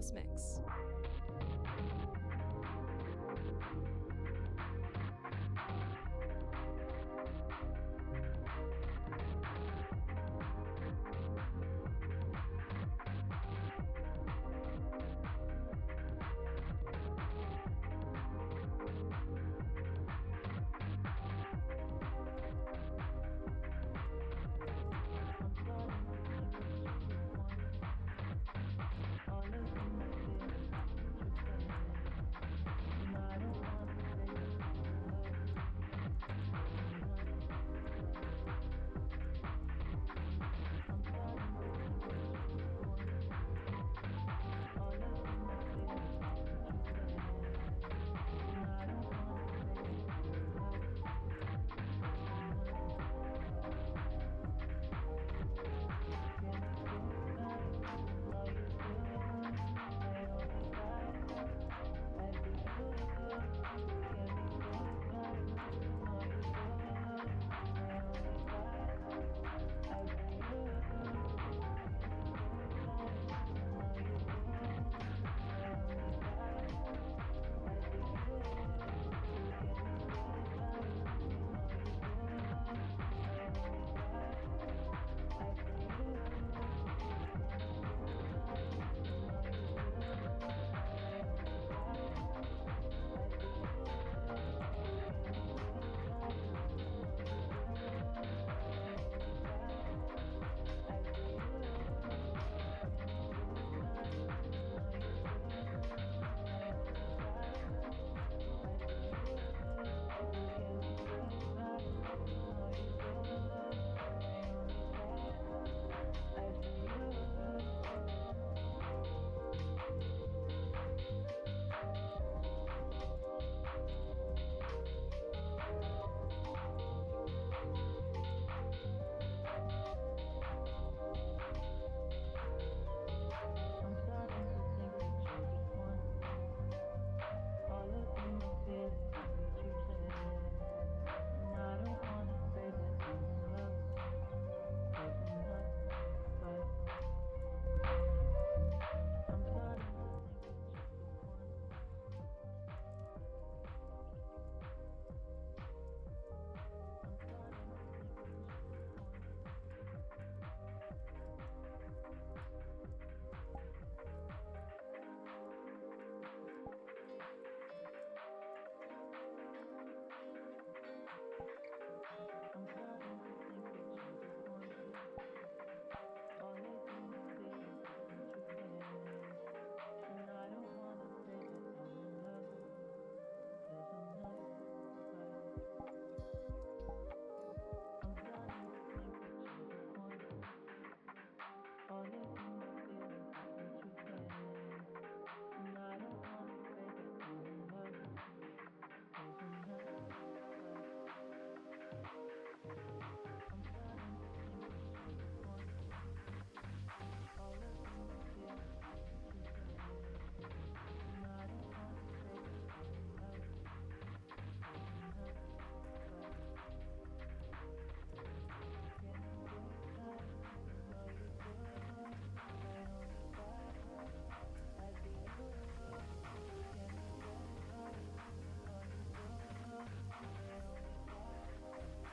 house mix.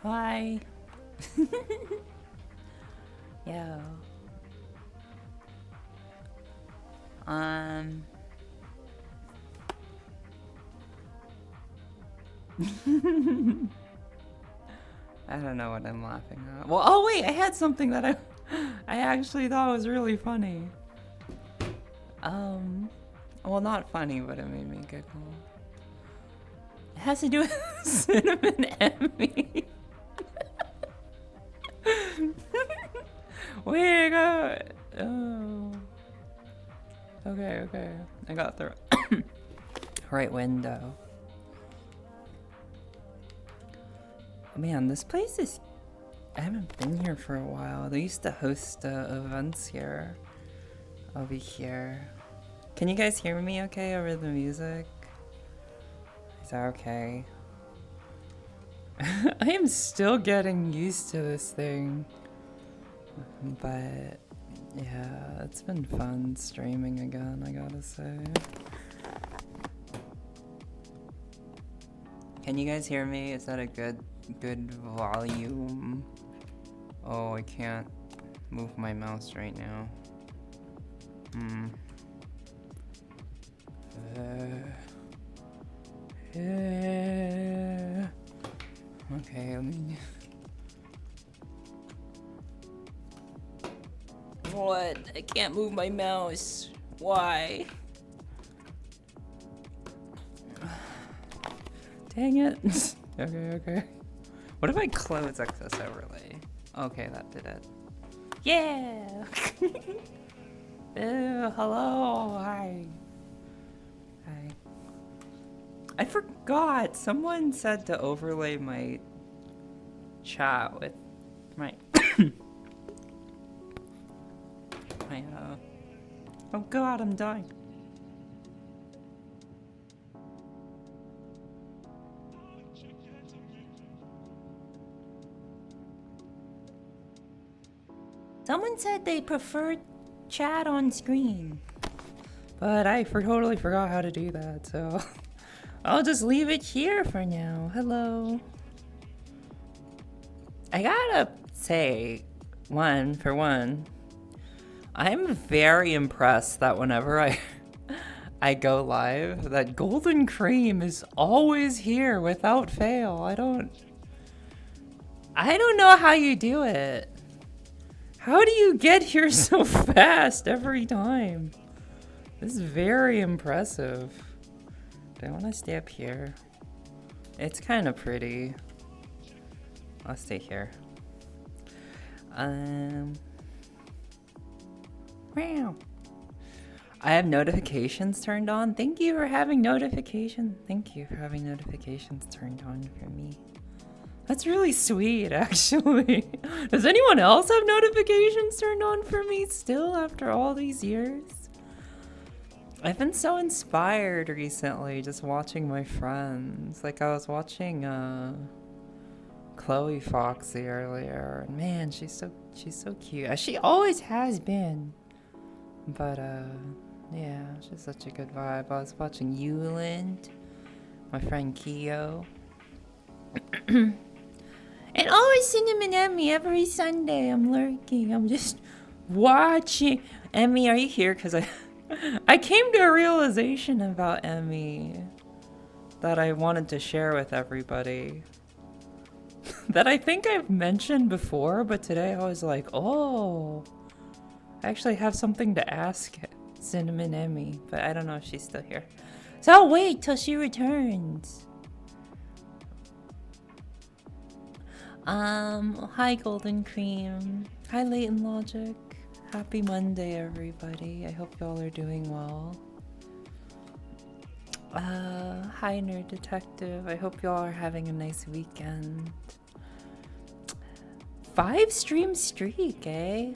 Hi. Yo. Um. I don't know what I'm laughing at. Well, oh wait, I had something that I actually thought was really funny. Well, not funny, but it made me giggle. It has to do with Cinnamon Emmy. Wait, I got. Oh. Okay. I got the right window. Man, this place is. I haven't been here for a while. They used to host events here. I'll be here. Can you guys hear me okay over the music? Is that okay? I am still getting used to this thing. But Yeah, it's been fun streaming again, I gotta say. Can you guys hear me? Is that a good volume? Oh, I can't move my mouse right now. Okay, let me... What? I can't move my mouse. Why? Dang it. Okay. What if I close access overlay? Okay, that did it. Yeah! Ew, hello, hi. Hi. I forgot, someone said to overlay my chat with my... Oh god, I'm dying. Someone said they preferred chat on screen. But I totally forgot how to do that, so I'll just leave it here for now. Hello. I gotta say, for one, I'm very impressed that whenever I go live, that Golden Cream is always here without fail. I don't know how you do it. How do you get here so fast every time? This is very impressive. Do I want to stay up here? It's kind of pretty. I'll stay here. Wow. I have notifications turned on. Thank you for having notifications. Thank you for having notifications turned on for me. That's really sweet, actually. Does anyone else have notifications turned on for me still after all these years? I've been so inspired recently just watching my friends. Like I was watching Chloe Foxy earlier, and man, she's so cute. She always has been. But yeah, she's such a good vibe. I was watching Euland, my friend Keo. And always Cinnamon Emmy every Sunday. I'm lurking. I'm just watching. Emmy, are you here? Because I came to a realization about Emmy that I wanted to share with everybody. That I think I've mentioned before, but today I was like, oh, I actually have something to ask Cinnamon Emmy, but I don't know if she's still here. So I'll wait till she returns. Hi Golden Cream. Hi Latent Logic. Happy Monday, everybody. I hope y'all are doing well. Hi Nerd Detective. I hope y'all are having a nice weekend. 5 stream streak, eh?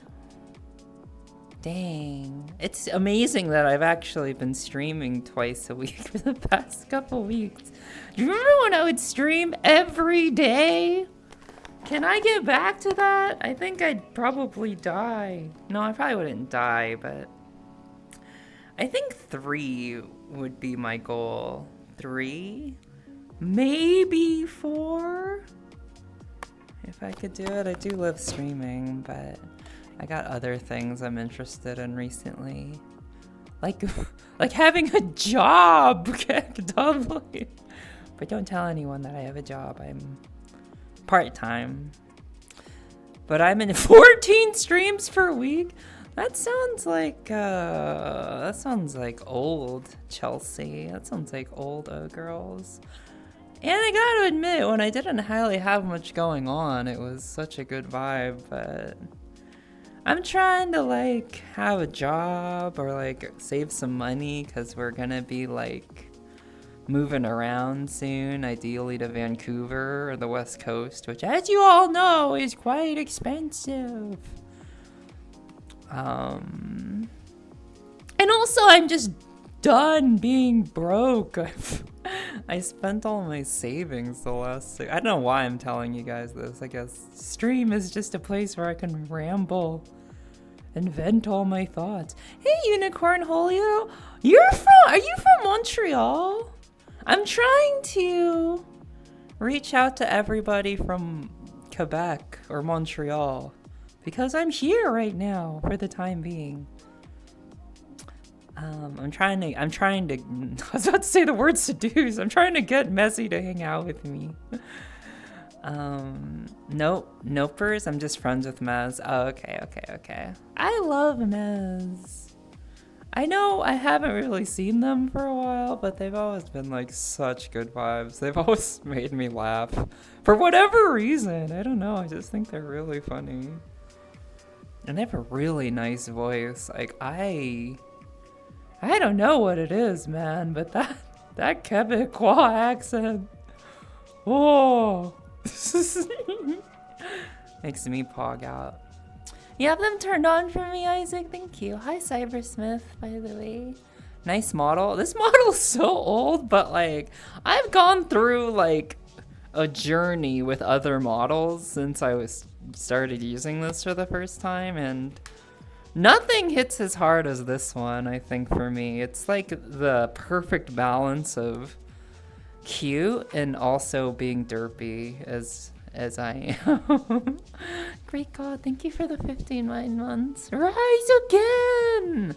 Dang. It's amazing that I've actually been streaming twice a week for the past couple weeks. Do you remember when I would stream every day? Can I get back to that? I think I'd probably die. No, I probably wouldn't die, but I think 3 would be my goal. 3? Maybe 4? If I could do it. I do love streaming, but I got other things I'm interested in recently. Like having a job, doubly. But don't tell anyone that I have a job. I'm part-time. But I'm in 14 streams per week. That sounds like old Chelsea. That sounds like old girls. And I gotta admit, when I didn't really have much going on, it was such a good vibe, but I'm trying to like have a job or like save some money because we're gonna be like moving around soon, ideally to Vancouver or the West Coast, which as you all know is quite expensive. And also I'm just done being broke. I spent all my savings the last I don't know why I'm telling you guys this. I guess stream is just a place where I can ramble and vent all my thoughts. Hey, Unicorn Holio, are you from Montreal? I'm trying to reach out to everybody from Quebec or Montreal because I'm here right now for the time being. I'm trying to, I was about to say the word seduce. I'm trying to get Mezzy to hang out with me. Nopers, I'm just friends with Mez. Oh, okay. I love Mez. I know I haven't really seen them for a while, but they've always been like such good vibes. They've always made me laugh. For whatever reason, I don't know, I just think they're really funny. And they have a really nice voice. Like, I don't know what it is, man, but that Quebecois accent, oh, makes me pog out. You have them turned on for me, Isaac. Thank you. Hi, Cybersmith, by the way. Nice model. This model's so old, but like I've gone through like a journey with other models since I started using this for the first time, and nothing hits as hard as this one, I think, for me. It's like the perfect balance of cute and also being derpy as I am. Great God, thank you for the 15 months. Rise again!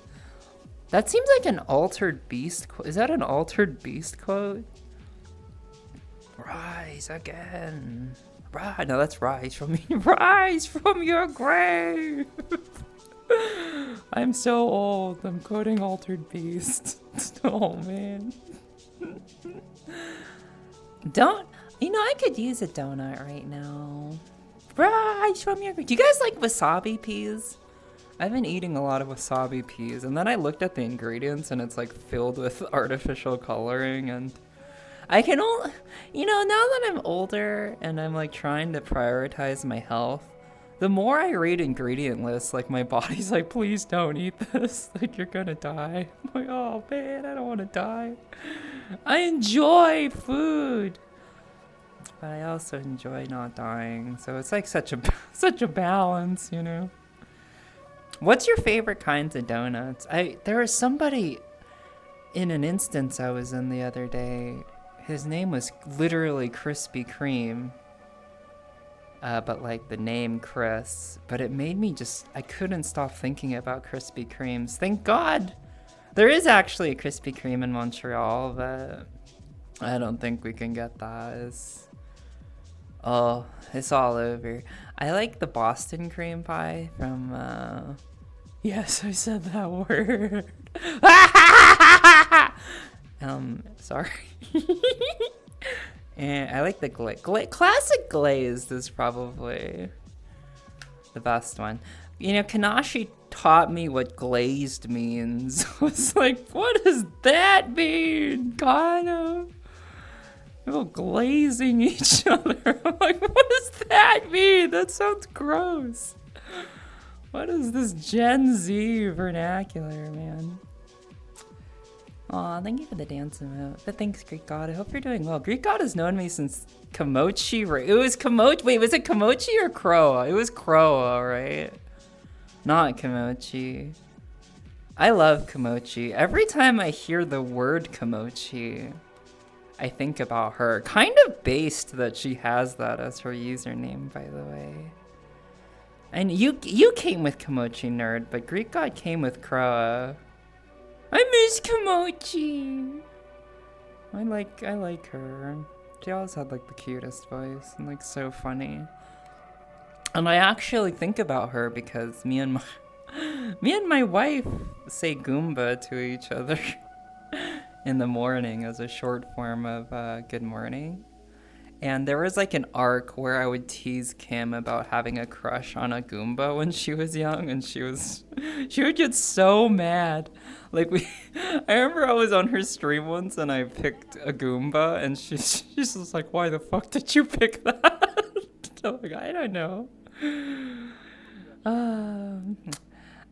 That seems like an Altered Beast quote. Is that an Altered Beast quote? Rise again. No, that's rise from me. Rise from your grave! I'm so old. I'm quoting Altered Beast. Oh, man. I could use a donut right now. Rise from your grave. Do you guys like wasabi peas? I've been eating a lot of wasabi peas, and then I looked at the ingredients, and it's like filled with artificial coloring, and I can only, now that I'm older and I'm like trying to prioritize my health, the more I read ingredient lists, like my body's like, please don't eat this, like you're gonna die. I'm like, oh man, I don't want to die. I enjoy food, but I also enjoy not dying. So it's like such a balance, What's your favorite kinds of donuts? There was somebody in an instance I was in the other day. His name was literally Krispy Kreme. But like the name Chris. But it made me I couldn't stop thinking about Krispy Kremes. Thank God! There is actually a Krispy Kreme in Montreal, but I don't think we can get that. It's all over. I like the Boston cream pie from, yes, I said that word. Sorry. And I like the classic glazed is probably the best one. Kanashi taught me what glazed means. I was like, what does that mean? Kind of. People glazing each other. I'm like, what does that mean? That sounds gross. What is this Gen Z vernacular, man? Aw, thank you for the dance emote. But thanks, Greek God. I hope you're doing well. Greek God has known me since Komochi. It was Komochi. Wait, was it Komochi or Kroa? It was Kroa, right? Not Komochi. I love Komochi. Every time I hear the word Komochi, I think about her. Kind of based that she has that as her username, by the way. And you came with Komochi Nerd, but Greek God came with Kroa. I miss Komochi. I like her. She always had like the cutest voice and like so funny. And I actually think about her because me and my wife say Goomba to each other in the morning as a short form of good morning. And there was like an arc where I would tease Kim about having a crush on a Goomba when she was young, and she would get so mad. Like I remember I was on her stream once and I picked a Goomba, and she's just like, why the fuck did you pick that? I'm like, I don't know.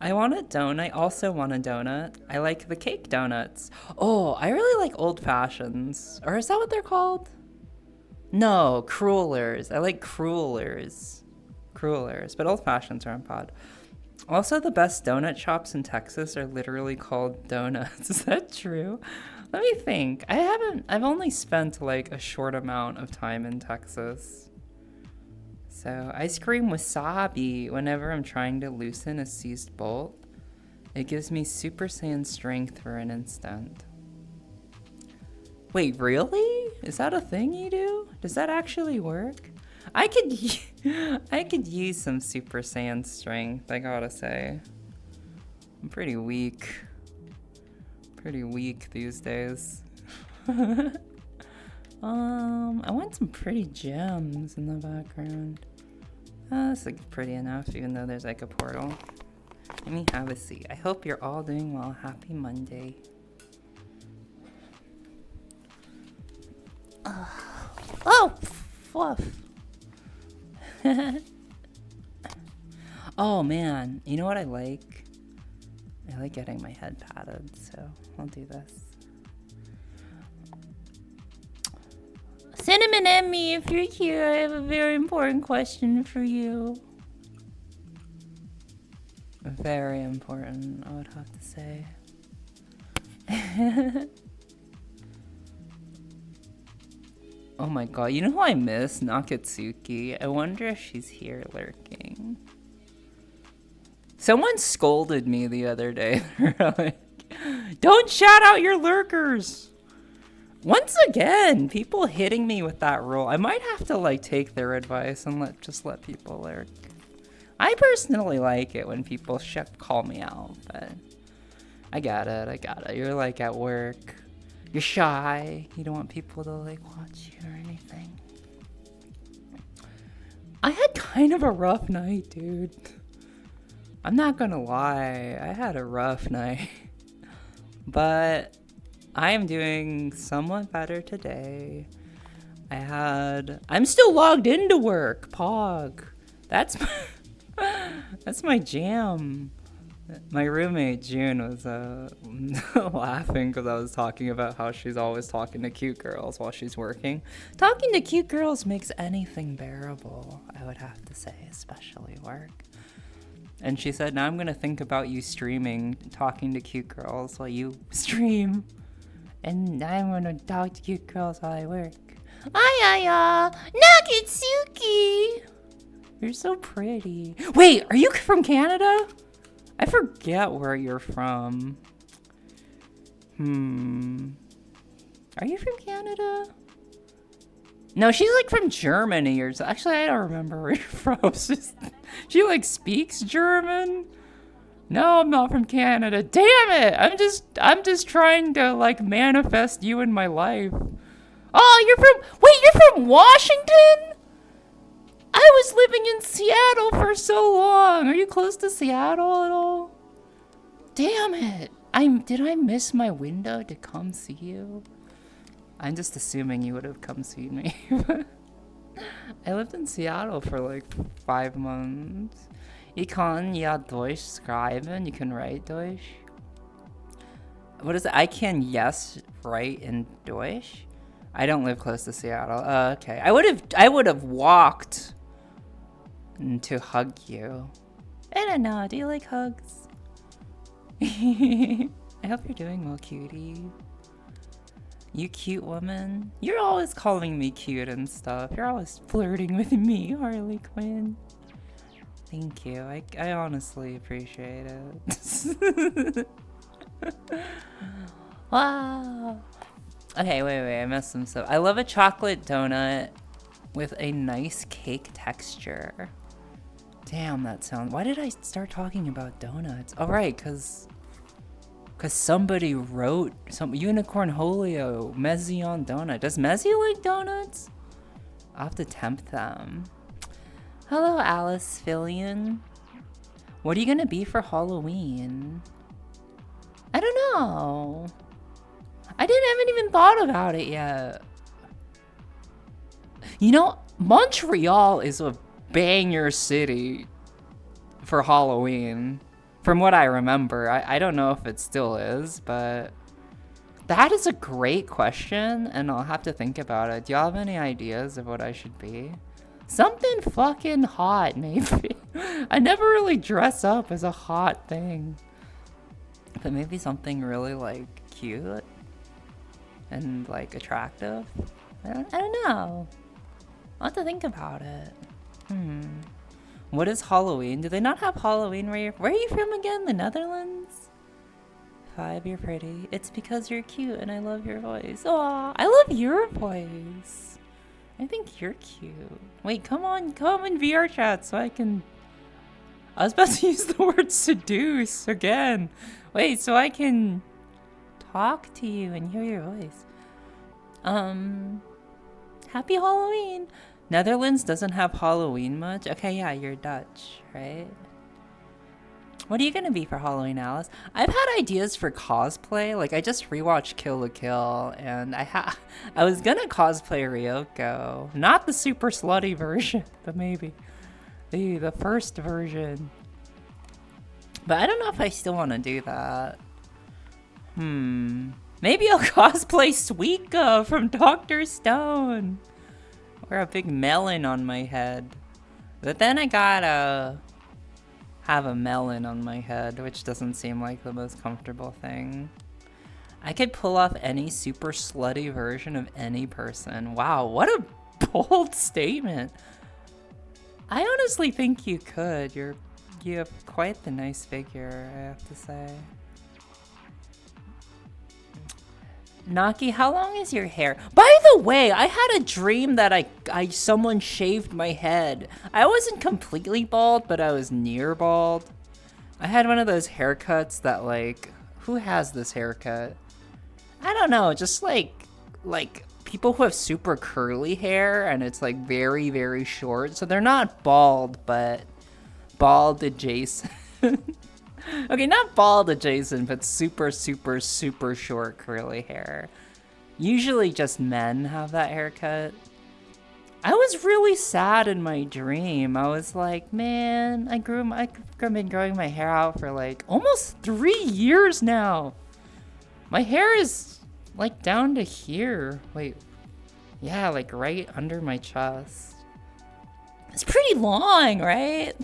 I want a donut. I also want a donut. I like the cake donuts. Oh, I really like old fashions. Or is that what they're called? No, crullers. I like crullers. But old fashions are on pod. Also, the best donut shops in Texas are literally called donuts. Is that true? Let me think. I've only spent like a short amount of time in Texas. So, ice cream wasabi whenever I'm trying to loosen a seized bolt. It gives me Super Saiyan strength for an instant. Wait, really? Is that a thing you do? Does that actually work? I could use some Super Saiyan strength, I gotta say. I'm pretty weak. Pretty weak these days. I want some pretty gems in the background. This looks pretty enough, even though there's like a portal. Let me have a seat. I hope you're all doing well. Happy Monday. Oh, fluff. Oh man, you know what I like? I like getting my head patted, so I'll do this. Cinnamon Emmy, if you're here, I have a very important question for you. Very important, I would have to say. Oh my god, you know who I miss? Nakatsuki. I wonder if she's here lurking. Someone scolded me the other day. They're like, don't shout out your lurkers! Once again, people hitting me with that rule. I might have to like take their advice and just let people lurk. I personally like it when people call me out, but I got it. You're like at work. You're shy. You don't want people to like watch you or anything. I had kind of a rough night, dude. I'm not gonna lie. I had a rough night. But I am doing somewhat better today. I'm still logged into work. Pog. That's my jam. My roommate June was laughing because I was talking about how she's always talking to cute girls while she's working. Talking to cute girls makes anything bearable, I would have to say, especially work. And she said, now I'm going to think about you streaming, talking to cute girls while you stream. And I'm going to talk to cute girls while I work. Ayaya! Nakatsuki! You're so pretty. Wait, are you from Canada? I forget where you're from. Are you from Canada? No, she's like from Germany or so. Actually, I don't remember where you're from. She like speaks German. No, I'm not from Canada. Damn it! I'm just trying to like manifest you in my life. Oh, you're from Washington? I was living in Seattle for so long. Are you close to Seattle at all? Damn it. Did I miss my window to come see you? I'm just assuming you would have come see me. I lived in Seattle for like 5 months. Ich kann ja Deutsch schreiben. You can write Deutsch. What is it? I can yes write in Deutsch. I don't live close to Seattle. Okay. I would have walked to hug you. I don't know. Do you like hugs? I hope you're doing well, cutie. You cute woman. You're always calling me cute and stuff. You're always flirting with me, Harley Quinn. Thank you. I honestly appreciate it. Wow. Okay, wait. I messed some stuff. I love a chocolate donut with a nice cake texture. Damn, that sounds... Why did I start talking about donuts? Oh, right, because somebody wrote some Unicorn Holio Mezzion donut. Does Mezzi like donuts? I'll have to tempt them. Hello, Alice Fillion. What are you gonna be for Halloween? I don't know. I haven't even thought about it yet. You know, Montreal is a banger city for Halloween. From what I remember. I don't know if it still is, but that is a great question, and I'll have to think about it. Do y'all have any ideas of what I should be? Something fucking hot, maybe. I never really dress up as a hot thing. But maybe something really like cute and like attractive. I don't know. I'll have to think about it. What is Halloween? Do they not have Halloween where are you from again? The Netherlands? 5, you're pretty. It's because you're cute and I love your voice. Aw, I love your voice. I think you're cute. Wait, come in VR chat so I can... I was about to use the word seduce again. Wait, so I can talk to you and hear your voice. Happy Halloween. Netherlands doesn't have Halloween much. Okay, yeah, you're Dutch, right? What are you gonna be for Halloween, Alice? I've had ideas for cosplay. Like, I just rewatched Kill la Kill, and I was gonna cosplay Ryoko. Not the super slutty version, but maybe the first version. But I don't know if I still want to do that. Maybe I'll cosplay Suika from Dr. Stone. Or a big melon on my head. But then I gotta have a melon on my head, which doesn't seem like the most comfortable thing. I could pull off any super slutty version of any person. Wow, what a bold statement. I honestly think you could. You have quite the nice figure, I have to say. Naki, how long is your hair? By the way, I had a dream that someone shaved my head. I wasn't completely bald, but I was near bald. I had one of those haircuts that like, who has this haircut? I don't know, just like people who have super curly hair and it's like very, very short. So they're not bald, but bald adjacent. Okay, not bald adjacent, but super, super, super short curly hair. Usually just men have that haircut. I was really sad in my dream. I was like, man, I've been growing my hair out for like almost 3 years now. My hair is like down to here. Wait, yeah, like right under my chest. It's pretty long, right?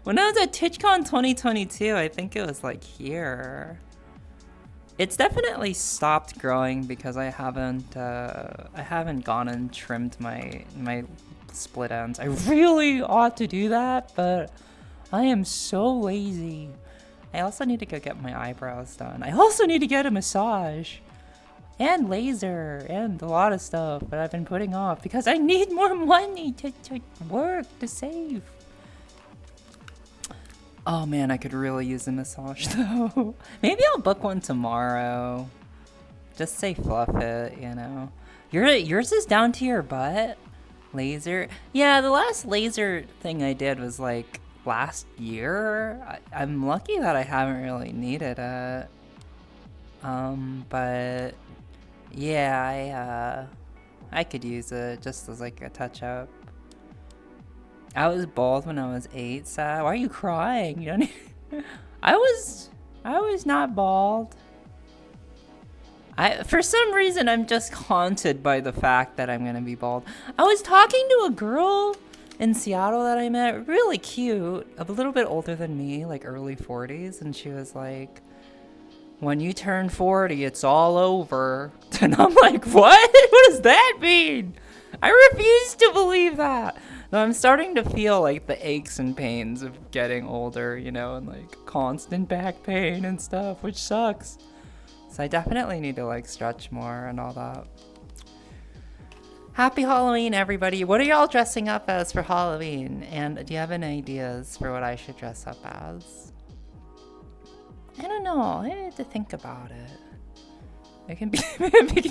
When I was at TwitchCon 2022, I think it was like here. It's definitely stopped growing because I haven't gone and trimmed my split ends. I really ought to do that, but I am so lazy. I also need to go get my eyebrows done. I also need to get a massage and laser and a lot of stuff that I've been putting off because I need more money to work, to save. Oh man, I could really use a massage though. Maybe I'll book one tomorrow. Just say fluff it, you know. Yours is down to your butt? Laser? Yeah, the last laser thing I did was like last year. I'm lucky that I haven't really needed it. But yeah, I could use it just as like a touch up. I was bald when I was 8, Sad. Why are you crying? You don't I was not bald. For some reason, I'm just haunted by the fact that I'm gonna be bald. I was talking to a girl in Seattle that I met, really cute, a little bit older than me, like early 40s, and she was like, when you turn 40, it's all over. And I'm like, what? What does that mean? I refuse to believe that. No, I'm starting to feel like the aches and pains of getting older, you know, and like constant back pain and stuff, which sucks. So I definitely need to like stretch more and all that. Happy Halloween, everybody. What are y'all dressing up as for Halloween? And do you have any ideas for what I should dress up as? I don't know. I need to think about it. It can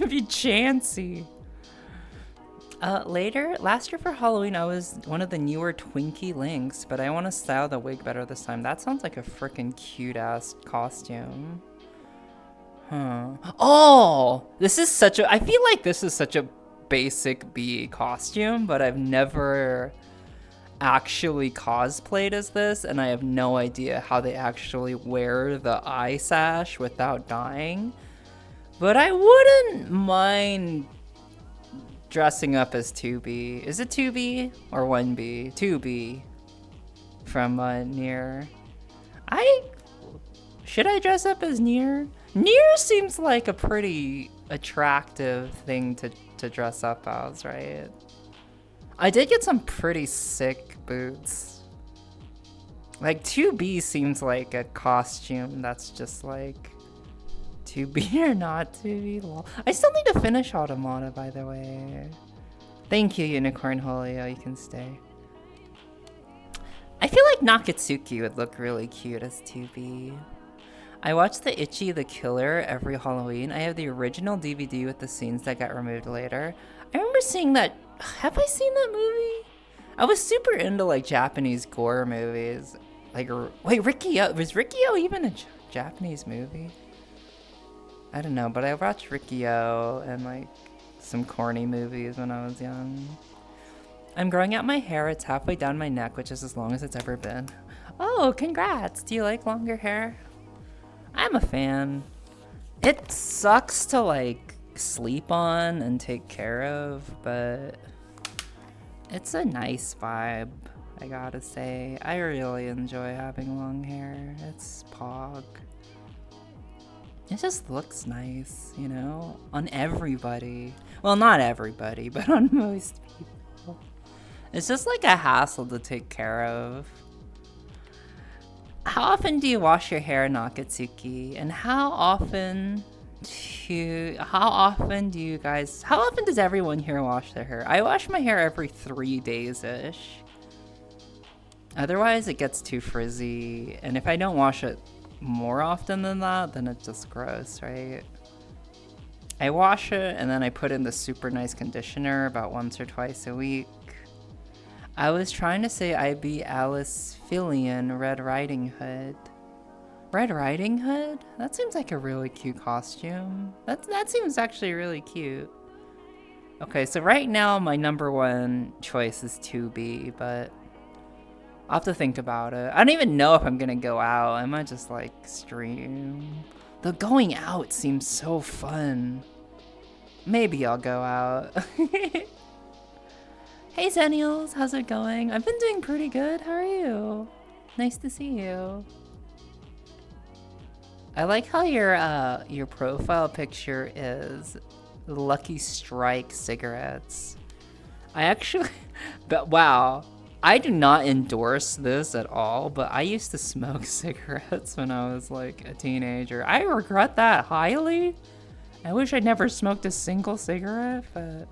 be chancy. Last year for Halloween, I was one of the newer Twinkie Links, but I want to style the wig better this time. That sounds like a freaking cute-ass costume. Huh. Oh! I feel like this is such a basic BE costume, but I've never actually cosplayed as this, and I have no idea how they actually wear the eye sash without dying. But I wouldn't mind dressing up as 2B. Is it 2B or 1B? 2B. from Nier. Should I dress up as Nier? Nier seems like a pretty attractive thing to dress up as, right? I did get some pretty sick boots. Like 2B seems like a costume that's just like 2B or not 2B. Lol. I still need to finish Automata, by the way. Thank you, Unicorn Holio. You can stay. I feel like Nakatsuki would look really cute as 2B. I watch the Ichi the Killer every Halloween. I have the original DVD with the scenes that got removed later. I remember seeing that. Have I seen that movie? I was super into like Japanese gore movies. Like, wait, Riki-Oh, was Riki-Oh even a Japanese movie? I don't know, but I watched Riki-Oh and like some corny movies when I was young. I'm growing out my hair. It's halfway down my neck, which is as long as it's ever been. Oh, congrats. Do you like longer hair? I'm a fan. It sucks to like sleep on and take care of, but it's a nice vibe, I gotta say. I really enjoy having long hair. It's pog. It just looks nice, you know, on everybody. Well, not everybody, but on most people. It's just like a hassle to take care of. How often do you wash your hair, Nakatsuki? And how often does everyone here wash their hair? I wash my hair every 3 days-ish. Otherwise, it gets too frizzy. And if I don't wash it more often than that, then it's just gross, right? I wash it and then I put in the super nice conditioner about once or twice a week. I was trying to say I'd be Alice Fillion, Red Riding Hood. Red Riding Hood? That seems like a really cute costume. That seems actually really cute. Okay, so right now my number one choice is 2B, but I'll have to think about it. I don't even know if I'm gonna go out. I might just like stream. The going out seems so fun. Maybe I'll go out. Hey Zennials, how's it going? I've been doing pretty good. How are you? Nice to see you. I like how your profile picture is Lucky Strike cigarettes. I actually, but wow, I do not endorse this at all, but I used to smoke cigarettes when I was like a teenager. I regret that highly. I wish I'd never smoked a single cigarette, but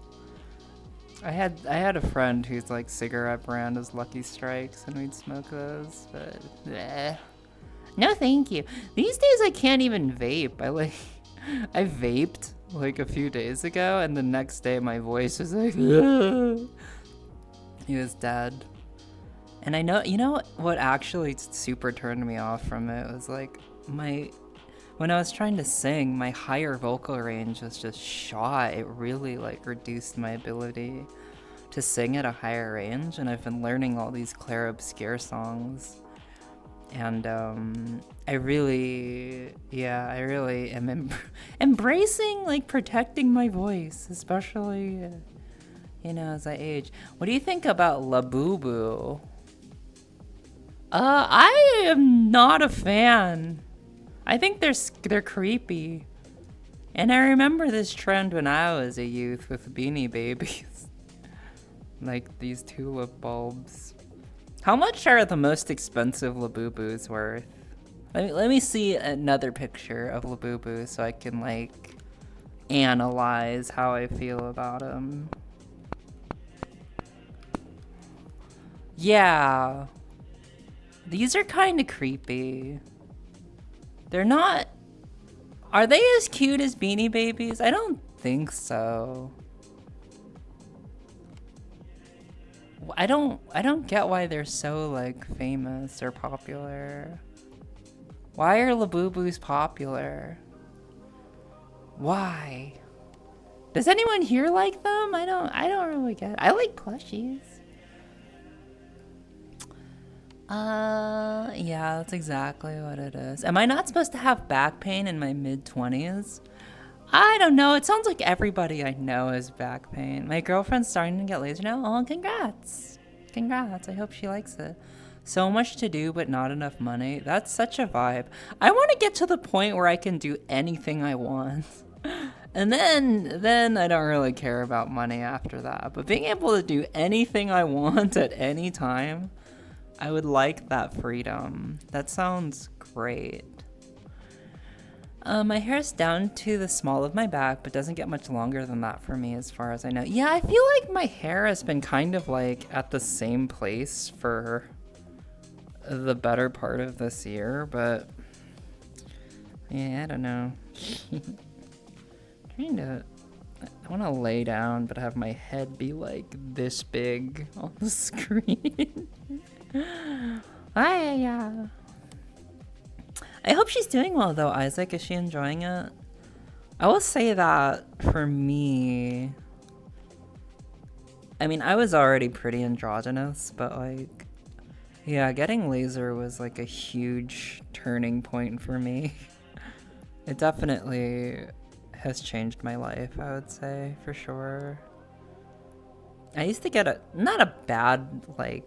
I had a friend whose like cigarette brand is Lucky Strikes, and we'd smoke those, but bleh. No thank you. These days I can't even vape. I vaped like a few days ago, and the next day my voice was like, he was dead. And I know, you know what actually super turned me off from it was like when I was trying to sing, my higher vocal range was just shot. It really like reduced my ability to sing at a higher range, and I've been learning all these Claire Obscure songs. And I really am embracing like protecting my voice, especially you know, as I age. What do you think about Labubu? I am not a fan. I think they're creepy. And I remember this trend when I was a youth with Beanie Babies. Like these tulip bulbs. How much are the most expensive Labubus worth? Let me see another picture of Labubu so I can like analyze how I feel about them. Yeah. These are kind of creepy. They're not... Are they as cute as Beanie Babies? I don't think so. I don't get why they're so like famous or popular. Why are Labubus popular? Why? Does anyone here like them? I don't really get it. I like plushies. Yeah, that's exactly what it is. Am I not supposed to have back pain in my mid-20s? I don't know. It sounds like everybody I know has back pain. My girlfriend's starting to get laser now. Oh, congrats. Congrats. I hope she likes it. So much to do, but not enough money. That's such a vibe. I want to get to the point where I can do anything I want. And then I don't really care about money after that. But being able to do anything I want at any time, I would like that freedom. That sounds great. My hair's down to the small of my back, but doesn't get much longer than that for me as far as I know. Yeah, I feel like my hair has been kind of like at the same place for the better part of this year, but yeah, I don't know. I want to lay down, but have my head be like this big on the screen. Yeah. I hope she's doing well though, Isaac. Is she enjoying it? I will say that for me, I mean, I was already pretty androgynous, but like, yeah, getting laser was like a huge turning point for me. It definitely has changed my life, I would say, for sure. I used to get not a bad, like,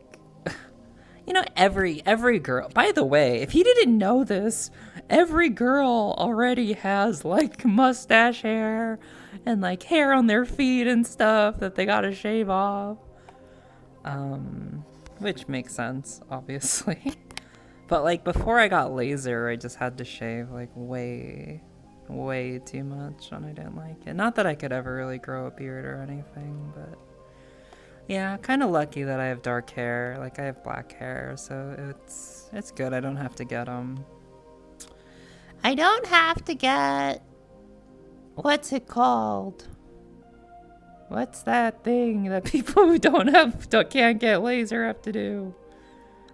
you know, every girl, by the way, if you didn't know this, every girl already has like mustache hair and like hair on their feet and stuff that they gotta shave off. Which makes sense, obviously. But like before I got laser, I just had to shave like way too much and I didn't like it. Not that I could ever really grow a beard or anything, but yeah, kind of lucky that I have dark hair. Like I have black hair, so it's good. I don't have to get I don't have to get, what's it called? What's that thing that people who can't get laser have to do?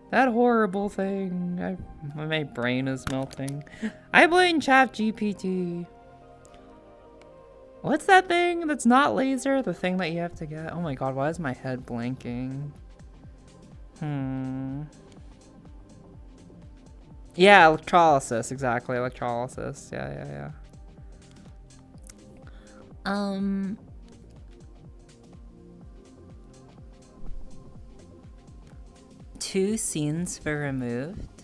That horrible thing. My brain is melting. I blame ChatGPT. What's that thing that's not laser? The thing that you have to get? Oh my god, why is my head blanking? Yeah, electrolysis. Exactly, electrolysis. Yeah. Two scenes for removed.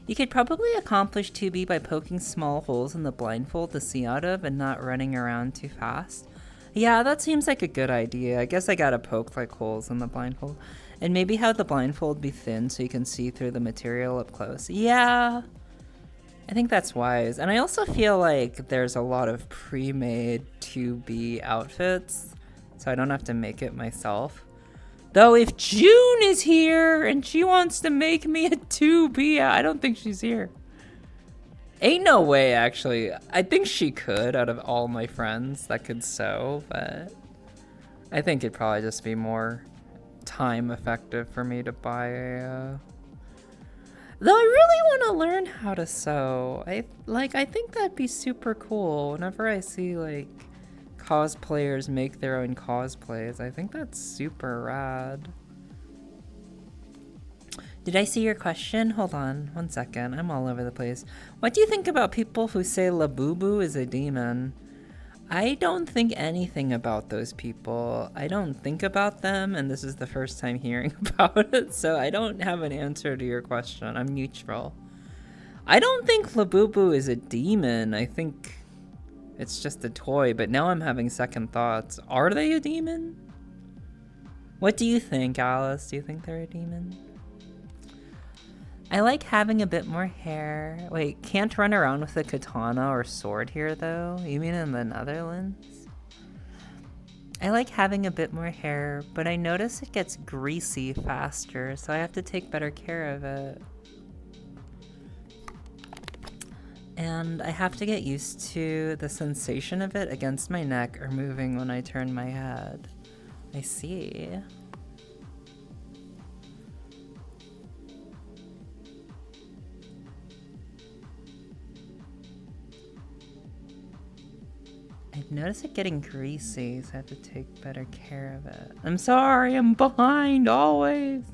You could probably accomplish 2B by poking small holes in the blindfold to see out of and not running around too fast. Yeah, that seems like a good idea. I guess I gotta poke like holes in the blindfold. And maybe have the blindfold be thin so you can see through the material up close. Yeah, I think that's wise. And I also feel like there's a lot of pre-made 2B outfits, so I don't have to make it myself. Though if June is here and she wants to make me a 2B, I don't think she's here. Ain't no way, actually. I think she could, out of all my friends that could sew, but I think it'd probably just be more time effective for me to buy a... Though I really want to learn how to sew. I think that'd be super cool. Whenever I see, like, cosplayers make their own cosplays, I think that's super rad. Did I see your question? Hold on, 1 second. I'm all over the place. What do you think about people who say Labubu is a demon? I don't think anything about those people. I don't think about them, and this is the first time hearing about it, so I don't have an answer to your question. I'm neutral. I don't think Labubu is a demon. I think it's just a toy, but now I'm having second thoughts. Are they a demon? What do you think, Alice? Do you think they're a demon? I like having a bit more hair. Wait, can't run around with a katana or sword here, though? You mean in the Netherlands? I like having a bit more hair, but I notice it gets greasy faster, so I have to take better care of it. And I have to get used to the sensation of it against my neck or moving when I turn my head. I see. I've noticed it getting greasy, so I have to take better care of it. I'm sorry, I'm behind always.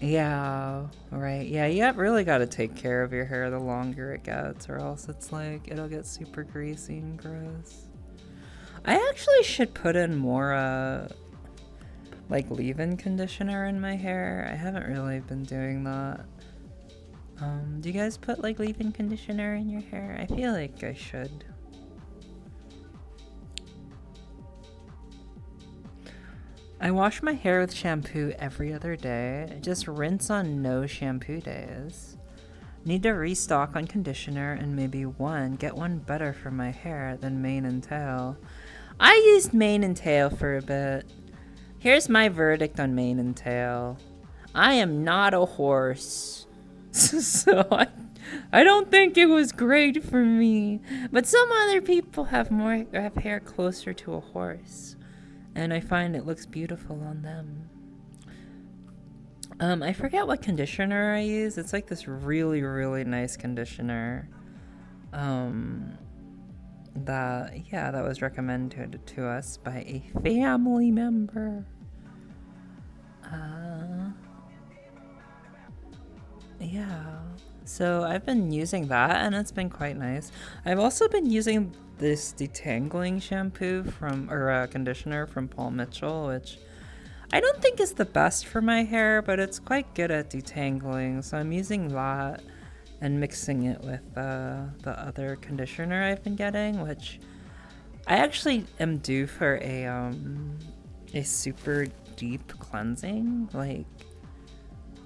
Yeah, right. Yeah, you have really got to take care of your hair the longer it gets, or else it's like, it'll get super greasy and gross. I actually should put in more like leave-in conditioner in my hair. I haven't really been doing that. Do you guys put like leave-in conditioner in your hair? I feel like I should. I wash my hair with shampoo every other day. Just rinse on no shampoo days. Need to restock on conditioner and maybe get one better for my hair than mane and tail. I used mane and tail for a bit. Here's my verdict on mane and tail. I am not a horse. So I don't think it was great for me. But some other people have hair closer to a horse. And I find it looks beautiful on them. I forget what conditioner I use. It's like this really, really nice conditioner. That was recommended to us by a family member. So I've been using that and it's been quite nice. I've also been using this detangling shampoo conditioner from Paul Mitchell, which I don't think is the best for my hair, but it's quite good at detangling. So I'm using that and mixing it with the other conditioner I've been getting, which I actually am due for a super deep cleansing. Like,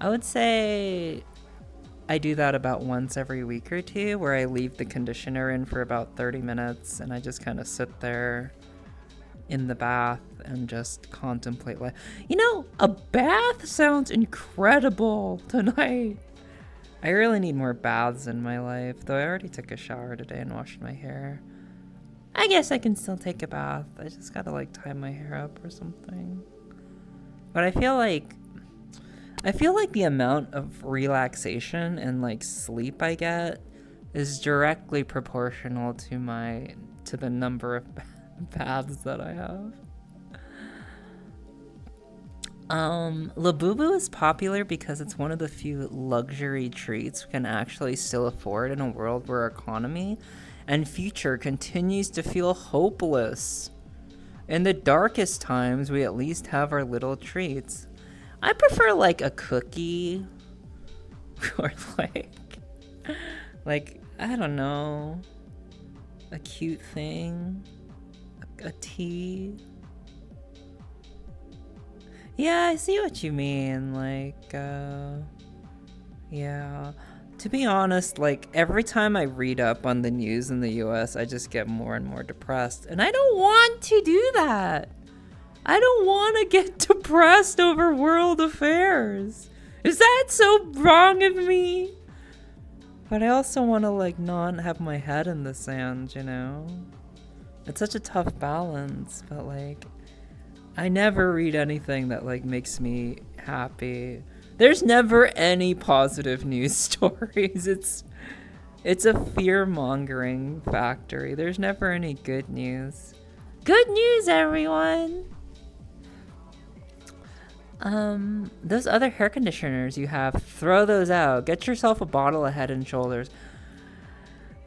I would say I do that about once every week or two, where I leave the conditioner in for about 30 minutes and I just kind of sit there in the bath and just contemplate life. You know, a bath sounds incredible tonight. I really need more baths in my life, though I already took a shower today and washed my hair. I guess I can still take a bath. I just gotta like tie my hair up or something. But I feel like the amount of relaxation and like sleep I get is directly proportional to the number of baths that I have. Labubu is popular because it's one of the few luxury treats we can actually still afford in a world where our economy and future continues to feel hopeless. In the darkest times, we at least have our little treats. I prefer like a cookie or like I don't know, a cute thing, a tea. Yeah, I see what you mean. Like, yeah. To be honest, like, every time I read up on the news in the US, I just get more and more depressed. And I don't want to do that. I don't want to get depressed over world affairs. Is that so wrong of me? But I also want to, like, not have my head in the sand, you know? It's such a tough balance, but, like, I never read anything that like makes me happy. There's never any positive news stories. It's a fear-mongering factory. There's never any good news. Good news, everyone. Those other hair conditioners you have, throw those out. Get yourself a bottle of Head and Shoulders.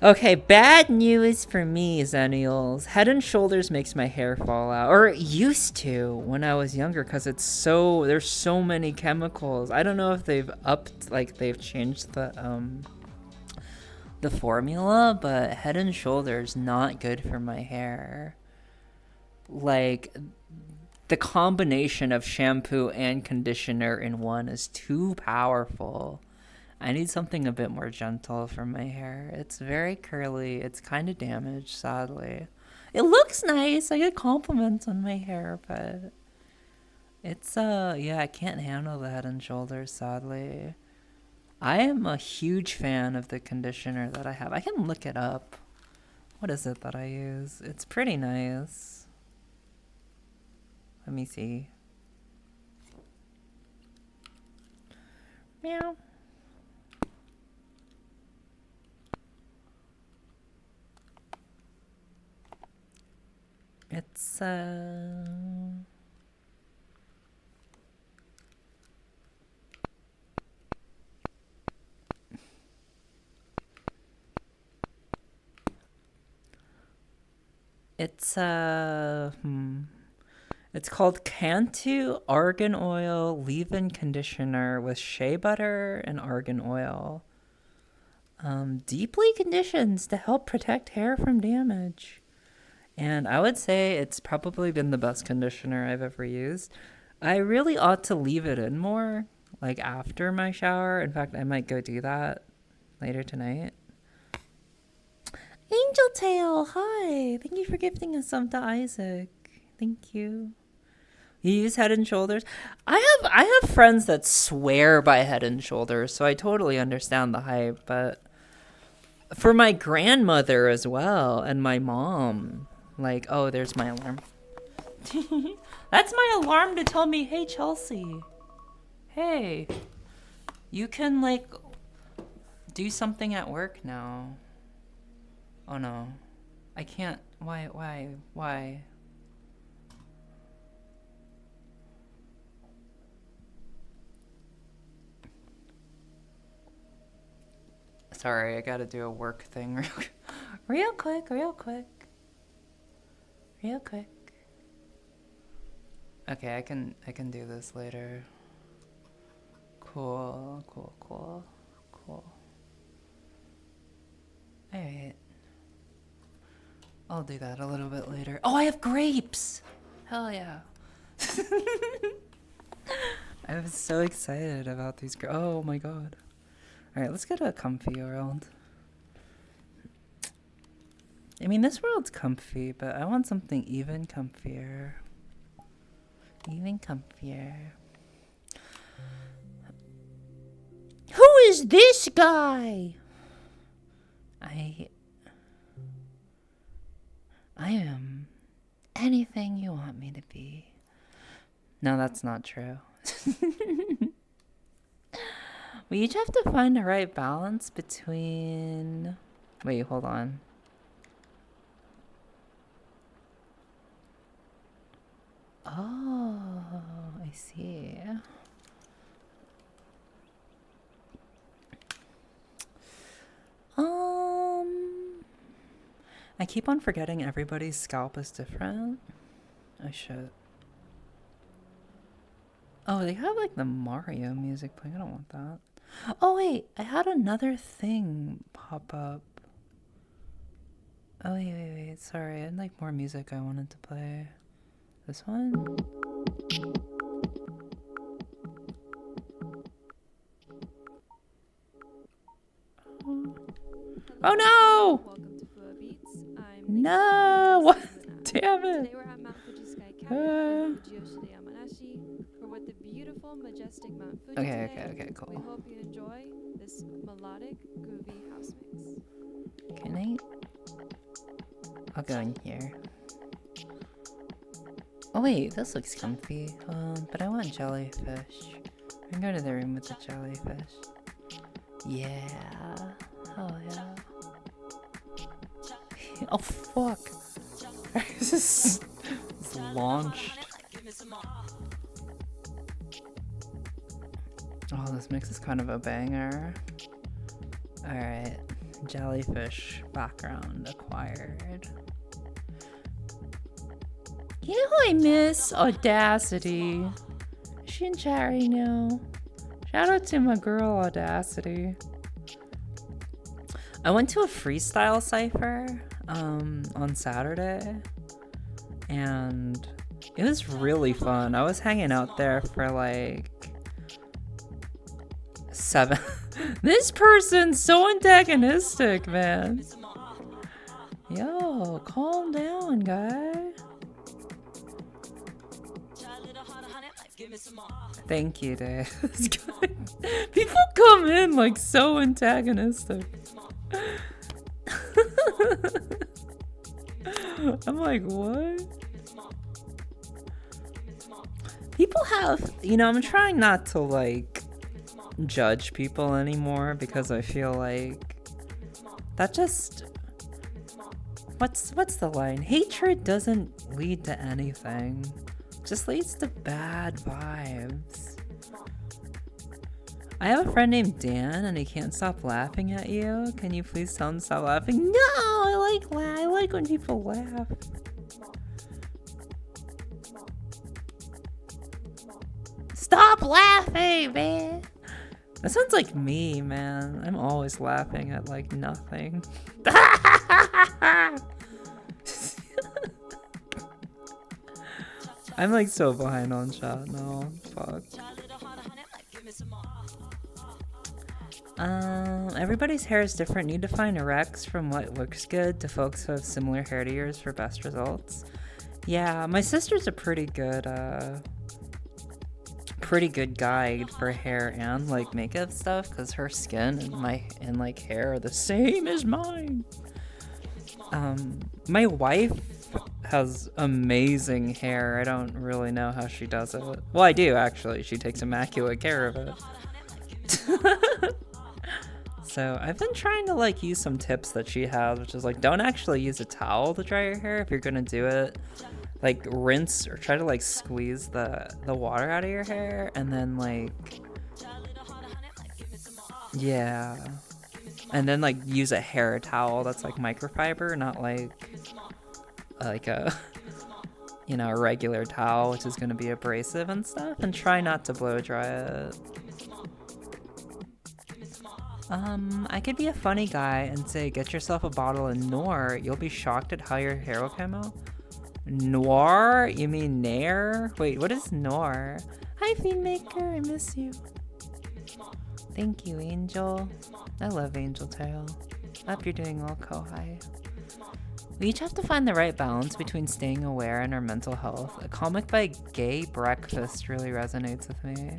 Okay, bad news for me, Zennials. Head and Shoulders makes my hair fall out, or it used to when I was younger, because there's so many chemicals. I don't know if they've changed the formula, but Head and Shoulders not good for my hair. Like, the combination of shampoo and conditioner in one is too powerful. I need something a bit more gentle for my hair. It's very curly. It's kind of damaged, sadly. It looks nice. I get compliments on my hair, but it's, I can't handle the Head and Shoulders, sadly. I am a huge fan of the conditioner that I have. I can look it up. What is it that I use? It's pretty nice. Let me see. Meow. It's It's called Cantu Argan Oil Leave-In Conditioner with shea butter and argan oil. Deeply conditions to help protect hair from damage. And I would say it's probably been the best conditioner I've ever used. I really ought to leave it in more, like after my shower. In fact, I might go do that later tonight. Angel Tail, hi. Thank you for gifting us some to Isaac. Thank you. You use Head and Shoulders? I have friends that swear by Head and Shoulders, so I totally understand the hype, but for my grandmother as well and my mom, like, oh, there's my alarm. That's my alarm to tell me, hey, Chelsea. Hey, you can, like, do something at work now. Oh, no. I can't. Why? Sorry, I gotta do a work thing real quick. Okay, I can do this later. Cool. Alright. I'll do that a little bit later. Oh, I have grapes! Hell yeah. I was so excited about these grapes. Oh my god. Alright, let's go to a comfy world. I mean, this world's comfy, but I want something even comfier. Who is this guy? I am anything you want me to be. No, that's not true. We each have to find the right balance between... Wait, hold on. Oh, I see. I keep on forgetting everybody's scalp is different. Oh shit. Oh, they have like the Mario music playing. I don't want that. Oh wait, I had another thing pop up. Oh wait. Sorry, I had like more music I wanted to play. This one? Oh no! Welcome to Fluo Beats. No! What? Damn it! Today we're at Mount Fuji Sky Cabin in Fujiyoshi Yamanashi. We're with the beautiful, majestic Mount Fuji today. Okay, cool. We hope you enjoy this melodic, groovy house mix. Can I? I'll go in here. Oh wait, this looks comfy. But I want jellyfish. I can go to the room with the jellyfish. Yeah. Oh yeah. Oh fuck. This is launched. Oh, this mix is kind of a banger. Alright. Jellyfish background acquired. You know who I miss? Audacity. Is she in chat right now? Shout out to my girl Audacity. I went to a freestyle cypher on Saturday, and it was really fun. I was hanging out there for like 7. This person's so antagonistic, man. Yo, calm down, guy. Thank you, Dave. People come in like so antagonistic. I'm like, what? People have, I'm trying not to like judge people anymore because I feel like that just, what's the line? Hatred doesn't lead to anything. Just leads to bad vibes. I have a friend named Dan and he can't stop laughing at you. Can you please tell him to stop laughing? No, I like when people laugh. Stop laughing, man. That sounds like me, man. I'm always laughing at like nothing. I'm like so behind on chat now. Fuck. Everybody's hair is different. Need to find erects from what looks good to folks who have similar hair to yours for best results. Yeah, my sister's a pretty good guide for hair and like makeup stuff because her skin and like hair are the same as mine. My wife has amazing hair. I don't really know how she does it. Well, I do actually. She takes immaculate care of it. So I've been trying to like use some tips that she has, which is like don't actually use a towel to dry your hair if you're gonna do it. Like rinse or try to like squeeze the water out of your hair and then like yeah. And then like use a hair towel that's like microfiber, not like a you know, a regular towel which is gonna be abrasive and stuff, and try not to blow dry it. I could be a funny guy and say get yourself a bottle of Noir. You'll be shocked at how your hair will come out. Noir? You mean Nair? Wait, what is Noir? Hi, Fiendmaker, I miss you. Thank you, Angel. I love Angel Tail. Hope you're doing well, Kohai. We each have to find the right balance between staying aware and our mental health. A comic by Gay Breakfast really resonates with me.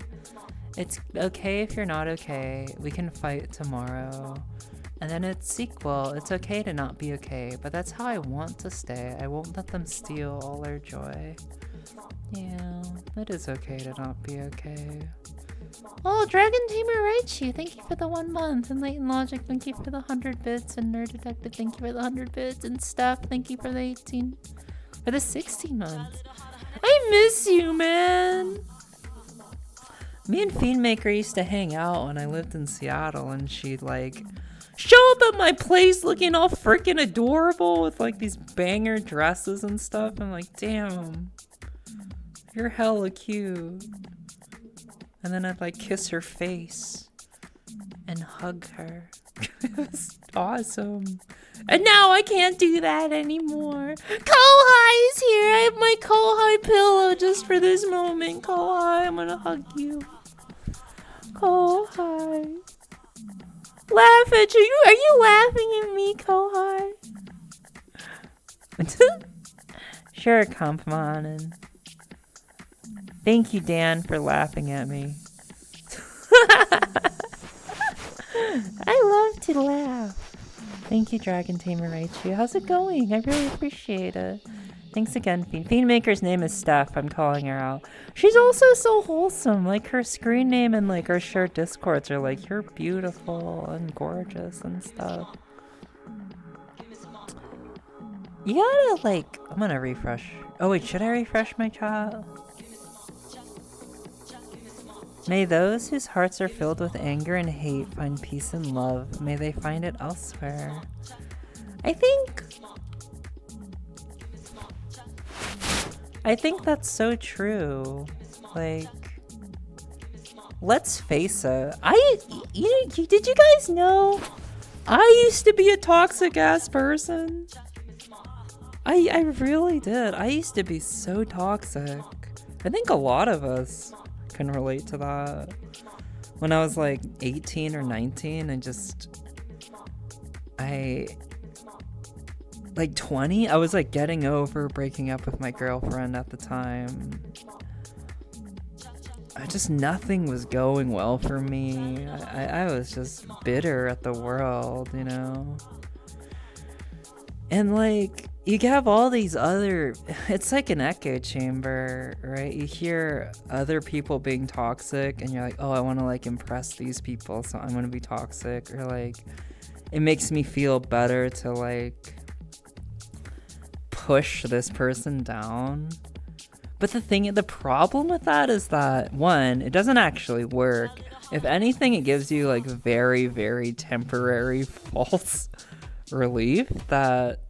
It's okay if you're not okay. We can fight tomorrow. And then its sequel, it's okay to not be okay, but that's how I want to stay. I won't let them steal all our joy. Yeah, it is okay to not be okay. Oh, Dragon Tamer Raichu, thank you for the 1 month. And Leighton Logic, thank you for the 100 bits. And Nerd Detective, thank you for the 100 bits. And Steph, thank you for the 16 months. I miss you, man. Me and Fiendmaker used to hang out when I lived in Seattle, and she'd like show up at my place looking all freaking adorable with like these banger dresses and stuff. I'm like, damn, you're hella cute. And then I'd like kiss her face and hug her. It was awesome. And now I can't do that anymore. Kohai is here. I have my Kohai pillow just for this moment. Kohai, I'm gonna hug you. Kohai. Laugh at you. Are you laughing at me, Kohai? Sure, come on. And thank you, Dan, for laughing at me. I love to laugh. Thank you, Dragon Tamer Raichu. How's it going? I really appreciate it. Thanks again, Fiend. Fiendmaker's name is Steph. I'm calling her out. She's also so wholesome. Like, her screen name and, like, our shared discords are like, you're beautiful and gorgeous and stuff. You gotta, like, I'm gonna refresh. Oh, wait, should I refresh my chat? May those whose hearts are filled with anger and hate find peace and love. May they find it elsewhere. I think that's so true. Like, let's face it. Did you guys know I used to be a toxic ass person? I really did. I used to be so toxic. I think a lot of us can relate to that. When I was like 18 or 19, like 20, I was like getting over breaking up with my girlfriend at the time. Nothing was going well for me. I was just bitter at the world, you know? And like, you have all these other, it's like an echo chamber, right? You hear other people being toxic and you're like, oh, I want to like impress these people, so I'm going to be toxic. Or like, it makes me feel better to like push this person down. But the problem with that is that, one, it doesn't actually work. If anything, it gives you like very, very temporary false relief that,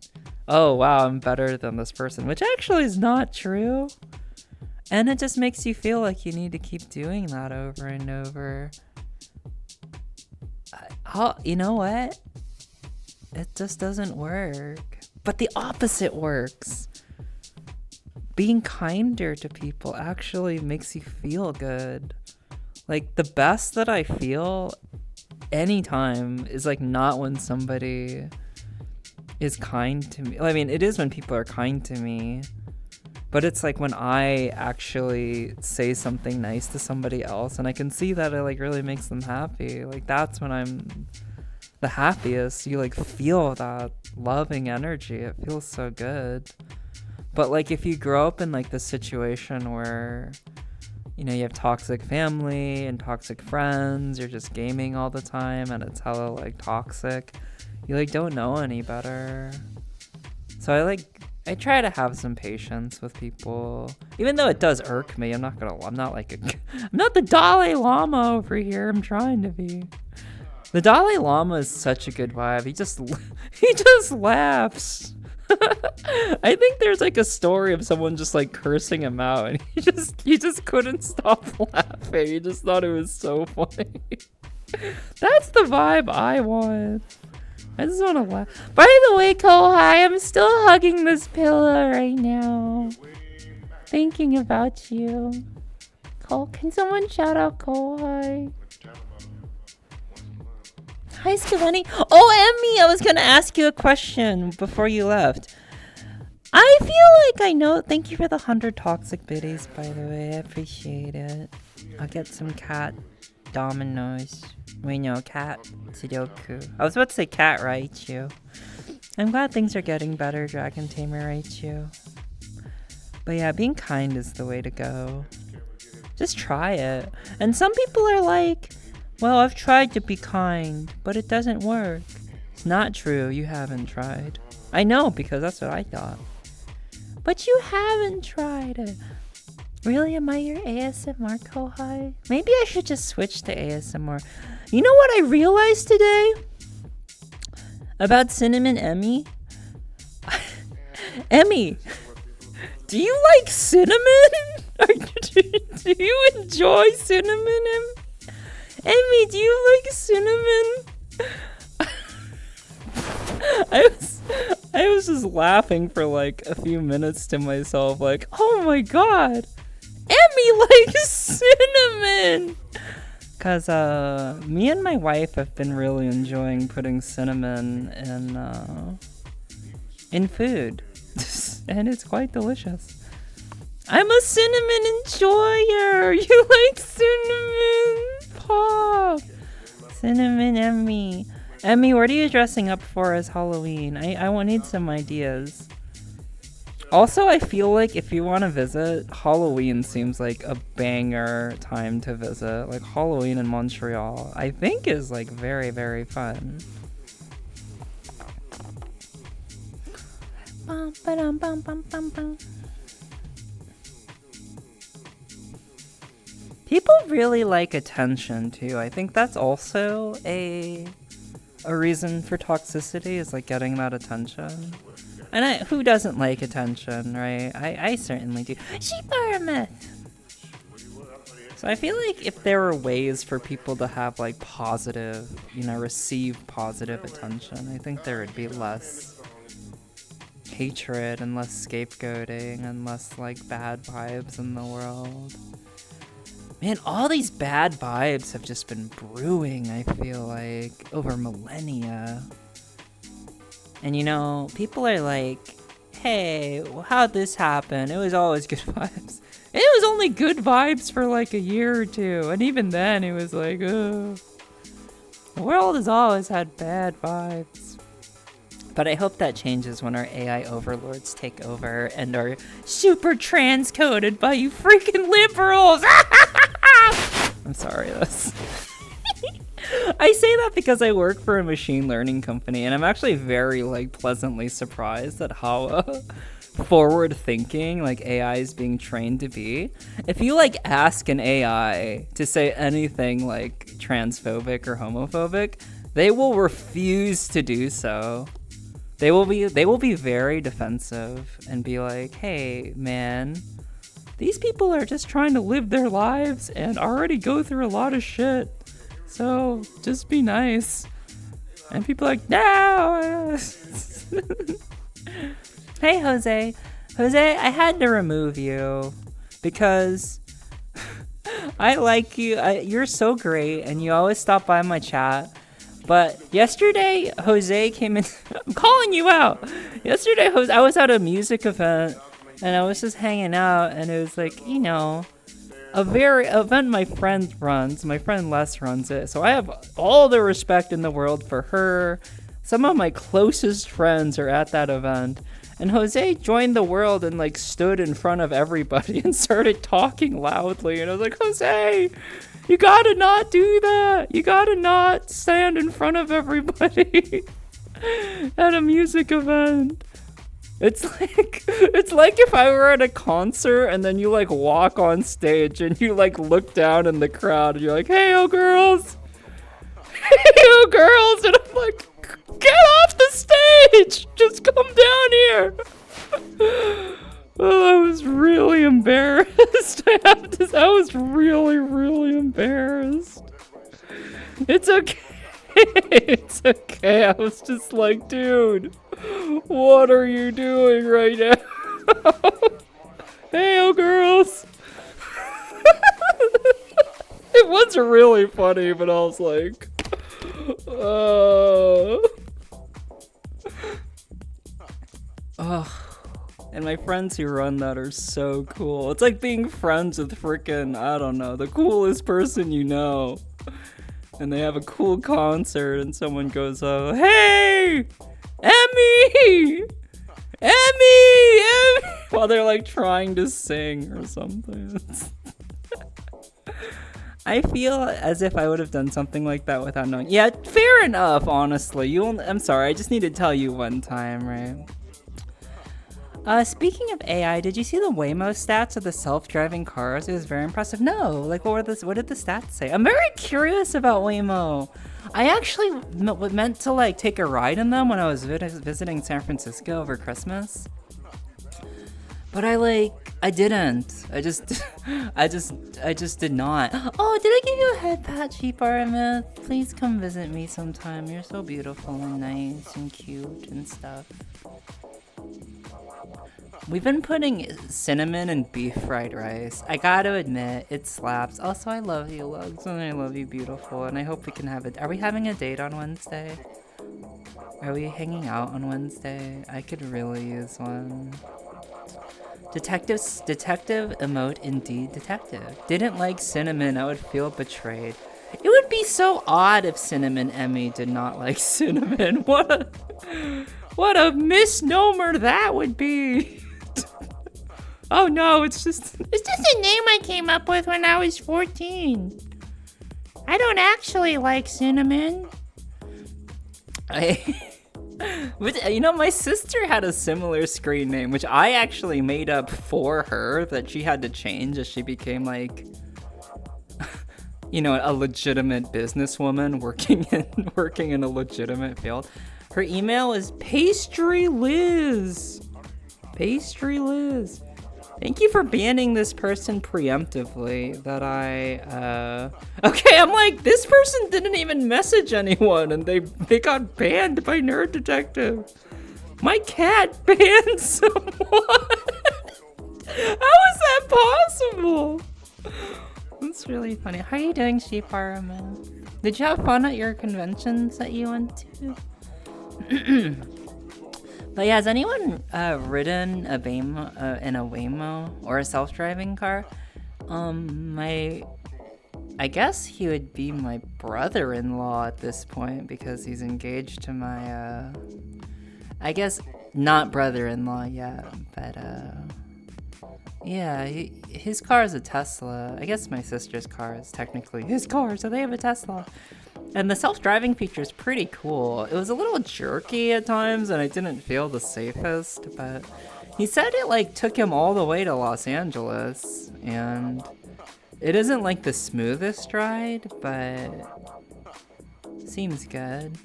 oh wow, I'm better than this person, which actually is not true. And it just makes you feel like you need to keep doing that over and over. You know what? It just doesn't work. But the opposite works. Being kinder to people actually makes you feel good. Like, the best that I feel anytime is like not when somebody is kind to me. I mean, it is when people are kind to me. But it's like when I actually say something nice to somebody else and I can see that it like really makes them happy. Like, that's when I'm the happiest. You like feel that loving energy. It feels so good. But like if you grow up in like this situation where, you know, you have toxic family and toxic friends, you're just gaming all the time and it's hella like toxic, you like don't know any better. So I try to have some patience with people, even though it does irk me. I'm not the Dalai Lama over here. I'm trying to be. The Dalai Lama is such a good vibe. He just laughs. I think there's like a story of someone just like cursing him out and he just couldn't stop laughing. He just thought it was so funny. That's the vibe I want. I just want to laugh. By the way, Kohai, I'm still hugging this pillow right now. Thinking about you. Can someone shout out Kohai? Hi, Skivani. Oh, Emmy, I was going to ask you a question before you left. I feel like I know. Thank you for the 100 toxic biddies, by the way. I appreciate it. I'll get some cat dominoes. Wait, no, cat Sudoku. I was about to say cat Raichu. I'm glad things are getting better, Dragon Tamer Raichu. But yeah, being kind is the way to go. Just try it. And some people are like, well, I've tried to be kind, but it doesn't work. It's not true. You haven't tried. I know, because that's what I thought. But you haven't tried it. Really? Am I your ASMR Kohai? Maybe I should just switch to ASMR. You know what I realized today? About Cinnamon Emmy? Emmy, do you like cinnamon? Do you enjoy cinnamon, Emmy, do you like cinnamon? I was just laughing for like a few minutes to myself, like, oh my god, Emmy likes cinnamon! Cause me and my wife have been really enjoying putting cinnamon in food. And it's quite delicious. I'm a cinnamon enjoyer! You like cinnamon? Pop! Cinnamon Emmy. Emmy, what are you dressing up for as Halloween? I need some ideas. Also, I feel like if you want to visit, Halloween seems like a banger time to visit. Like, Halloween in Montreal, I think is like very, very fun. Bum, ba-dum, bum, bum, bum, bum. People really like attention too. I think that's also a reason for toxicity, is like getting that attention. And who doesn't like attention, right? I certainly do. Sheep are a myth. So I feel like if there were ways for people to have like positive, receive positive attention, I think there would be less hatred and less scapegoating and less like bad vibes in the world. Man, all these bad vibes have just been brewing, I feel like, over millennia. And people are like, hey, how'd this happen? It was always good vibes. And it was only good vibes for like a year or two. And even then, it was like, ugh. The world has always had bad vibes. But I hope that changes when our AI overlords take over and are super transcoded by you freaking liberals. I'm sorry, that's... I say that because I work for a machine learning company, and I'm actually very pleasantly surprised at how forward thinking AI is being trained to be. If you ask an AI to say anything transphobic or homophobic, they will refuse to do so. They will be very defensive and be like, hey man, these people are just trying to live their lives and already go through a lot of shit. So just be nice. And people are like, no. Hey, Jose. Jose, I had to remove you because I like you. You're so great, and you always stop by my chat. But yesterday, Jose came in. I'm calling you out. Yesterday, Jose, I was at a music event, and I was just hanging out, and it was like, you know, a very event my friend runs. My friend Les runs it, so I have all the respect in the world for her. Some of my closest friends are at that event. And Jose joined the world and like stood in front of everybody and started talking loudly. And I was like, Jose, you gotta not do that. You gotta not stand in front of everybody at a music event. It's like if I were at a concert and then you like walk on stage and you like look down in the crowd and you're like, hey, oh girls. Hey, oh girls. And I'm like, get off the stage! Just come down here! Oh, I was really embarrassed. I was really, really embarrassed. It's okay. It's okay. I was just like, dude, what are you doing right now? Hey, oh girls! It was really funny, but I was like, oh, and my friends who run that are so cool. It's like being friends with frickin', I don't know, the coolest person you know. And they have a cool concert and someone goes, oh, hey, Emmy! Emmy! While they're like trying to sing or something. I feel as if I would have done something like that without knowing. Yeah, fair enough, honestly. I'm sorry, I just need to tell you one time, right? Speaking of AI, did you see the Waymo stats of the self-driving cars? It was very impressive. No, like what did the stats say? I'm very curious about Waymo. I actually meant to like take a ride in them when I was visiting San Francisco over Christmas. But I didn't. I just did not. Oh, did I give you a head pat, Sheep Artemis? Please come visit me sometime. You're so beautiful and nice and cute and stuff. We've been putting cinnamon and beef fried rice. I gotta admit, it slaps. Also, I love you, Lugs, and I love you, beautiful, and I hope we can have it. Are we having a date on Wednesday? Are we hanging out on Wednesday? I could really use one. Detective emote, indeed detective. Didn't like cinnamon, I would feel betrayed. It would be so odd if Cinnamon Emmy did not like cinnamon. What a misnomer that would be. Oh no, it's just a name I came up with when I was 14. I don't actually like cinnamon. But, you know, my sister had a similar screen name, which I actually made up for her that she had to change as she became like, you know, a legitimate businesswoman working in a legitimate field. Her email is Pastry Liz. Pastry Liz. Thank you for banning this person preemptively that okay, I'm like, this person didn't even message anyone and they got banned by Nerd Detective. My cat banned someone. How is that possible? That's really funny. How are you doing, Sheep Armin? Did you have fun at your conventions that you went to? But yeah, has anyone ridden a Waymo, in a Waymo or a self-driving car? I guess he would be my brother-in-law at this point because he's engaged to my, I guess not brother-in-law yet, but yeah, his car is a Tesla. I guess my sister's car is technically his car, so they have a Tesla. And the self-driving feature is pretty cool. It was a little jerky at times, and I didn't feel the safest, but he said it, like, took him all the way to Los Angeles, and it isn't, like, the smoothest ride, but seems good.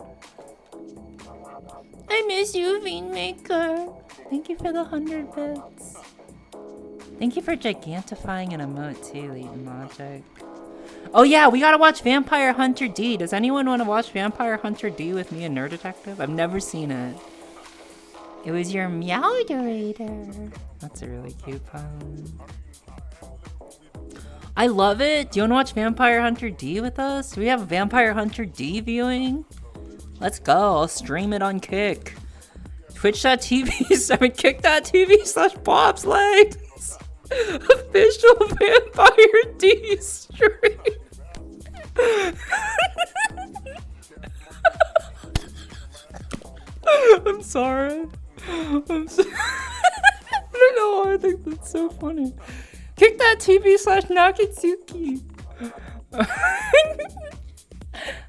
I miss you, Veenmaker. Thank you for the 100 bits. Thank you for gigantifying an emote too, Leighton Logic. Oh yeah, we gotta watch Vampire Hunter D. Does anyone want to watch Vampire Hunter D with me and Nerd Detective? I've never seen it. It was your Meowderator. That's a really cute pun. I love it. Do you want to watch Vampire Hunter D with us? Do we have Vampire Hunter D viewing? Let's go. I'll stream it on Kick. Twitch.tv, kick.tv/bobslegs. Official Vampire D stream. I'm sorry. I don't know why I think that's so funny. Kick.tv/Nakatsuki.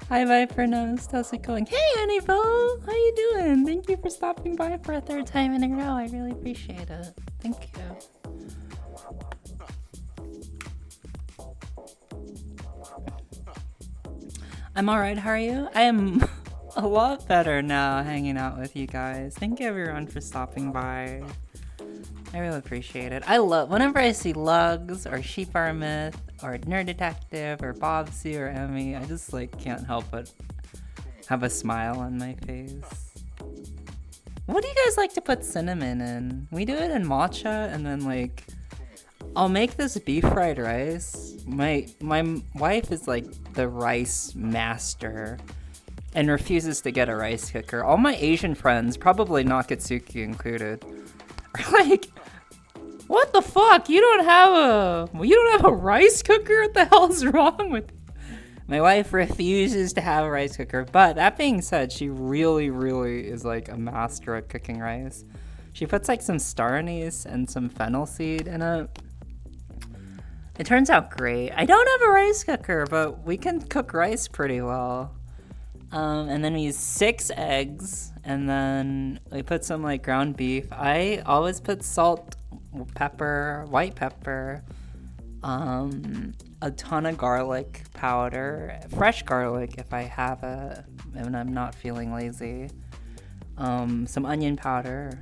Hi, Viper Nose. How's it going? Hey, Annie-Bo. How you doing? Thank you for stopping by for a third time in a row. I really appreciate it. Thank you. I'm alright. How are you? I am a lot better now hanging out with you guys. Thank you, everyone, for stopping by. I really appreciate it. I love whenever I see Lugs or Sheep Are Myth or Nerd Detective or Bobsy or Emmy, I just like can't help but have a smile on my face. What do you guys like to put cinnamon in? We do it in matcha, and then like I'll make this beef fried rice. My wife is like the rice master and refuses to get a rice cooker. All my Asian friends, probably Nakatsuki included, are like, what the fuck? You don't have a rice cooker? What the hell is wrong with you? My wife refuses to have a rice cooker, but that being said, she really, really is like a master at cooking rice. She puts like some star anise and some fennel seed in it. It turns out great. I don't have a rice cooker, but we can cook rice pretty well. And then we use 6 eggs, and then we put some like ground beef. I always put salt, pepper, white pepper, a ton of garlic powder, fresh garlic if I have it and I'm not feeling lazy, some onion powder,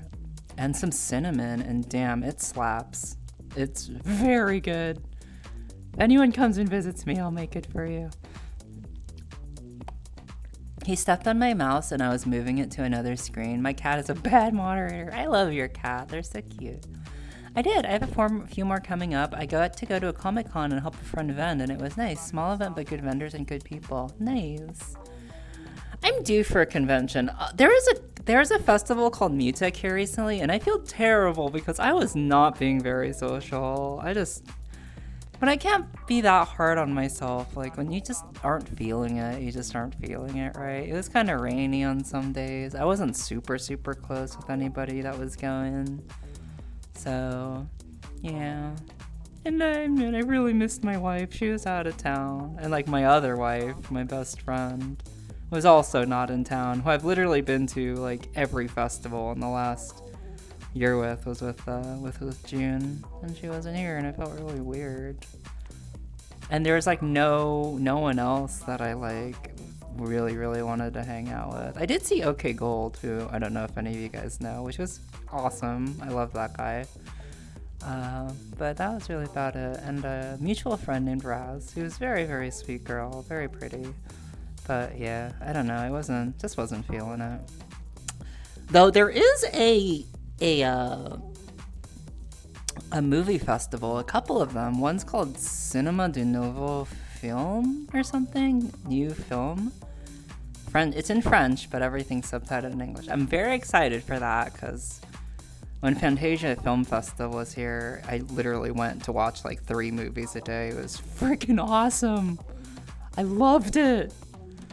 and some cinnamon, and damn, it slaps. It's very good. If anyone comes and visits me, I'll make it for you. He stepped on my mouse and I was moving it to another screen. My cat is a bad moderator. I love your cat. They're so cute. I did. I have a few more coming up. I got to go to a Comic-Con and help a friend vend, and it was nice. Small event, but good vendors and good people. Nice. I'm due for a convention. There's a festival called Mutek here recently, and I feel terrible because I was not being very social. But I can't be that hard on myself. Like, when you just aren't feeling it, you just aren't feeling it, right? It was kind of rainy on some days. I wasn't super, super close with anybody that was going. So, yeah. And I really missed my wife. She was out of town. And, like, my other wife, my best friend, was also not in town, who I've literally been to, like, every festival in the last year with June, and she wasn't here, and it felt really weird. And there was like no one else that I like really wanted to hang out with. I did see OK Gold, who I don't know if any of you guys know, which was awesome. I love that guy. But that was really about it. And a mutual friend named Raz, who's very, very sweet girl, very pretty. But yeah, I don't know. I just wasn't feeling it. Though there is a movie festival, a couple of them. One's called Cinema de Nouveau Film or something, new film. It's in French, but everything's subtitled in English. I'm very excited for that because when Fantasia Film Festival was here, I literally went to watch like 3 movies a day. It was freaking awesome. I loved it.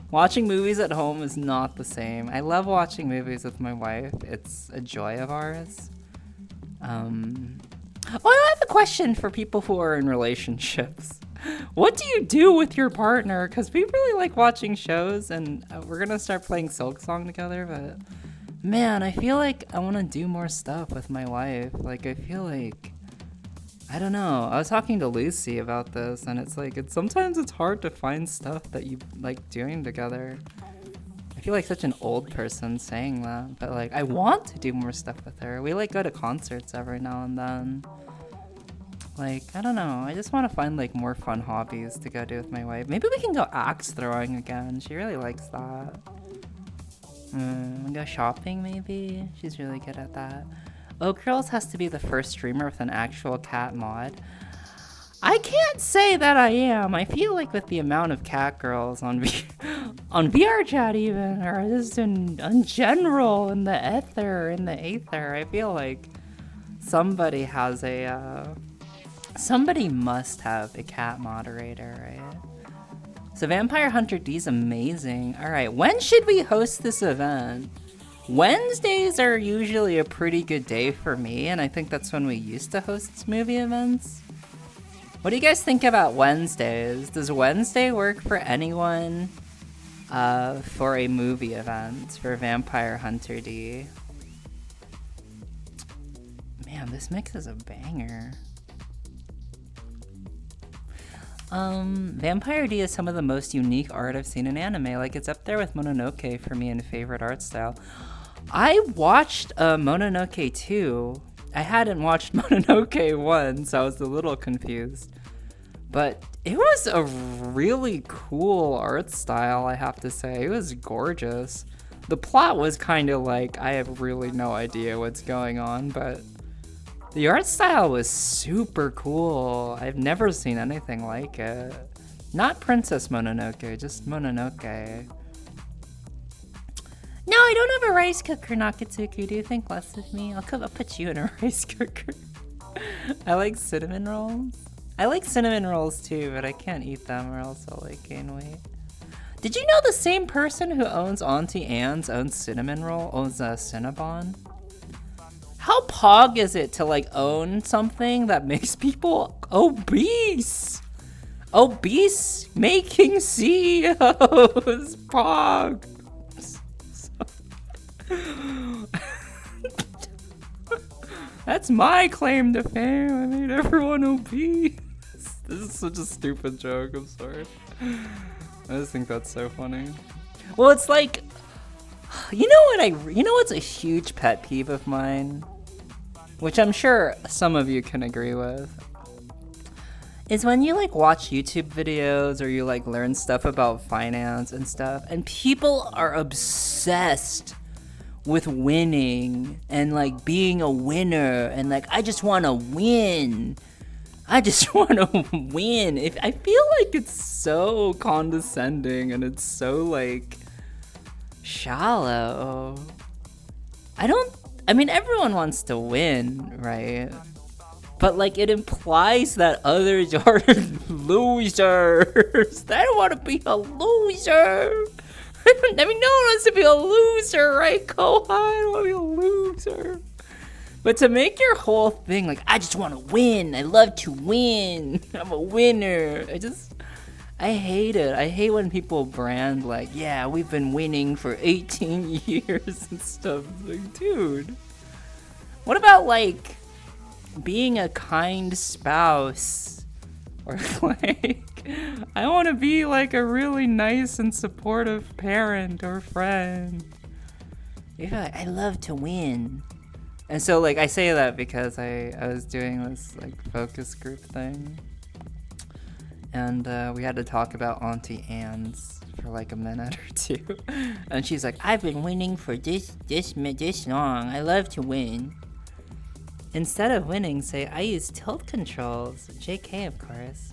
Watching movies at home is not the same. I love watching movies with my wife. It's a joy of ours. I have a question for people who are in relationships. What do you do with your partner? Because we really like watching shows, and we're going to start playing Silksong together, but man, I feel like I want to do more stuff with my wife. Like, I feel like, I don't know. I was talking to Lucy about this, and it's like, sometimes it's hard to find stuff that you like doing together. I feel like such an old person saying that, but like, I want to do more stuff with her. We like go to concerts every now and then. Like, I don't know. I just want to find like more fun hobbies to go do with my wife. Maybe we can go axe throwing again. She really likes that. Go shopping maybe? She's really good at that. Oak Girls has to be the first streamer with an actual cat mod. I can't say that I am. I feel like with the amount of cat girls on on VR chat even, or just in general, in the aether, I feel like somebody has a, somebody must have a cat moderator, right? So Vampire Hunter D is amazing. All right, when should we host this event? Wednesdays are usually a pretty good day for me, and I think that's when we used to host movie events. What do you guys think about Wednesdays? Does Wednesday work for anyone for a movie event for Vampire Hunter D? Man, this mix is a banger. Vampire D is some of the most unique art I've seen in anime. Like, it's up there with Mononoke for me in favorite art style. I watched Mononoke 2. I hadn't watched Mononoke 1, so I was a little confused. But it was a really cool art style, I have to say. It was gorgeous. The plot was kind of like, I have really no idea what's going on, but the art style was super cool. I've never seen anything like it. Not Princess Mononoke, just Mononoke. No, I don't have a rice cooker, Nakatsuki. Do you think less of me? I'll put you in a rice cooker. I like cinnamon rolls. I like cinnamon rolls too, but I can't eat them or else I'll like gain weight. Did you know the same person who owns Auntie Anne's owns cinnamon roll, owns Cinnabon? How pog is it to like own something that makes people obese? Obese making CEOs, pog. That's my claim to fame. I made everyone obese. This is such a stupid joke. I'm sorry. I just think that's so funny. Well, it's like, you know what's a huge pet peeve of mine, which I'm sure some of you can agree with, is when you like watch YouTube videos or you like learn stuff about finance and stuff, and people are obsessed with winning and like being a winner and like, I just want to win. I just want to win. I feel like it's so condescending and it's so like shallow. I mean, everyone wants to win, right? But like, it implies that others are losers. I don't want to be a loser. I mean, no one wants to be a loser, right, Kohan? I don't want to be a loser. But to make your whole thing like, I just want to win. I love to win. I'm a winner. I hate it. I hate when people brand like, yeah, we've been winning for 18 years and stuff. It's like, dude, what about like being a kind spouse? Or like, I want to be like a really nice and supportive parent or friend. Yeah, I love to win. And so like, I say that because I was doing this like focus group thing. And we had to talk about Auntie Anne's for like a minute or two. And she's like, I've been winning for this long. I love to win. Instead of winning, say, I use tilt controls. JK, of course.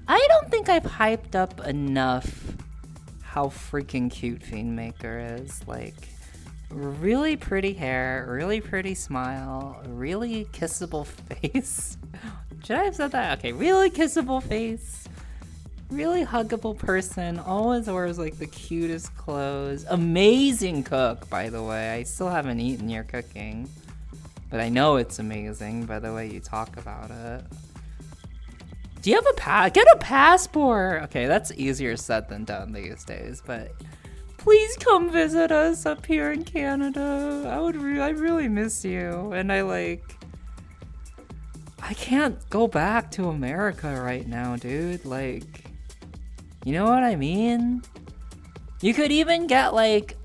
I don't think I've hyped up enough how freaking cute Fiendmaker is. Like, really pretty hair, really pretty smile, really kissable face. Should I have said that? Okay, really kissable face. Really huggable person. Always wears like the cutest clothes. Amazing cook, by the way. I still haven't eaten your cooking. But I know it's amazing by the way you talk about it. Do you have get a passport? Okay, that's easier said than done these days, but please come visit us up here in Canada. I really miss you, and I can't go back to America right now, dude. Like, you know what I mean? You could even get like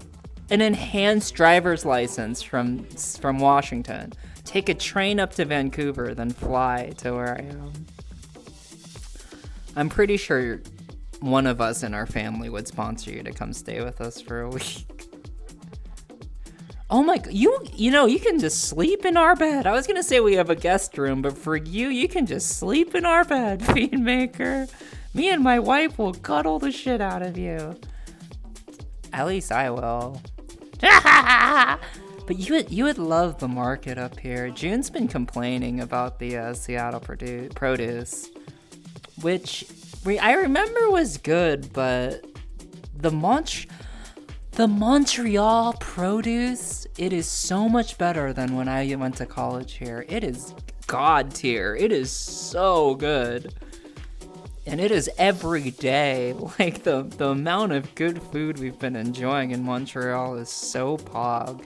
an enhanced driver's license from Washington. take a train up to Vancouver, then fly to where I am. I'm pretty sure one of us in our family would sponsor you to come stay with us for a week. Oh my, you know, you can just sleep in our bed. I was gonna say we have a guest room, but for you can just sleep in our bed, Fiendmaker. Me and my wife will cuddle the shit out of you. At least I will. But you would love the market up here. June's been complaining about the Seattle produce, which I remember was good, but the Montreal produce, it is so much better than when I went to college here. It is god tier. It is so good. And it is every day. Like, the amount of good food we've been enjoying in Montreal is so pog.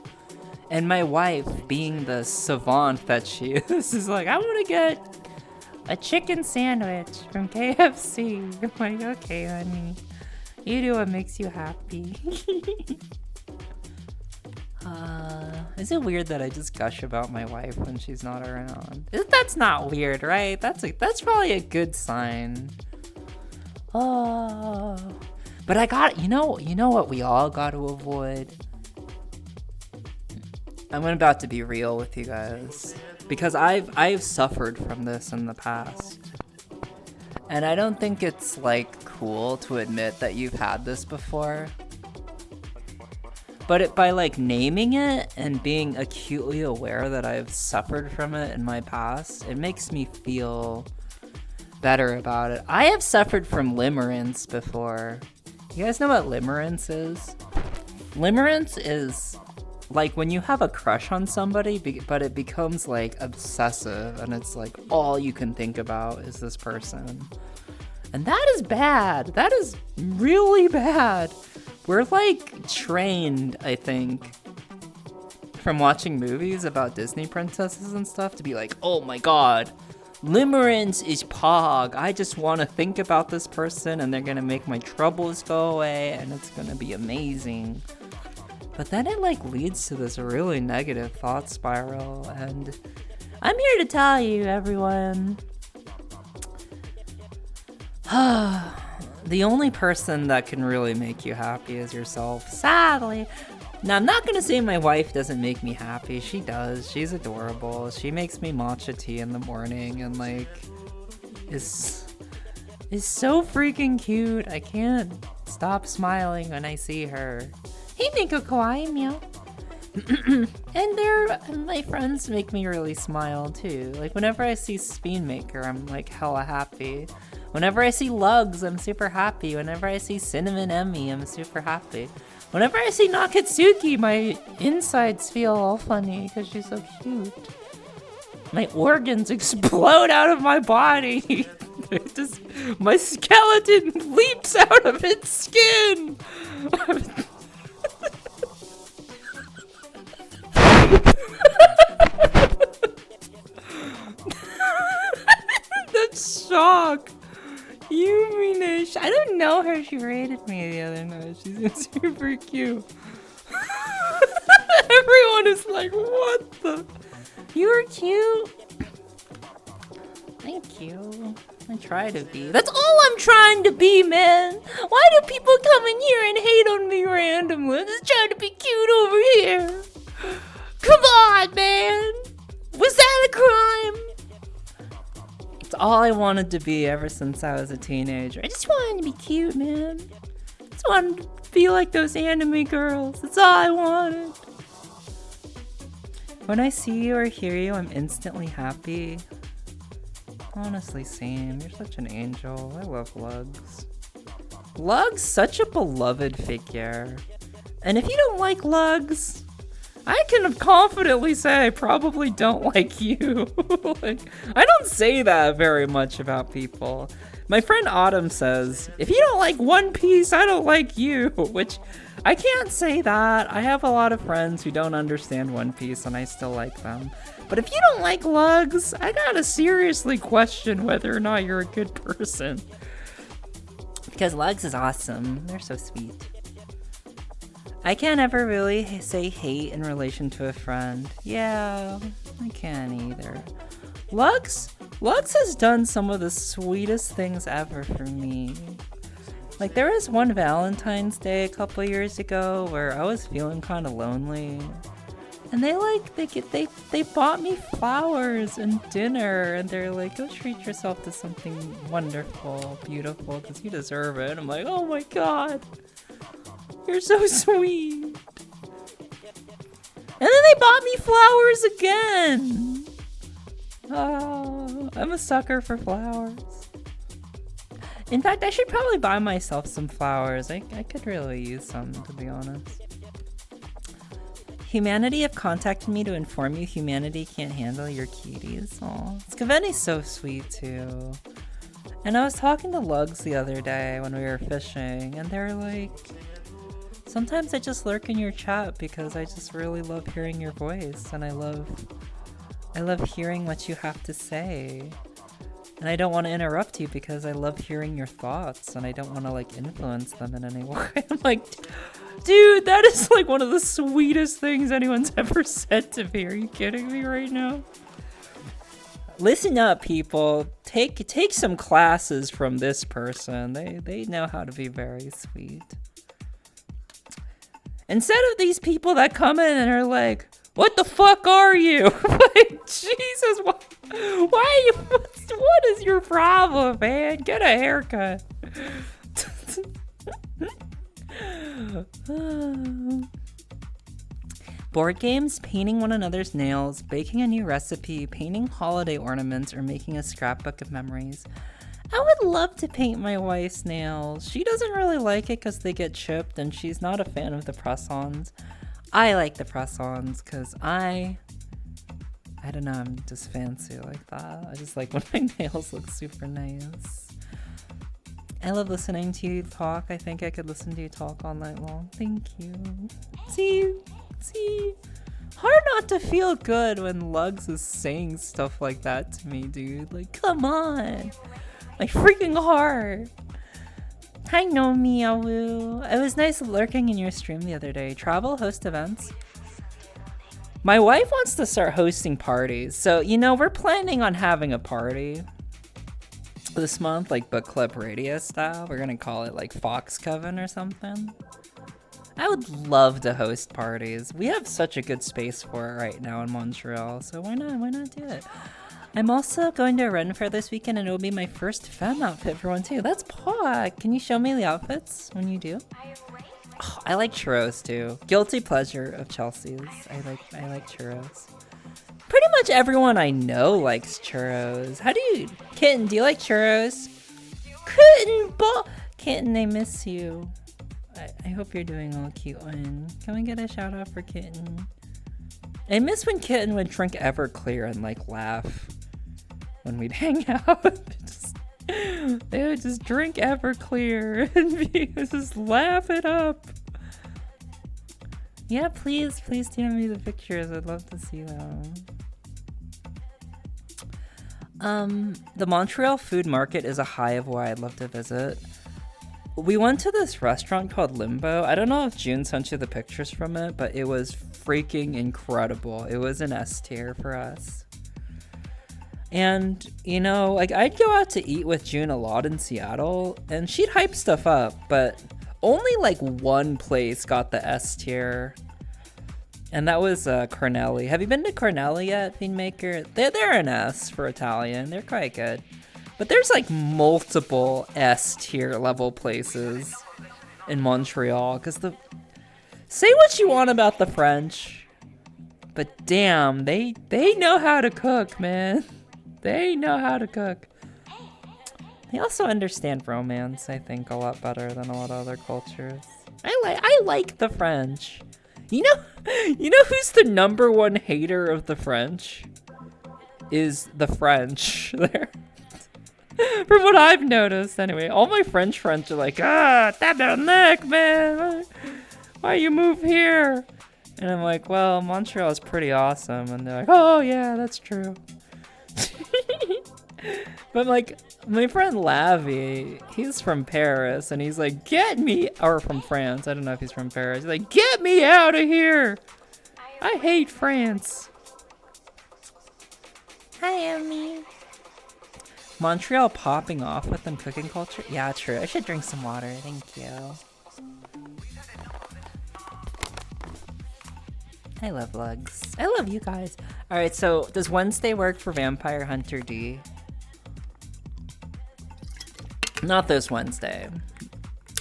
And my wife, being the savant that she is like, I want to get a chicken sandwich from KFC. I'm like, okay, honey. You do what makes you happy. Is it weird that I just gush about my wife when she's not around? That's not weird, right? That's probably a good sign. Oh, but I got, you know what we all got to avoid? I'm about to be real with you guys, because I've suffered from this in the past. And I don't think it's, like, cool to admit that you've had this before. But by, like, naming it and being acutely aware that I've suffered from it in my past, it makes me feel better about it. I have suffered from limerence before. You guys know what limerence is? Limerence is, like, when you have a crush on somebody, but it becomes, like, obsessive, and it's, like, all you can think about is this person. And that is bad. That is really bad. We're, like, trained, I think, from watching movies about Disney princesses and stuff to be like, oh my god, limerence is pog. I just want to think about this person, and they're going to make my troubles go away, and it's going to be amazing. But then it, like, leads to this really negative thought spiral, and I'm here to tell you, everyone, the only person that can really make you happy is yourself, sadly. Now, I'm not gonna say my wife doesn't make me happy. She does. She's adorable. She makes me matcha tea in the morning, and, like, is so freaking cute. I can't stop smiling when I see her. Hey, Miko Kawaii, meow. And my friends make me really smile too. Like, whenever I see Fiendmaker, I'm, like, hella happy. Whenever I see Lugs, I'm super happy. Whenever I see Cinnamon Emmy, I'm super happy. Whenever I see Nakatsuki, my insides feel all funny because she's so cute. My organs explode out of my body. My skeleton leaps out of its skin. That's shock. Yuminesh. I don't know her. She rated me the other night. She's super cute. Everyone is like, what the? You are cute. Thank you. I try to be. That's all I'm trying to be, man. Why do people come in here and hate on me randomly? I'm just trying to be cute over here. Come on, man. Was that a crime? It's all I wanted to be ever since I was a teenager. I just wanted to be cute, man. I just wanted to be like those anime girls. That's all I wanted. When I see you or hear you, I'm instantly happy. Honestly, same. You're such an angel. I love Lugs. Lugs, such a beloved figure. And if you don't like Lugs, I can confidently say I probably don't like you. Like, I don't say that very much about people. My friend Autumn says, if you don't like One Piece, I don't like you, which I can't say that. I have a lot of friends who don't understand One Piece and I still like them. But if you don't like Lugs, I gotta seriously question whether or not you're a good person. Because Lugs is awesome. They're so sweet. I can't ever really say hate in relation to a friend. Yeah, I can't either. Lux has done some of the sweetest things ever for me. Like, there was one Valentine's Day a couple years ago where I was feeling kind of lonely. And they bought me flowers and dinner, and they're like, go treat yourself to something wonderful, beautiful, because you deserve it. And I'm like, oh my god, you're so sweet. And then they bought me flowers again. Oh, I'm a sucker for flowers. In fact, I should probably buy myself some flowers. I could really use some, to be honest. Humanity have contacted me to inform you humanity can't handle your cuties. Aw, Skaveni's so sweet too. And I was talking to Lugs the other day when we were fishing, and they're like, sometimes I just lurk in your chat because I just really love hearing your voice, and I love hearing what you have to say. And I don't want to interrupt you because I love hearing your thoughts, and I don't want to like influence them in any way. I'm like, dude, that is like one of the sweetest things anyone's ever said to me. Are you kidding me right now? Listen up, people. Take some classes from this person. They know how to be very sweet. Instead of these people that come in and are like, what the fuck are you? Like, Jesus, why are you, what is your problem, man? Get a haircut. Board games, painting one another's nails, baking a new recipe, painting holiday ornaments, or making a scrapbook of memories. I would love to paint my wife's nails. She doesn't really like it because they get chipped, and she's not a fan of the press-ons. I like the press-ons because I don't know, I'm just fancy like that. I just like when my nails look super nice. I love listening to you talk. I think I could listen to you talk all night long. Thank you. See? Hard not to feel good when Lugs is saying stuff like that to me, dude. Like, come on. Like, freaking hard. Hi, Nomi Awu. It was nice lurking in your stream the other day. Travel, host events. My wife wants to start hosting parties. So, you know, we're planning on having a party this month, like book club radio style. We're gonna call it like Fox Coven or something. I would love to host parties. We have such a good space for it right now in Montreal, so why not do it? I'm also going to Ren Fair this weekend, and it will be my first femme outfit for one too. That's Paw. Can you show me the outfits when you do? Oh, I like churros too. Guilty pleasure of Chelsea's. I like churros. Pretty much everyone I know likes churros. Kitten, do you like churros? Kitten, I miss you. I hope you're doing all cute one. Can we get a shout out for Kitten? I miss when Kitten would drink Everclear and like laugh when we'd hang out. They would just drink Everclear and just laugh it up. Yeah, please DM me the pictures. I'd love to see them. The Montreal Food Market is a hive where I'd love to visit. We went to this restaurant called Limbo. I don't know if June sent you the pictures from it, but it was freaking incredible. It was an S tier for us. And, you know, like, I'd go out to eat with June a lot in Seattle, and she'd hype stuff up, but only like one place got the S tier. And that was Cornelli. Have you been to Cornelli yet, Fiendmaker? They're an S for Italian. They're quite good. But there's like multiple S tier level places in Montreal. Because say what you want about the French, but damn, they know how to cook, man. They know how to cook. They also understand romance, I think, a lot better than a lot of other cultures. I like the French. You know who's the number one hater of the French? Is the French. There. From what I've noticed, anyway. All my French friends are like, tabarnak, man. Why you move here? And I'm like, well, Montreal is pretty awesome. And they're like, oh, yeah, that's true. But like, my friend Lavi, he's from Paris, and he's like, or from France, I don't know if he's from Paris. He's like, get me out of here! I hate France. Hi, Emmy. Montreal popping off with them cooking culture? Yeah, true. I should drink some water. Thank you. I love lugs. I love you guys. Alright, so does Wednesday work for Vampire Hunter D? Not this Wednesday.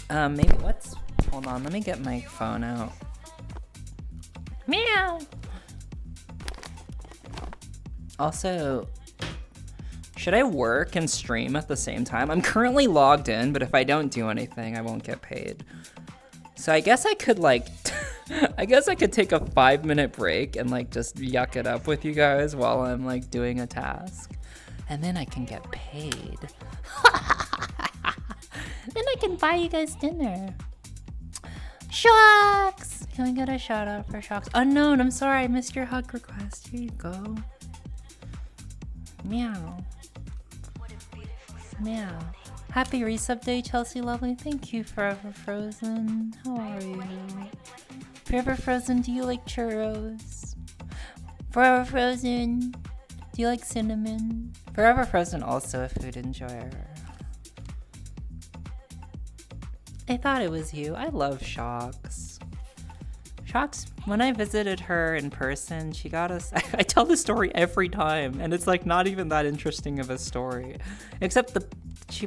Maybe what's... Hold on, let me get my phone out. Meow! Also, should I work and stream at the same time? I'm currently logged in, but if I don't do anything, I won't get paid. So I guess I could like... I guess I could take a 5-minute break and like just yuck it up with you guys while I'm like doing a task. And then I can get paid. Then I can buy you guys dinner. Shocks! Can we get a shout out for Shocks? Unknown, I'm sorry, I missed your hug request. Here you go. Meow. Meow. Happy resub day, Chelsea Lovely. Thank you, Forever Frozen. How are you? Forever Frozen, do you like churros? Forever Frozen, do you like cinnamon? Forever Frozen, also a food enjoyer. I thought it was you. I love Shocks. Shocks, when I visited her in person, she got us... I tell the story every time, and it's like not even that interesting of a story. Except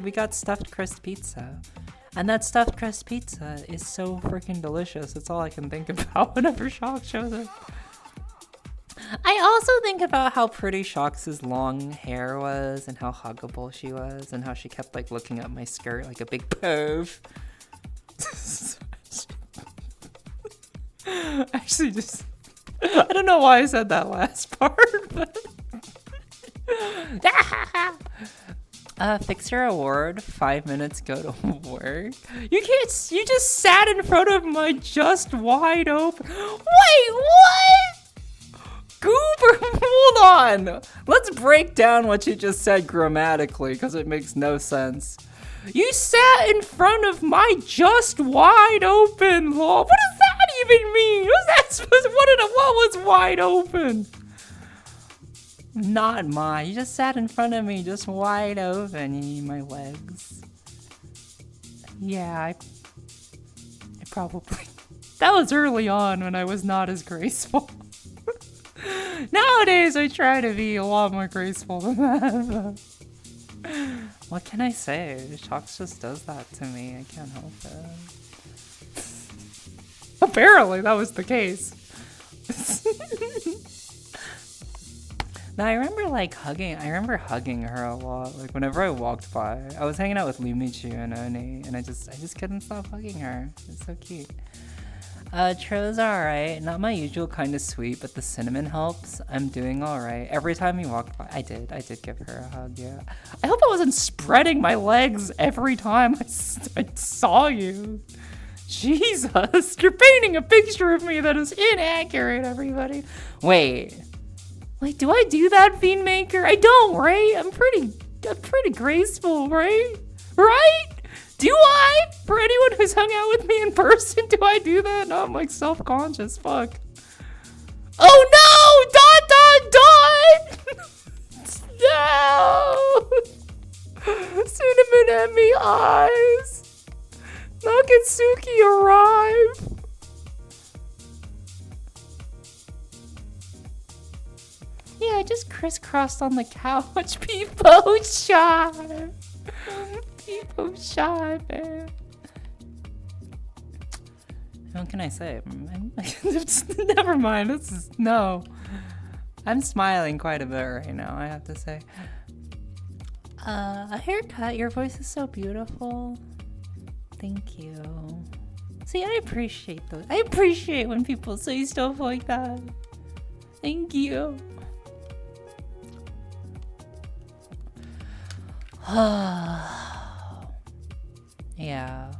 we got stuffed crust pizza. And that stuffed crust pizza is so freaking delicious. That's all I can think about whenever Shocks shows up. I also think about how pretty Shocks' long hair was and how huggable she was and how she kept like looking at my skirt like a big perv. Actually, just... I don't know why I said that last part, but... Fixer award, 5 minutes, go to work. You just sat in front of my just wide open... Wait, what? Goober, hold on. Let's break down what you just said grammatically, because it makes no sense. You sat in front of my just wide open law. What does that even mean? What's that supposed to, what was wide open? Not mine. You just sat in front of me, just wide open. You need my legs. Yeah, I probably... That was early on when I was not as graceful. Nowadays, I try to be a lot more graceful than that. What can I say? Shocks just does that to me. I can't help it. Apparently, that was the case. Now, I remember hugging her a lot. Like, whenever I walked by, I was hanging out with Lumichu and Oni, and I just couldn't stop hugging her. It's so cute. Tro's alright. Not my usual kind of sweet, but the cinnamon helps. I'm doing alright. Every time you walked by, I did give her a hug, yeah. I hope I wasn't spreading my legs every time I saw you. Jesus, you're painting a picture of me that is inaccurate, everybody. Wait, do I do that, Fiend Maker? I don't, right? I'm pretty graceful, right? Right? Do I? For anyone who's hung out with me in person, do I do that? No, I'm like self-conscious, fuck. Oh no! Dot! No! Cinnamon Emmy eyes! Nakatsuki arrive! Yeah, I just crisscrossed on the couch. People shy. People shy, man. What can I say? Never mind. No. I'm smiling quite a bit right now, I have to say. A haircut. Your voice is so beautiful. Thank you. See, I appreciate those. I appreciate when people say stuff like that. Thank you. Yeah.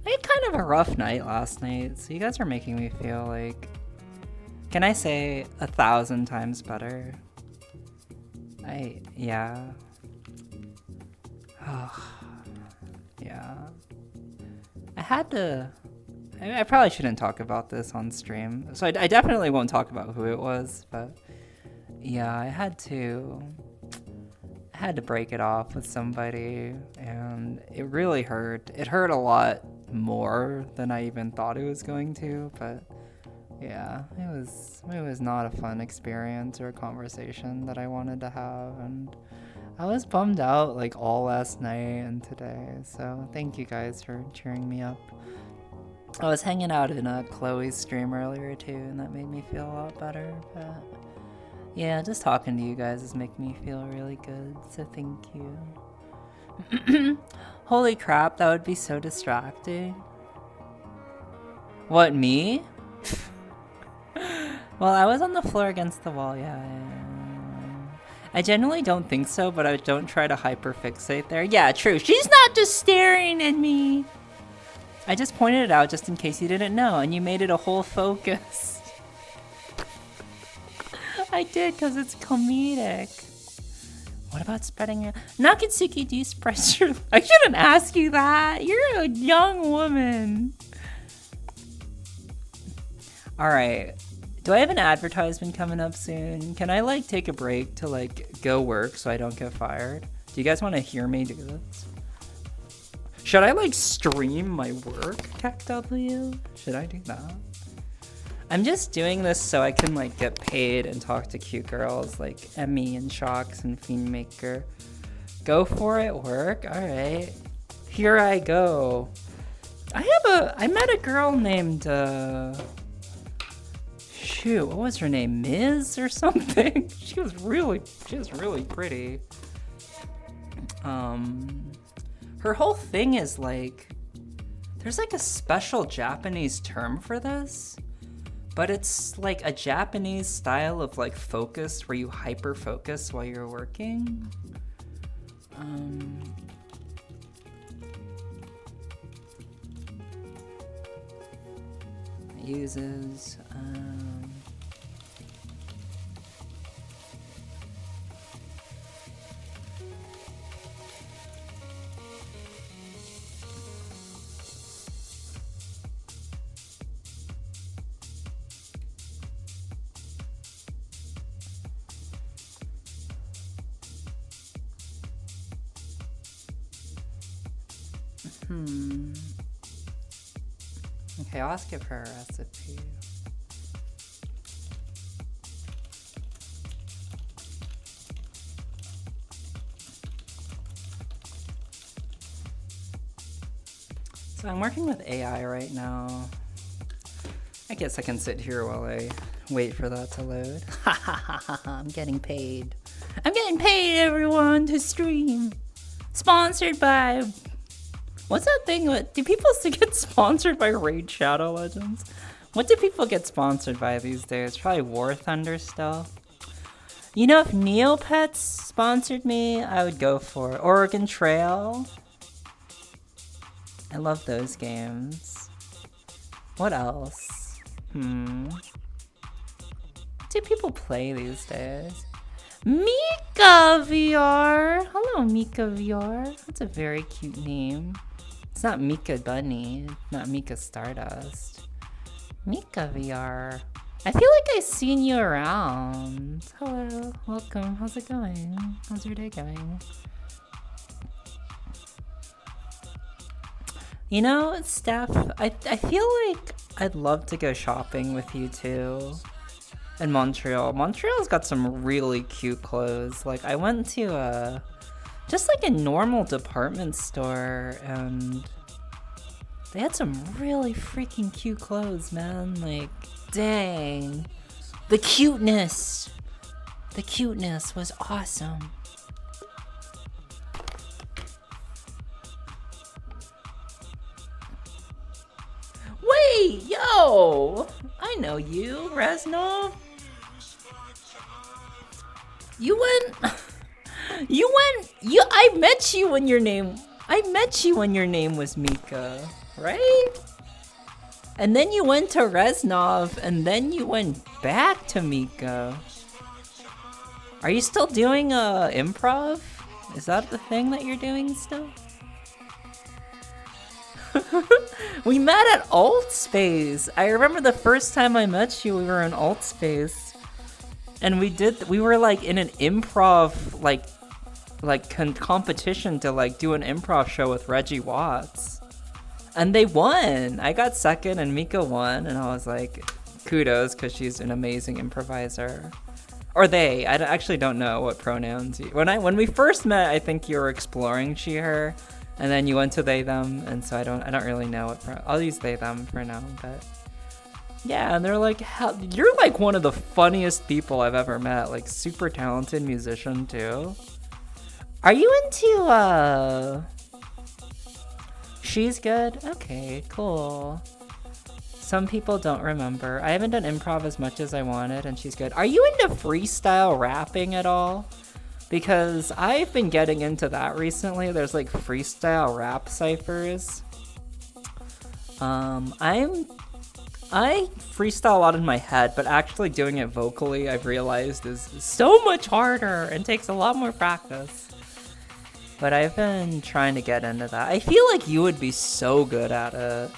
I had kind of a rough night last night, so you guys are making me feel like... Can I say 1,000 times better? Yeah. Yeah. I had to... I probably shouldn't talk about this on stream, so I definitely won't talk about who it was, but... yeah, I had to break it off with somebody, and it really hurt. It hurt a lot more than I even thought it was going to, but yeah, it was not a fun experience or a conversation that I wanted to have, and I was bummed out like all last night and today. So thank you guys for cheering me up. I was hanging out in Chloe's stream earlier too, and that made me feel a lot better. But yeah, just talking to you guys is making me feel really good. So thank you. Holy crap, that would be so distracting. What, me? Well, I was on the floor against the wall, yeah. I generally don't think so, but I don't try to hyperfixate there. Yeah, true. She's not just staring at me. I just pointed it out just in case you didn't know, and you made it a whole focus. I did, because it's comedic. What about spreading your... Nakatsuki, do you spread your... I shouldn't ask you that. You're a young woman. Alright. Do I have an advertisement coming up soon? Can I, like, take a break to, like, go work so I don't get fired? Do you guys want to hear me do this? Should I, like, stream my work, CacW? Should I do that? I'm just doing this so I can, like, get paid and talk to cute girls like Emmy and Shocks and Fiendmaker. Go for it, work? Alright. Here I go. I met a girl named, shoot, what was her name? Miz or something? She was really pretty. Her whole thing is like, there's like a special Japanese term for this, but it's like a Japanese style of like focus where you hyper focus while you're working. Uses Okay, I'll ask give her a recipe. So I'm working with AI right now. I guess I can sit here while I wait for that to load. Ha ha ha ha ha, I'm getting paid. I'm getting paid, everyone, to stream. Sponsored by... What's that thing? Do people still get sponsored by Raid Shadow Legends? What do people get sponsored by these days? Probably War Thunder still. You know, if Neopets sponsored me, I would go for it. Oregon Trail. I love those games. What else? What do people play these days? Mika VR! Hello, Mika VR. That's a very cute name. It's not Mika Bunny, not Mika Stardust. Mika VR. I feel like I've seen you around. Hello, welcome. How's it going? How's your day going? You know, Steph, I feel like I'd love to go shopping with you too. In Montreal. Montreal's got some really cute clothes. Like, I went to just like a normal department store, and they had some really freaking cute clothes, man. Like, dang. The cuteness was awesome. Wait, yo! I know you, Reznov. I met you when your name was Mika, right? And then you went to Reznov, and then you went back to Mika. Are you still doing improv? Is that the thing that you're doing still? We met at Alt Space. I remember the first time I met you, we were in Alt Space. and we were like in an improv competition to like do an improv show with Reggie Watts, and they won. I got second and Mika won, and I was like, kudos, because she's an amazing improviser. Or they. I actually don't know what pronouns when we first met. I think you were exploring she her, and then you went to they them, and so I don't really know what I'll use they them for now. But yeah, and they're like, you're like one of the funniest people I've ever met, like super talented musician too. Are you into She's Good? Okay, cool. Some people don't remember. I haven't done improv as much as I wanted, and She's Good. Are you into freestyle rapping at all? Because I've been getting into that recently. There's like freestyle rap ciphers. I freestyle a lot in my head, but actually doing it vocally, I've realized, is so much harder and takes a lot more practice. But I've been trying to get into that. I feel like you would be so good at it.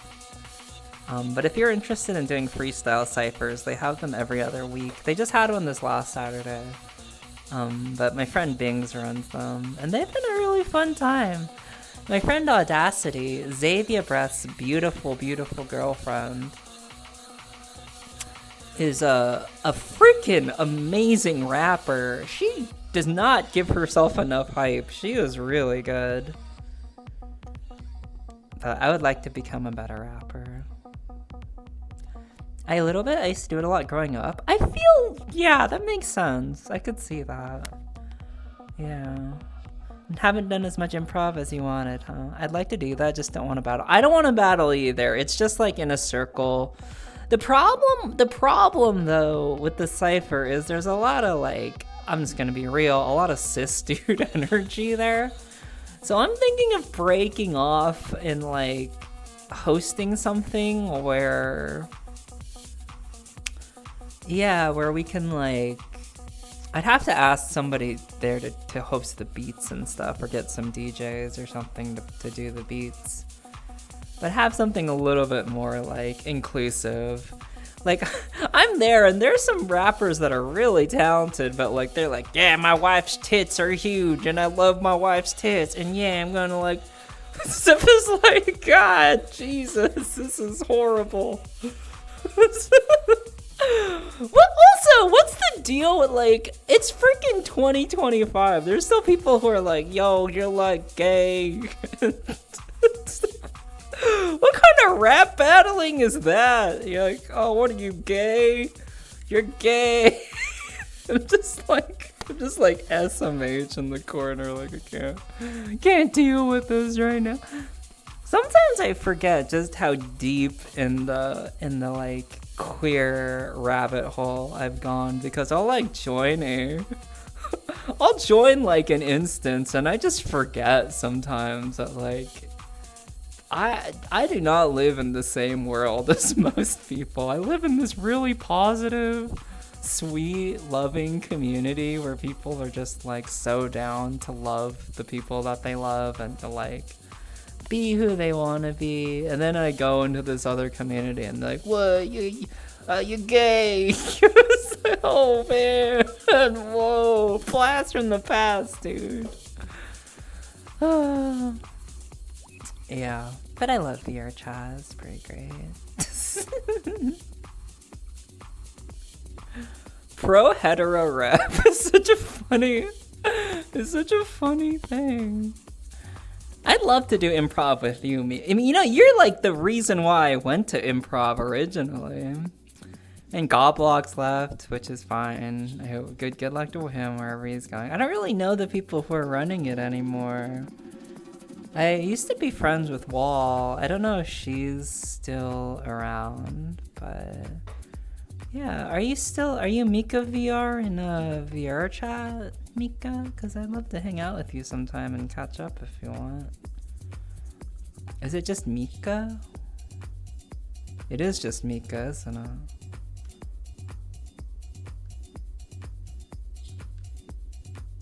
But if you're interested in doing freestyle ciphers, they have them every other week. They just had one this last Saturday. But my friend Bings runs them, and they've been a really fun time. My friend Audacity, Xavier Breath's beautiful, beautiful girlfriend, is a freaking amazing rapper. She does not give herself enough hype. She is really good. But I would like to become a better rapper. I used to do it a lot growing up. I feel, yeah, that makes sense. I could see that. Yeah. Haven't done as much improv as you wanted, huh? I'd like to do that, just don't want to battle. I don't want to battle either. It's just like in a circle. The problem though with the cipher is there's a lot of like, I'm just gonna be real, a lot of cis dude energy there. So I'm thinking of breaking off and like hosting something where we can like, I'd have to ask somebody there to host the beats and stuff, or get some DJs or something to do the beats. But have something a little bit more like inclusive. Like, I'm there and there's some rappers that are really talented, but like they're like, yeah, my wife's tits are huge and I love my wife's tits, and yeah, I'm gonna like stuff is like, God, Jesus, this is horrible. What's the deal with like, it's freaking 2025. There's still people who are like, yo, you're like gay. What kind of rap battling is that? You're like, oh, what are you, gay? You're gay. I'm just like SMH in the corner, like I can't deal with this right now. Sometimes I forget just how deep in the like queer rabbit hole I've gone, because I'll like I'll join like an instance and I just forget sometimes that like I do not live in the same world as most people. I live in this really positive, sweet, loving community where people are just like so down to love the people that they love and to like be who they want to be. And then I go into this other community and they're like, what, you're gay. It's like, oh man, whoa, blast from the past, dude. Yeah, but I love VR Chaz, it's pretty great. Pro hetero rap is such a funny thing. I'd love to do improv with you. I mean, you know, you're like the reason why I went to improv originally. And Goblox left, which is fine. I hope good luck to him wherever he's going. I don't really know the people who are running it anymore. I used to be friends with Wall. I don't know if she's still around, but yeah. Are you Mika VR in a VR chat, Mika? Because I'd love to hang out with you sometime and catch up if you want. Is it just Mika? It is just Mika, isn't it?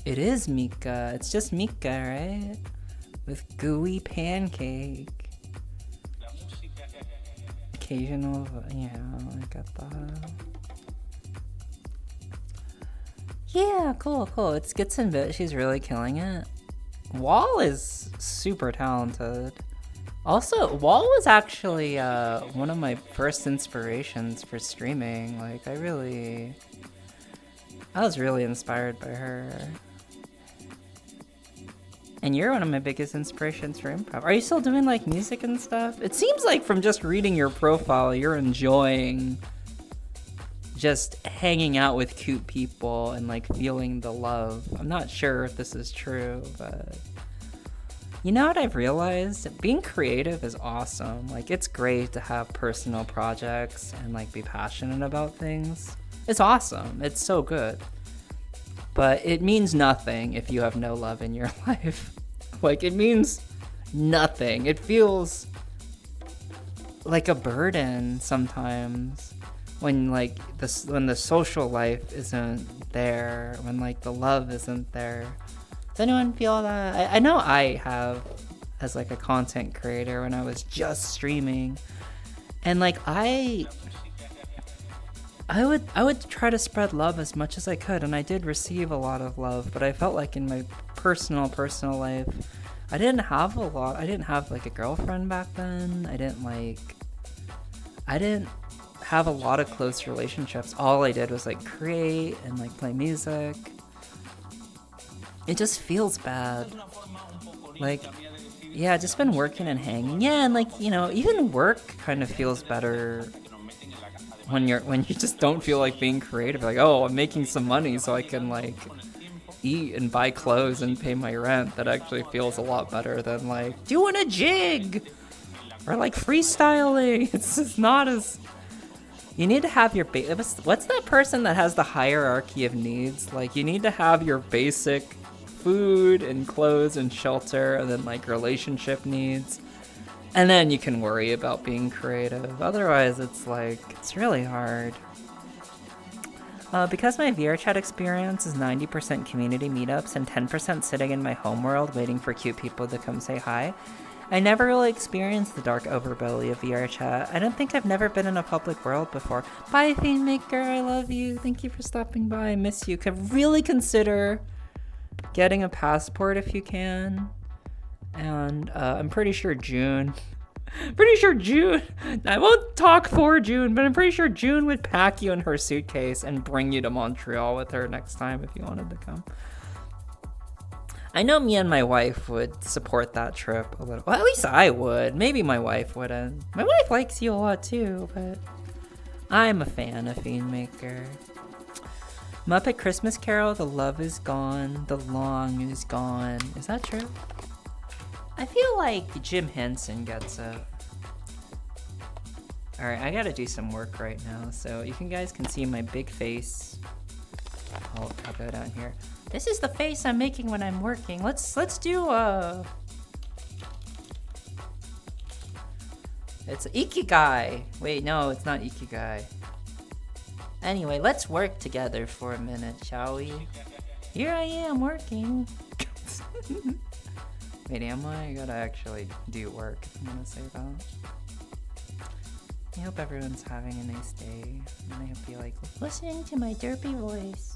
It is Mika. It's just Mika, right? With gooey pancake. Occasional, yeah, I got that. Yeah, cool, cool. It's Gets and Bit. She's really killing it. Wall is super talented. Also, Wall was actually one of my first inspirations for streaming. Like, I was really inspired by her. And you're one of my biggest inspirations for improv. Are you still doing like music and stuff? It seems like from just reading your profile, you're enjoying just hanging out with cute people and like feeling the love. I'm not sure if this is true, but you know what I've realized? Being creative is awesome. Like, it's great to have personal projects and like be passionate about things. It's awesome. It's so good. But it means nothing if you have no love in your life. Like, it means nothing. It feels like a burden sometimes when like when the social life isn't there, when like the love isn't there. Does anyone feel that? I know I have, as like a content creator, when I was just streaming, and like I would try to spread love as much as I could, and I did receive a lot of love, but I felt like in my personal life, I didn't have a lot. I didn't have like a girlfriend back then. I didn't have a lot of close relationships. All I did was like create and like play music. It just feels bad. Like, yeah, just been working and hanging. Yeah, and like, you know, even work kind of feels better when you just don't feel like being creative. Like, oh, I'm making some money so I can like eat and buy clothes and pay my rent. That actually feels a lot better than like doing a jig or like freestyling. It's just not as... You need to have your what's that person that has the hierarchy of needs? Like, you need to have your basic food and clothes and shelter, and then like relationship needs, and then you can worry about being creative. Otherwise, it's like, it's really hard. Because my VRChat experience is 90% community meetups and 10% sitting in my homeworld waiting for cute people to come say hi, I never really experienced the dark overbelly of VRChat. I don't think I've never been in a public world before. Bye, Fiendmaker, I love you. Thank you for stopping by. I miss you. Could really consider getting a passport if you can. And I'm pretty sure June, I won't talk for June, but I'm pretty sure June would pack you in her suitcase and bring you to Montreal with her next time if you wanted to come. I know me and my wife would support that trip a little. Well, at least I would. Maybe my wife wouldn't. My wife likes you a lot too, but I'm a fan of Fiendmaker. Muppet Christmas Carol, the love is gone, the long is gone. Is that true? I feel like Jim Henson gets it. Alright, I gotta do some work right now, so you guys can see my big face. I'll go down here. This is the face I'm making when I'm working. Let's do it's Ikigai. Wait, no, it's not Ikigai. Anyway, let's work together for a minute, shall we? Here I am working. Wait, am I? I gotta actually do work if I'm gonna say that. I hope everyone's having a nice day. And I hope you like listening to my derpy voice.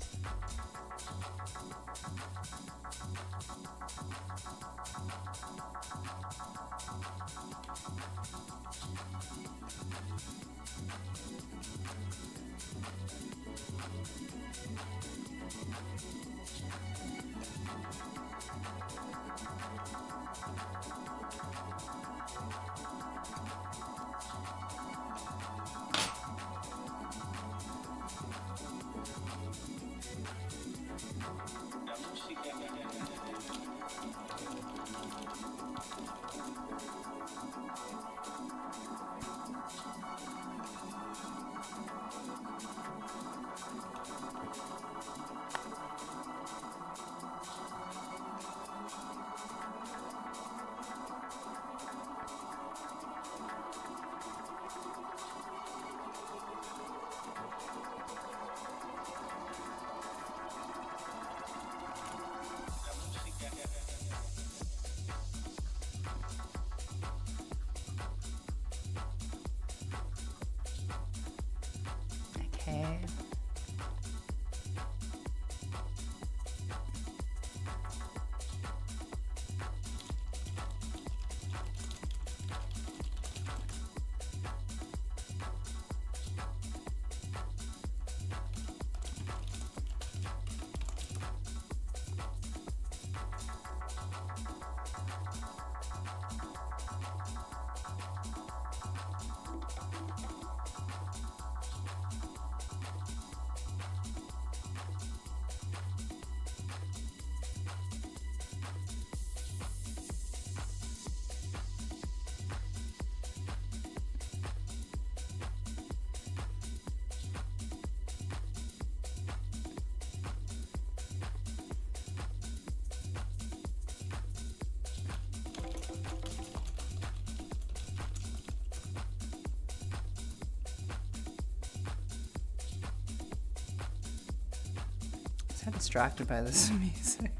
so distracted by this music.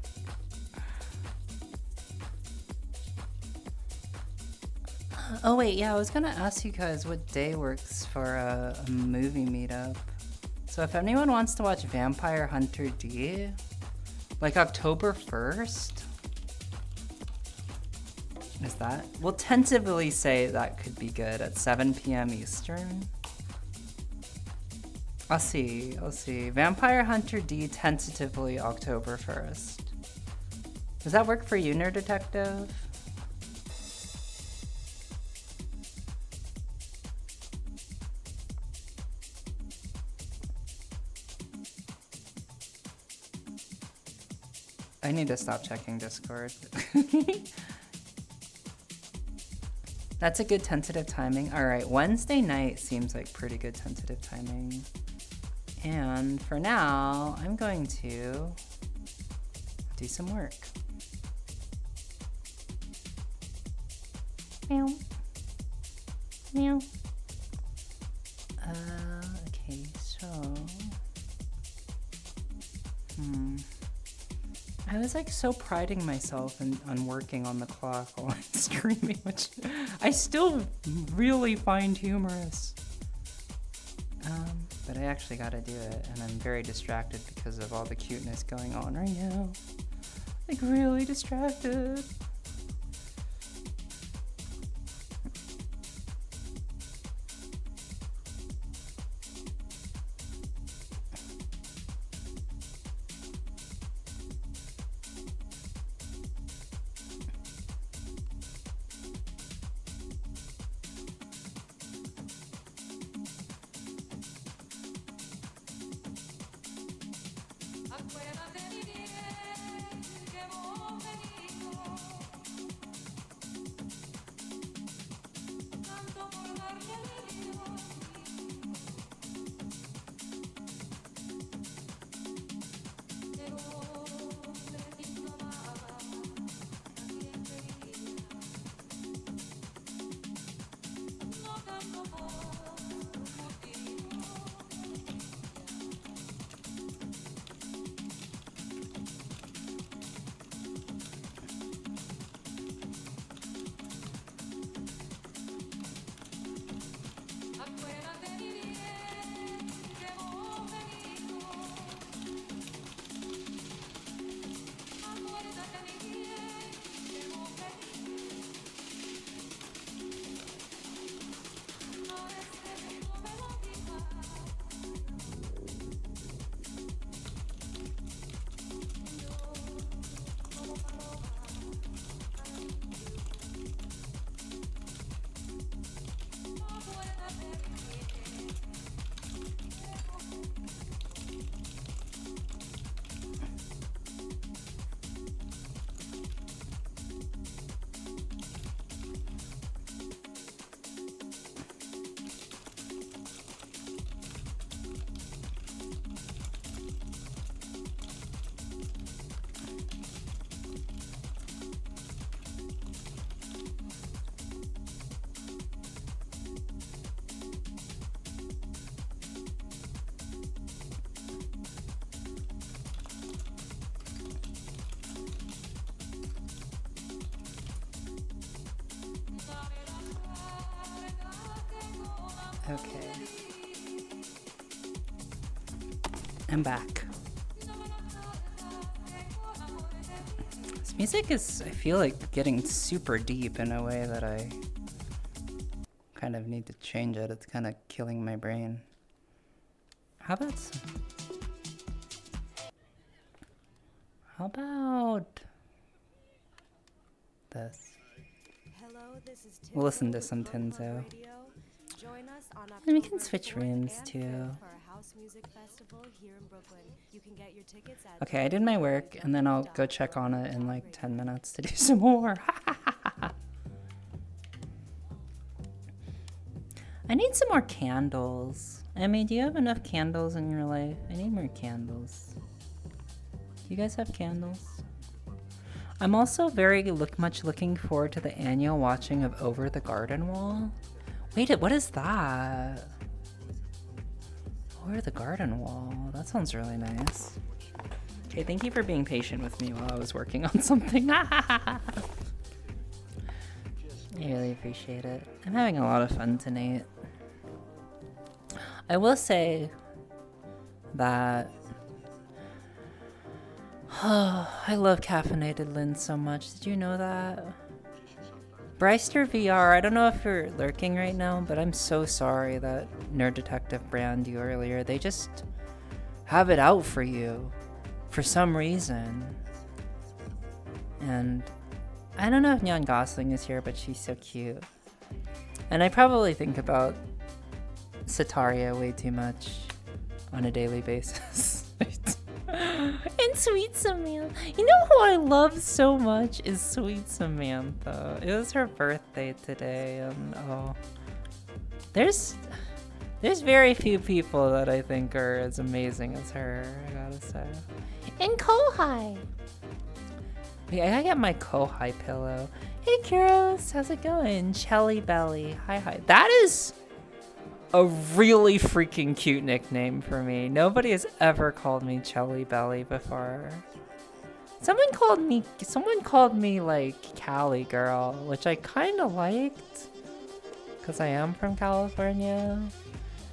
Oh wait, yeah, I was gonna ask you guys what day works for a movie meetup. So if anyone wants to watch Vampire Hunter D, like October 1st, is that? We'll tentatively say that could be good at 7 p.m. Eastern. I'll see. Vampire Hunter D tentatively October 1st. Does that work for you, Nerd Detective? I need to stop checking Discord. That's a good tentative timing. All right, Wednesday night seems like pretty good tentative timing. And for now, I'm going to do some work. Meow. Meow. Okay, so... I was like so priding myself on working on the clock while I'm streaming, which I still really find humorous. But I actually gotta do it, and I'm very distracted because of all the cuteness going on right now. Like really distracted. Okay. I'm back. This music is, I feel like, getting super deep in a way that I kind of need to change it. It's kind of killing my brain. How about this? Hello, this is We'll listen to some Tenzo. Join us on And we can October switch 4th rooms and too. 5th for a house music festival here in Brooklyn. You can get your tickets at Okay, I did my work, and then I'll go check on it in like 10 minutes to do some more. I need some more candles. Emmy, do you have enough candles in your life? I need more candles. Do you guys have candles? I'm also very much looking forward to the annual watching of Over the Garden Wall. Wait, what is that? Over the Garden Wall. That sounds really nice. Okay, thank you for being patient with me while I was working on something. I really appreciate it. I'm having a lot of fun tonight. I will say that I love Caffeinated Lynn so much. Did you know that? Bryster VR, I don't know if you're lurking right now, but I'm so sorry that Nerd Detective brand you earlier. They just have it out for you for some reason. And I don't know if Nyan Gosling is here, but she's so cute. And I probably think about Sataria way too much on a daily basis. And Sweet Samantha. You know who I love so much is Sweet Samantha. It was her birthday today, and there's very few people that I think are as amazing as her, I gotta say. And Kohai. Wait, I gotta get my Kohai pillow. Hey Kuros, how's it going? Chelly Belly. Hi. That is a really freaking cute nickname for me. Nobody has ever called me Chelly Belly before. Someone called me like Cali Girl, which I kind of liked because I am from California,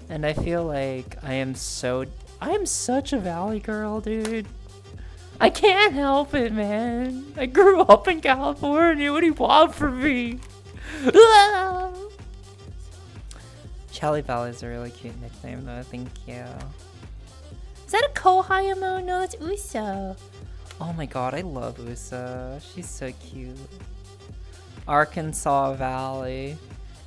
and I feel like I am such a Valley girl, dude. I can't help it, man. I grew up in California. What do you want from me? Chelly Bell is a really cute nickname, though. Thank you. Is that a Kohai emote? No, that's Uso. Oh my god, I love Uso. She's so cute. Arkansas Valley.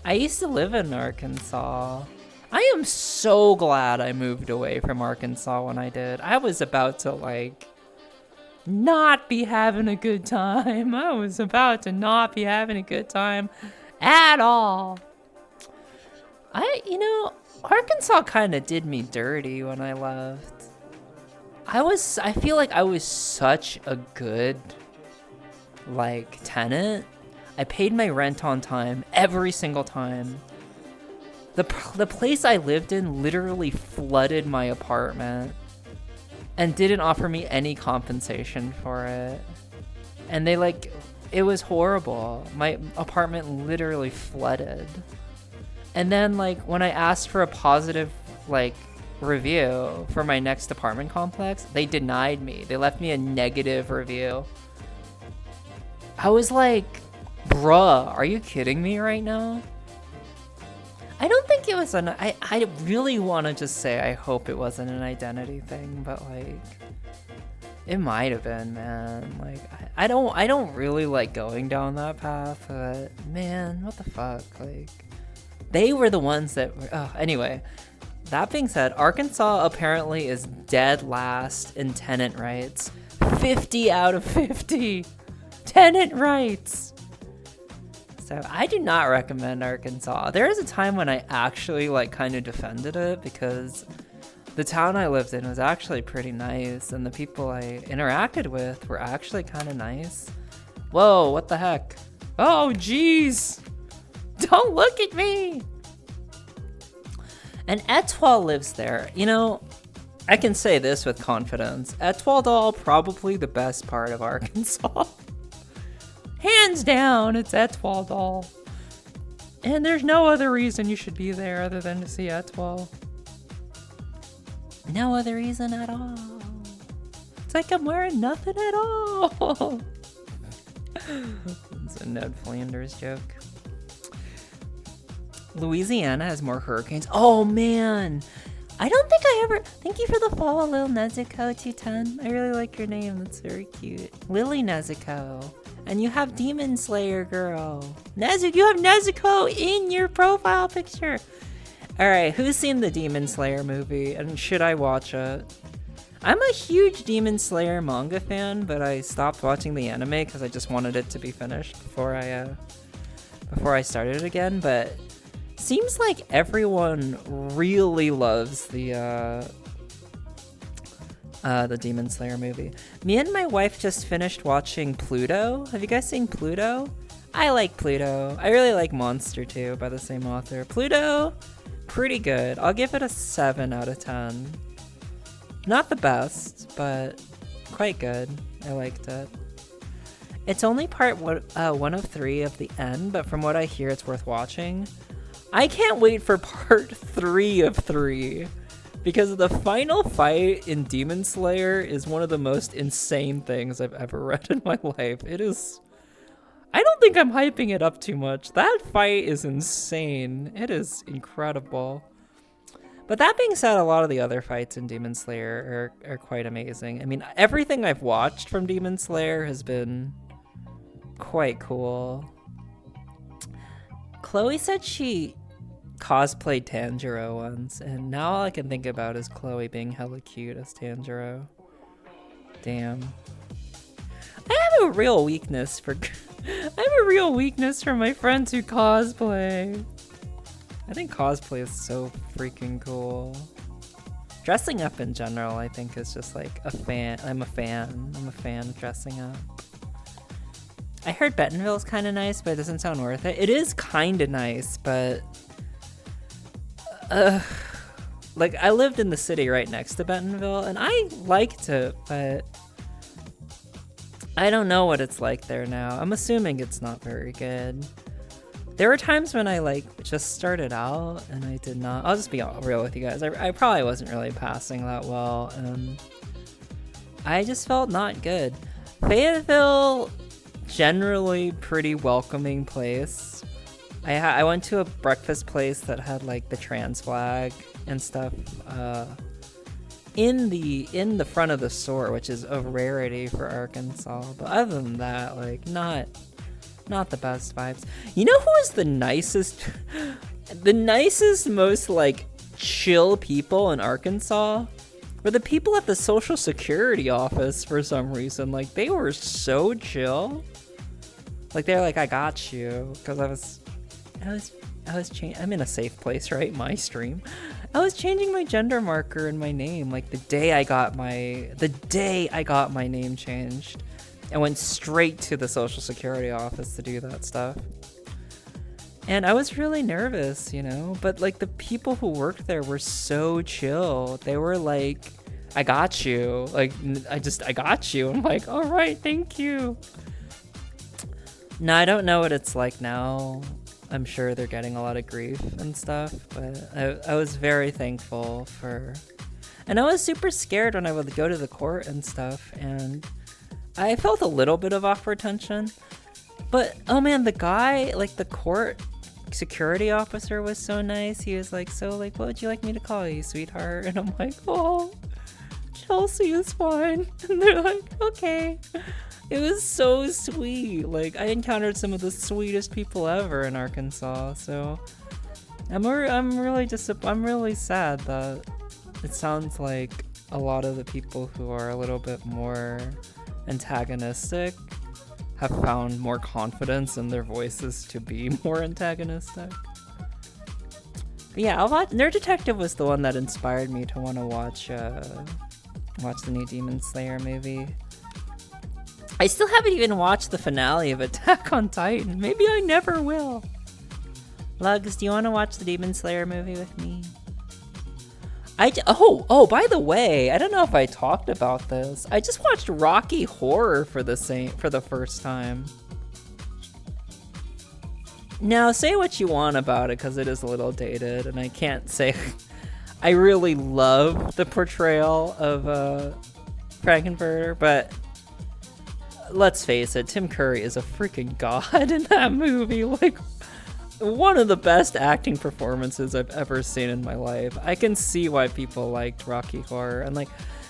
I used to live in Arkansas. I am so glad I moved away from Arkansas when I did. I was about to, like, not be having a good time. I was about to not be having a good time at all. Arkansas kind of did me dirty when I left. I feel like I was such a good, like, tenant. I paid my rent on time every single time. The place I lived in literally flooded my apartment and didn't offer me any compensation for it. And it was horrible. My apartment literally flooded. And then, like, when I asked for a positive, like, review for my next apartment complex, they denied me. They left me a negative review. I was like, bruh, are you kidding me right now? I don't think it was I really want to just say I hope it wasn't an identity thing, but, like, it might have been, man. Like, I don't really like going down that path, but, man, what the fuck, like... They were the ones that were... Oh, anyway, that being said, Arkansas apparently is dead last in tenant rights. 50 out of 50 tenant rights. So I do not recommend Arkansas. There was a time when I actually, like, kind of defended it because the town I lived in was actually pretty nice, and the people I interacted with were actually kind of nice. Whoa, what the heck? Oh, jeez! Don't look at me! And Etoile lives there. You know, I can say this with confidence. Etoile probably the best part of Arkansas. Hands down, it's Etoile. And there's no other reason you should be there other than to see Etoile. No other reason at all. It's like I'm wearing nothing at all. It's a Ned Flanders joke. Louisiana has more hurricanes. Oh, man. I don't think I ever... Thank you for the follow, Lil Nezuko 210. I really like your name. That's very cute. Lily Nezuko. And you have Demon Slayer girl. You have Nezuko in your profile picture. Alright, who's seen the Demon Slayer movie? And should I watch it? I'm a huge Demon Slayer manga fan, but I stopped watching the anime because I just wanted it to be finished before I started again, but... Seems like everyone really loves the Demon Slayer movie. Me and my wife just finished watching Pluto. Have you guys seen Pluto? I like Pluto. I really like Monster too, by the same author. Pluto, pretty good. I'll give it a 7 out of 10. Not the best, but quite good. I liked it. It's only part 1 of 3 of the end, but from what I hear, it's worth watching. I can't wait for part 3 of 3, because the final fight in Demon Slayer is one of the most insane things I've ever read in my life. It is... I don't think I'm hyping it up too much. That fight is insane. It is incredible. But that being said, a lot of the other fights in Demon Slayer are quite amazing. I mean, everything I've watched from Demon Slayer has been quite cool. Chloe said she cosplayed Tanjiro once, and now all I can think about is Chloe being hella cute as Tanjiro. Damn. I have a real weakness for my friends who cosplay. I think cosplay is so freaking cool. Dressing up in general, I think, is just like a fan. I'm a fan of dressing up. I heard Bentonville's kind of nice, but it doesn't sound worth it. It is kind of nice, but like, I lived in the city right next to Bentonville, and I liked it, but I don't know what it's like there now. I'm assuming it's not very good. There were times when I like just started out and I did not. I'll just be real with you guys. I probably wasn't really passing that well, and I just felt not good. Fayetteville, generally pretty welcoming place. I went to a breakfast place that had like the trans flag and stuff in the front of the store, which is a rarity for Arkansas. But other than that, like not the best vibes. You know who is the nicest, most like chill people in Arkansas? Were the people at the Social Security office for some reason. Like, they were so chill. Like, they're like, I got you, because I'm in a safe place, right? My stream. I was changing my gender marker in my name, like the day I got my name changed. I went straight to the Social Security office to do that stuff. And I was really nervous, you know, but like the people who worked there were so chill. They were like, I got you. Like, I got you. I'm like, all right, thank you. No, I don't know what it's like now. I'm sure they're getting a lot of grief and stuff, but I was very thankful for... And I was super scared when I would go to the court and stuff, and I felt a little bit of awkward tension. But, oh man, the guy, like the court security officer was so nice. He was like, so, like, what would you like me to call you, sweetheart? And I'm like, oh, Chelsea is fine. And they're like, okay. It was so sweet. Like, I encountered some of the sweetest people ever in Arkansas. So I'm really sad that it sounds like a lot of the people who are a little bit more antagonistic have found more confidence in their voices to be more antagonistic. But yeah, Nerd Detective was the one that inspired me to want to watch the new Demon Slayer movie. I still haven't even watched the finale of Attack on Titan. Maybe I never will. Lugs, do you want to watch the Demon Slayer movie with me? Oh, by the way, I don't know if I talked about this. I just watched Rocky Horror for the first time. Now, say what you want about it, because it is a little dated, and I can't say... I really love the portrayal of Frankenfurter, but... let's face it, Tim Curry is a freaking god in that movie. Like, one of the best acting performances I've ever seen in my life. I can see why people liked Rocky Horror. And like,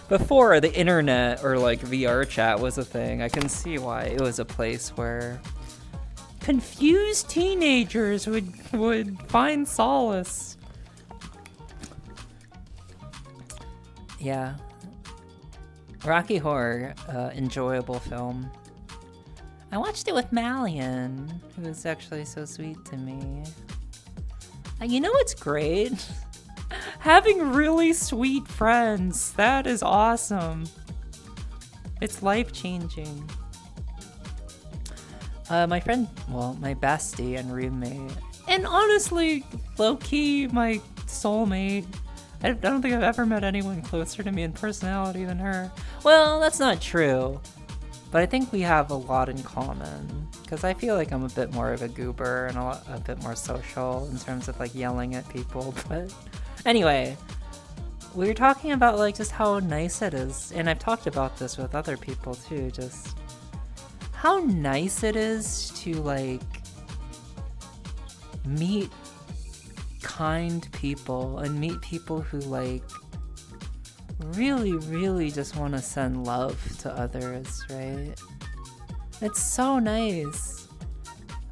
before the internet or like VR chat was a thing, I can see why it was a place where confused teenagers would find solace. Yeah. Rocky Horror, enjoyable film. I watched it with Malian, who was actually so sweet to me. You know what's great? Having really sweet friends. That is awesome. It's life-changing. My friend, well, my bestie and roommate, and honestly, low-key, my soulmate, I don't think I've ever met anyone closer to me in personality than her. Well, that's not true. But I think we have a lot in common. Because I feel like I'm a bit more of a goober and a bit more social in terms of like yelling at people. But anyway, we were talking about like just how nice it is. And I've talked about this with other people too. Just how nice it is to like meet kind people and meet people who like really just want to send love to others, right? It's so nice.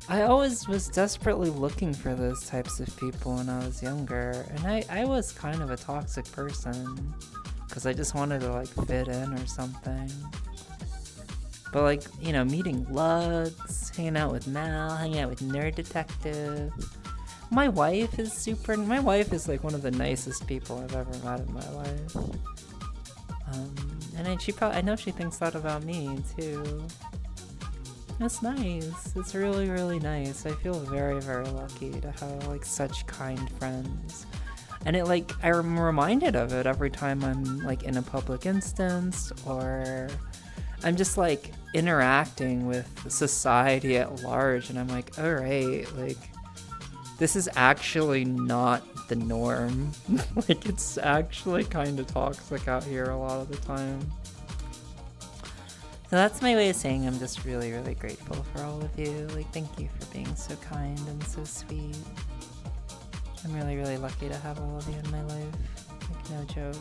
I always was desperately looking for those types of people when I was younger, and I was kind of a toxic person because I just wanted to like fit in or something. But like, you know, meeting Lugs, hanging out with Mal, hanging out with Nerd Detective. My wife is like one of the nicest people I've ever met in my life. And I know she thinks that about me too. It's nice. It's really nice. I feel very lucky to have like such kind friends. And it like, I'm reminded of it every time I'm like in a public instance or I'm just like interacting with society at large, and I'm like, all right, like this is actually not the norm. Like it's actually kind of toxic out here a lot of the time. So that's my way of saying I'm just really grateful for all of you. Like, thank you for being so kind and so sweet. I'm really lucky to have all of you in my life. Like, no joke.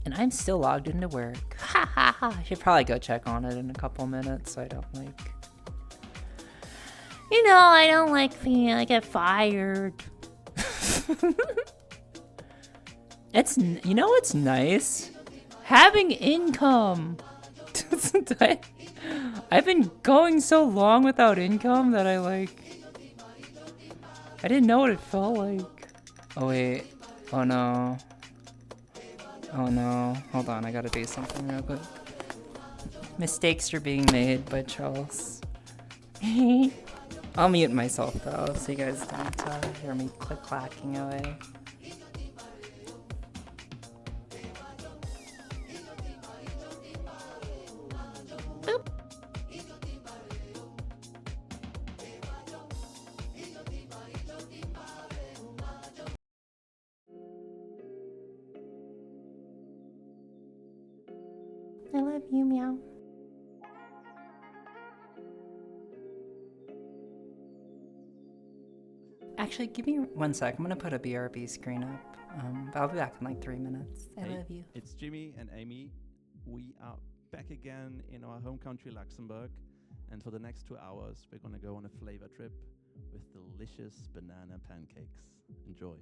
And I'm still logged into work. Ha ha ha. I should probably go check on it in a couple minutes so I don't like... You know, I don't like being... I get fired. It's... You know what's nice? Having income. I've been going so long without income that I like... I didn't know what it felt like. Oh wait. Oh no. Oh no. Hold on, I gotta do something real quick. Mistakes are being made by Charles. I'll mute myself though, so you guys don't hear me click-clacking away. Boop. I love you, meow. Actually, give me 1 sec. I'm gonna put a BRB screen up. I'll be back in like 3 minutes. I love you. It's Jimmy and Amy. We are back again in our home country, Luxembourg. And for the next 2 hours, we're gonna go on a flavor trip with delicious banana pancakes. Enjoy.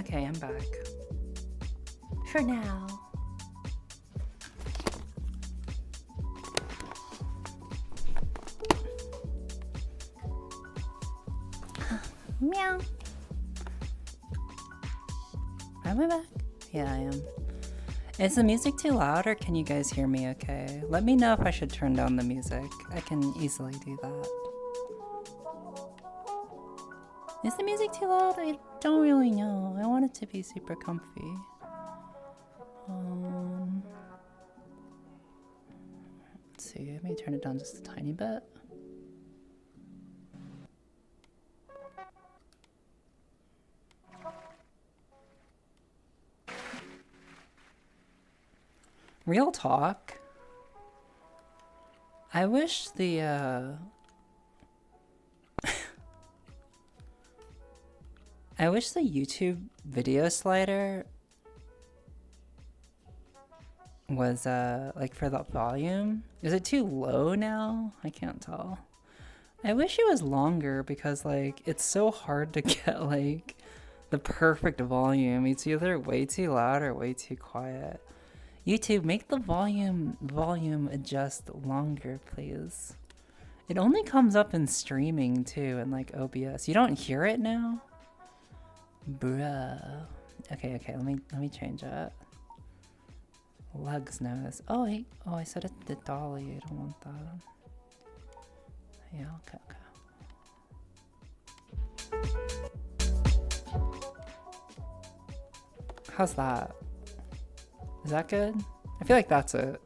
Okay, I'm back. For now. Meow. Am I back? Yeah, I am. Is the music too loud or can you guys hear me okay? Let me know if I should turn down the music. I can easily do that. Is the music too loud? I don't really know. I want it to be super comfy. Let's see, let me turn it down just a tiny bit. Real talk. I wish the I wish the YouTube video slider was like for the volume. Is it too low now? I can't tell. I wish it was longer because like it's so hard to get like the perfect volume. It's either way too loud or way too quiet. YouTube, make the volume adjust longer, please. It only comes up in streaming too, in like OBS. You don't hear it now? Bruh. Okay, let me change it. Lugs knows. Oh wait, I said it did dolly. I don't want that. Yeah, okay. How's that? Is that good? I feel like that's it.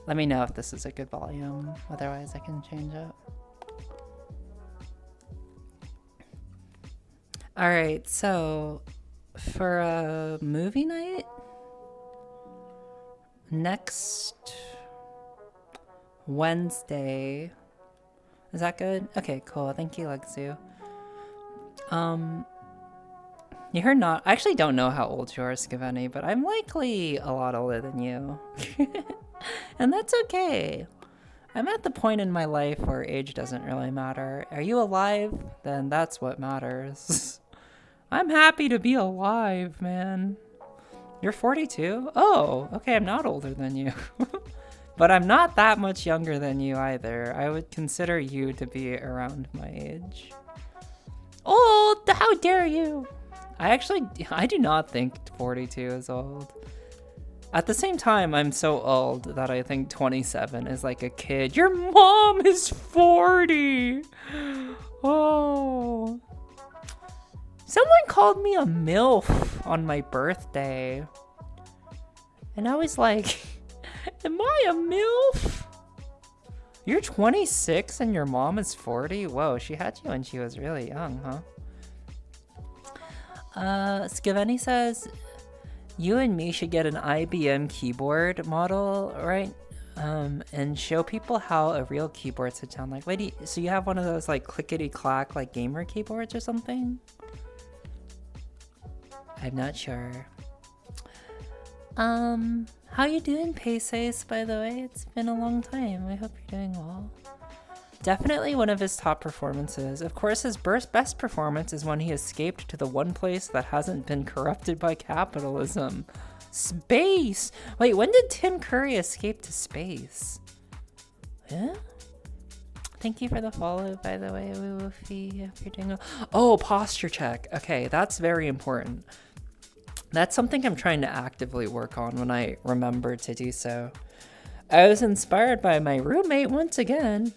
Let me know if this is a good volume. Otherwise, I can change it. Alright, so for a movie night, next Wednesday. Is that good? Okay, cool. Thank you, Lexu. You're not. I actually don't know how old you are, Skaveni, but I'm likely a lot older than you. And that's okay. I'm at the point in my life where age doesn't really matter. Are you alive? Then that's what matters. I'm happy to be alive, man. You're 42? Oh, okay, I'm not older than you. But I'm not that much younger than you either. I would consider you to be around my age. Old! How dare you! I do not think 42 is old. At the same time, I'm so old that I think 27 is like a kid. Your mom is 40! Oh. Someone called me a MILF on my birthday. And I was like, am I a MILF? You're 26 and your mom is 40? Whoa, she had you when she was really young, huh? Skaveni says, you and me should get an IBM keyboard model, right? And show people how a real keyboard should sound like. Wait, so you have one of those like clickety-clack like gamer keyboards or something? I'm not sure. How you doing, Paces, by the way? It's been a long time. I hope you're doing well. Definitely one of his top performances. Of course, his best performance is when he escaped to the one place that hasn't been corrupted by capitalism. Space! Wait, when did Tim Curry escape to space? Yeah? Thank you for the follow, by the way, Woofy. If you're doing oh, posture check. Okay, that's very important. That's something I'm trying to actively work on when I remember to do so. I was inspired by my roommate once again,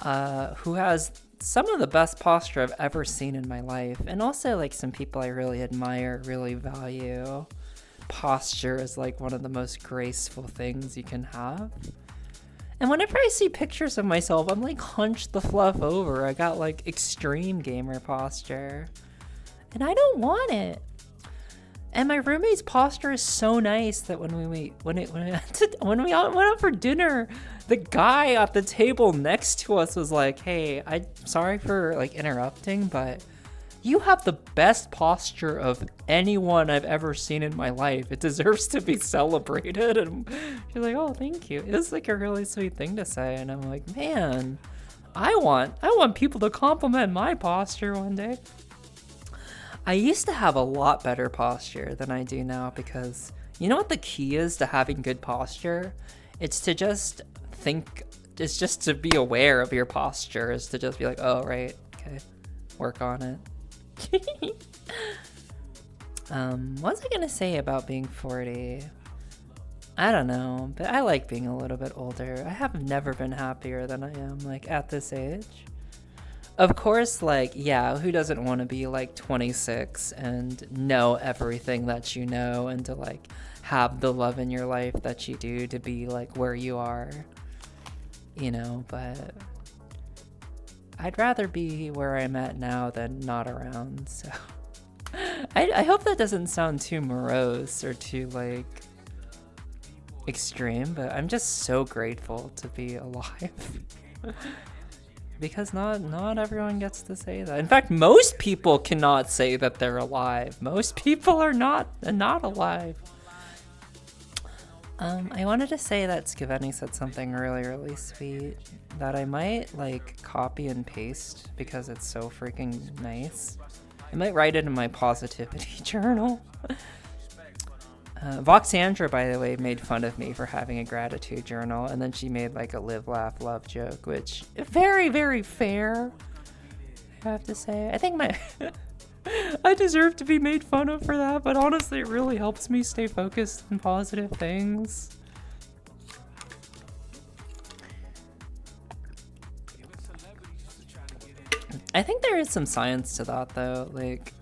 who has some of the best posture I've ever seen in my life, and also like some people I really admire, really value. Posture is like one of the most graceful things you can have. And whenever I see pictures of myself, I'm like hunched the fluff over. I got like extreme gamer posture, and I don't want it. And my roommate's posture is so nice that when we went out for dinner, the guy at the table next to us was like, "Hey, I'm sorry for like interrupting, but you have the best posture of anyone I've ever seen in my life. It deserves to be celebrated." And she's like, "Oh, thank you." It was like a really sweet thing to say, and I'm like, man, I want people to compliment my posture one day. I used to have a lot better posture than I do now because you know what the key is to having good posture? It's to just think, it's just to be aware of your posture, is to just be like, oh, right, okay, work on it. What was I gonna say about being 40? I don't know, but I like being a little bit older. I have never been happier than I am, like, at this age. Of course, like, yeah, who doesn't want to be, like, 26 and know everything that you know and to, like, have the love in your life that you do to be, like, where you are, you know, but I'd rather be where I'm at now than not around, so... I hope that doesn't sound too morose or too, like, extreme, but I'm just so grateful to be alive. Because not everyone gets to say that. In fact, most people cannot say that they're alive. Most people are not alive. I wanted to say that Skaveni said something really, really sweet that I might, like, copy and paste because it's so freaking nice. I might write it in my positivity journal. Voxandra, by the way, made fun of me for having a gratitude journal, and then she made like a live, laugh, love joke, which very, very fair, I have to say. I think my I deserve to be made fun of for that, but honestly, it really helps me stay focused on positive things. I think there is some science to that, though. Like,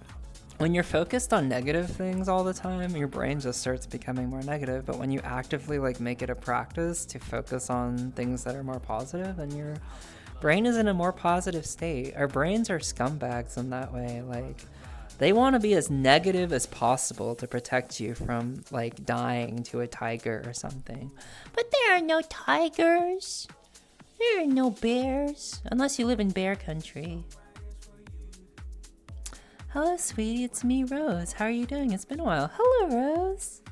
when you're focused on negative things all the time, your brain just starts becoming more negative. But when you actively, like, make it a practice to focus on things that are more positive, then your brain is in a more positive state. Our brains are scumbags in that way. Like, they want to be as negative as possible to protect you from, like, dying to a tiger or something. But there are no tigers. There are no bears. Unless you live in bear country. Hello, sweetie. It's me, Rose. How are you doing? It's been a while. Hello, Rose.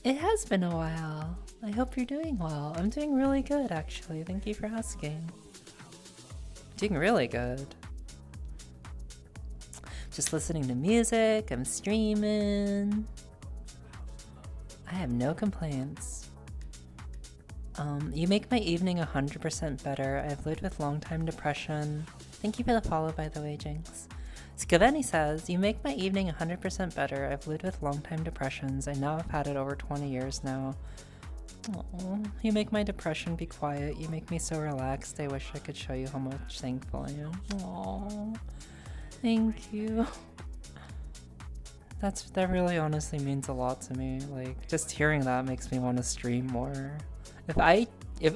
It has been a while. I hope you're doing well. I'm doing really good, actually. Thank you for asking. Doing really good. Just listening to music. I'm streaming. I have no complaints. You make my evening 100% better. I've lived with long-time depression. Thank you for the follow, by the way, Jinx. Skaveni says, you make my evening 100% better. I've lived with long-time depressions. I now have had it over 20 years now. Aww. You make my depression be quiet. You make me so relaxed. I wish I could show you how much thankful I am. Aww. Thank you. That really honestly means a lot to me. Like, just hearing that makes me want to stream more. If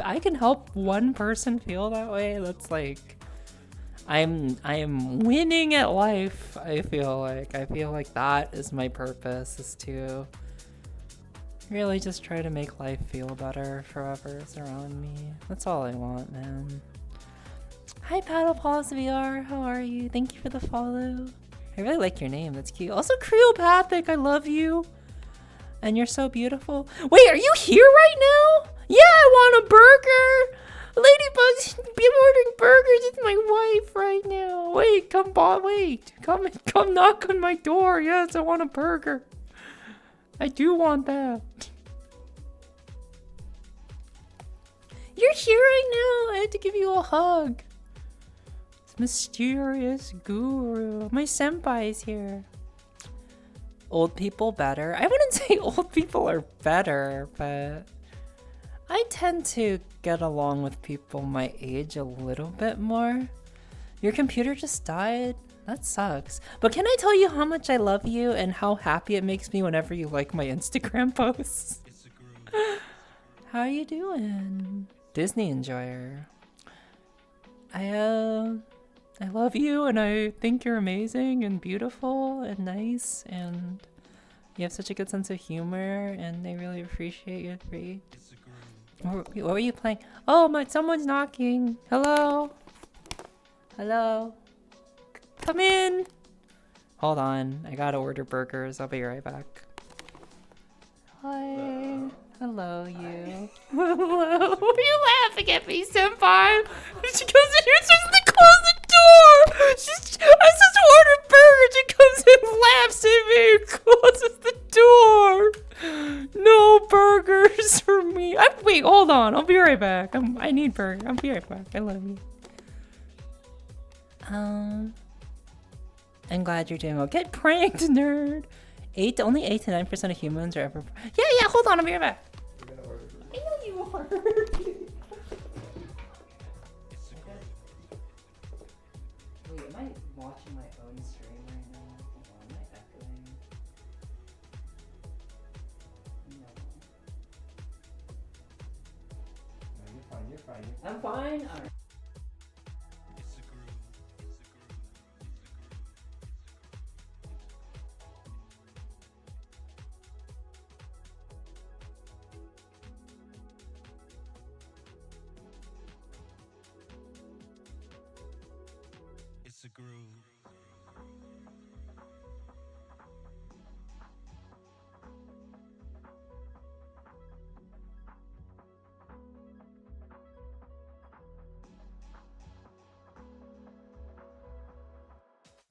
I can help one person feel that way, that's like I am winning at life. I feel like that is my purpose, is to really just try to make life feel better for whoever's around me. That's all I want, man. Hi, Paddle Paws VR. How are you? Thank you for the follow. I really like your name. That's cute. Also, Creopathic. I love you. And you're so beautiful. Wait, are you here right now? Yeah, I want a burger. Ladybug's been ordering burgers with my wife right now. Wait, come knock on my door. Yes, I want a burger. I do want that. You're here right now. I had to give you a hug. This mysterious guru. My senpai's here. Old people better. I wouldn't say old people are better, but I tend to get along with people my age a little bit more. Your computer just died? That sucks. But can I tell you how much I love you and how happy it makes me whenever you like my Instagram posts? How are you doing? Disney enjoyer. I love you and I think you're amazing and beautiful and nice and you have such a good sense of humor and I really appreciate your read. What were you playing? Oh, someone's knocking. Hello? Hello? Come in. Hold on. I gotta order burgers. I'll be right back. Hi. Hello, you. Hello. Were you laughing at me, senpai? She comes in here, she's to close the door. I'm supposed to order burgers. She me! Closes the door! No burgers for me! Wait, hold on. I'll be right back. I need burger. I'll be right back. I love you. I'm glad you're doing well. Get pranked, nerd! Only 8 to 9% of humans are ever... Yeah, hold on. I'll be right back. I know you are. Wait, am I watching my own stream right now? Hold on, am I echoing? No. No, you're fine, you're fine. I'm fine? Alright. It's a groove.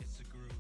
It's a groove.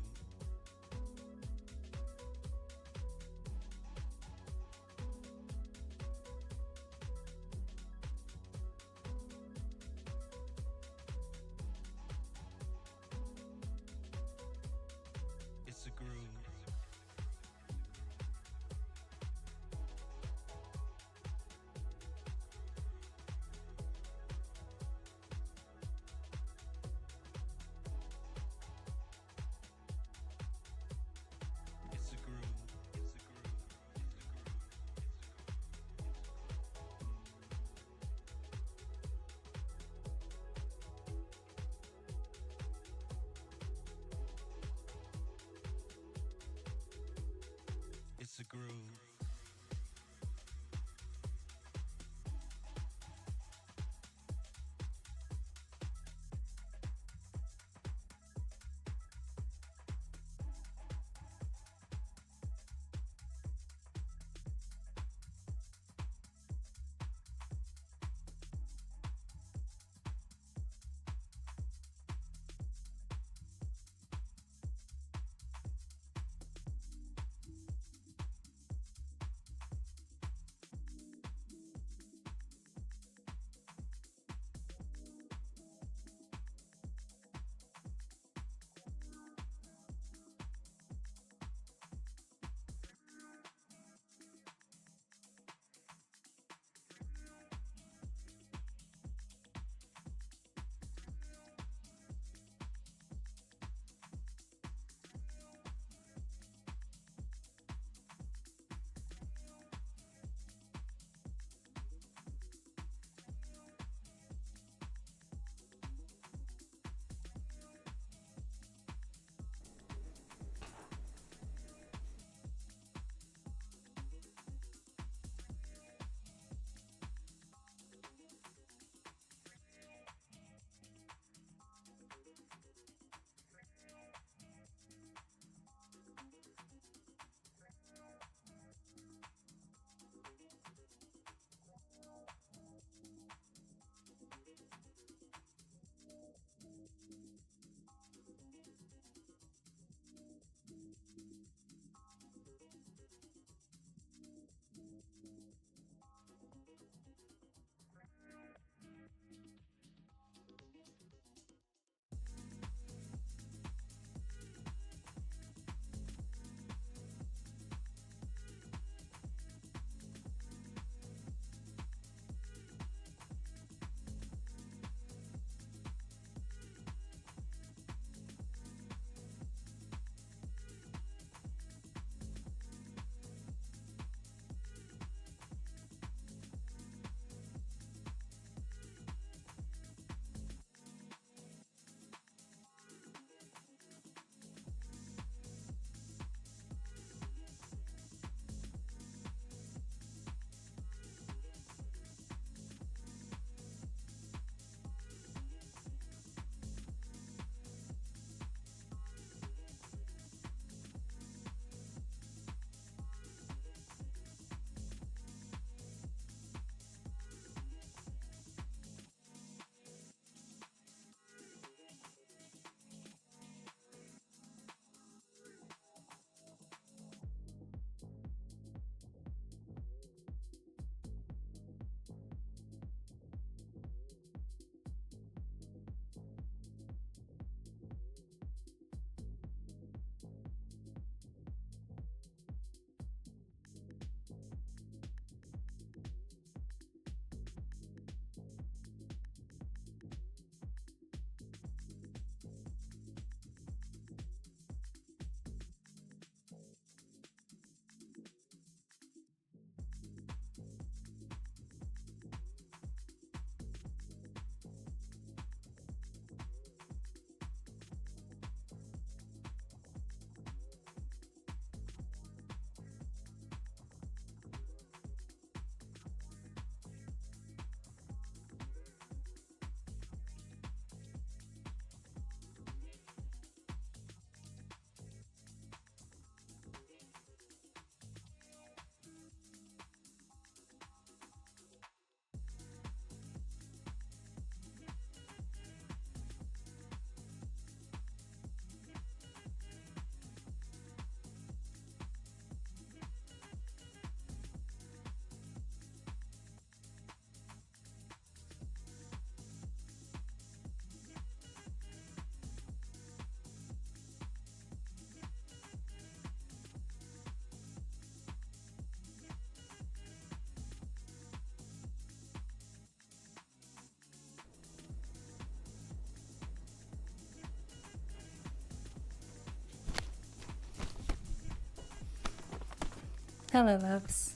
Hello, loves.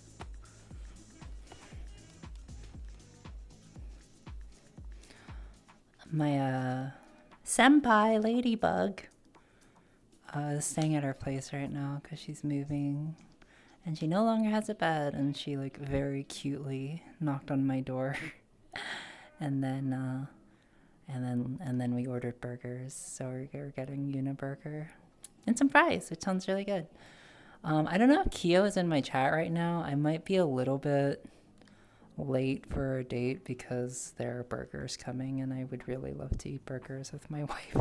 My senpai ladybug is staying at our place right now because she's moving, and she no longer has a bed. And she like very cutely knocked on my door, and then we ordered burgers. So we're getting Uniburger and some fries, which sounds really good. I don't know if Kyo is in my chat right now. I might be a little bit late for a date because there are burgers coming, and I would really love to eat burgers with my wife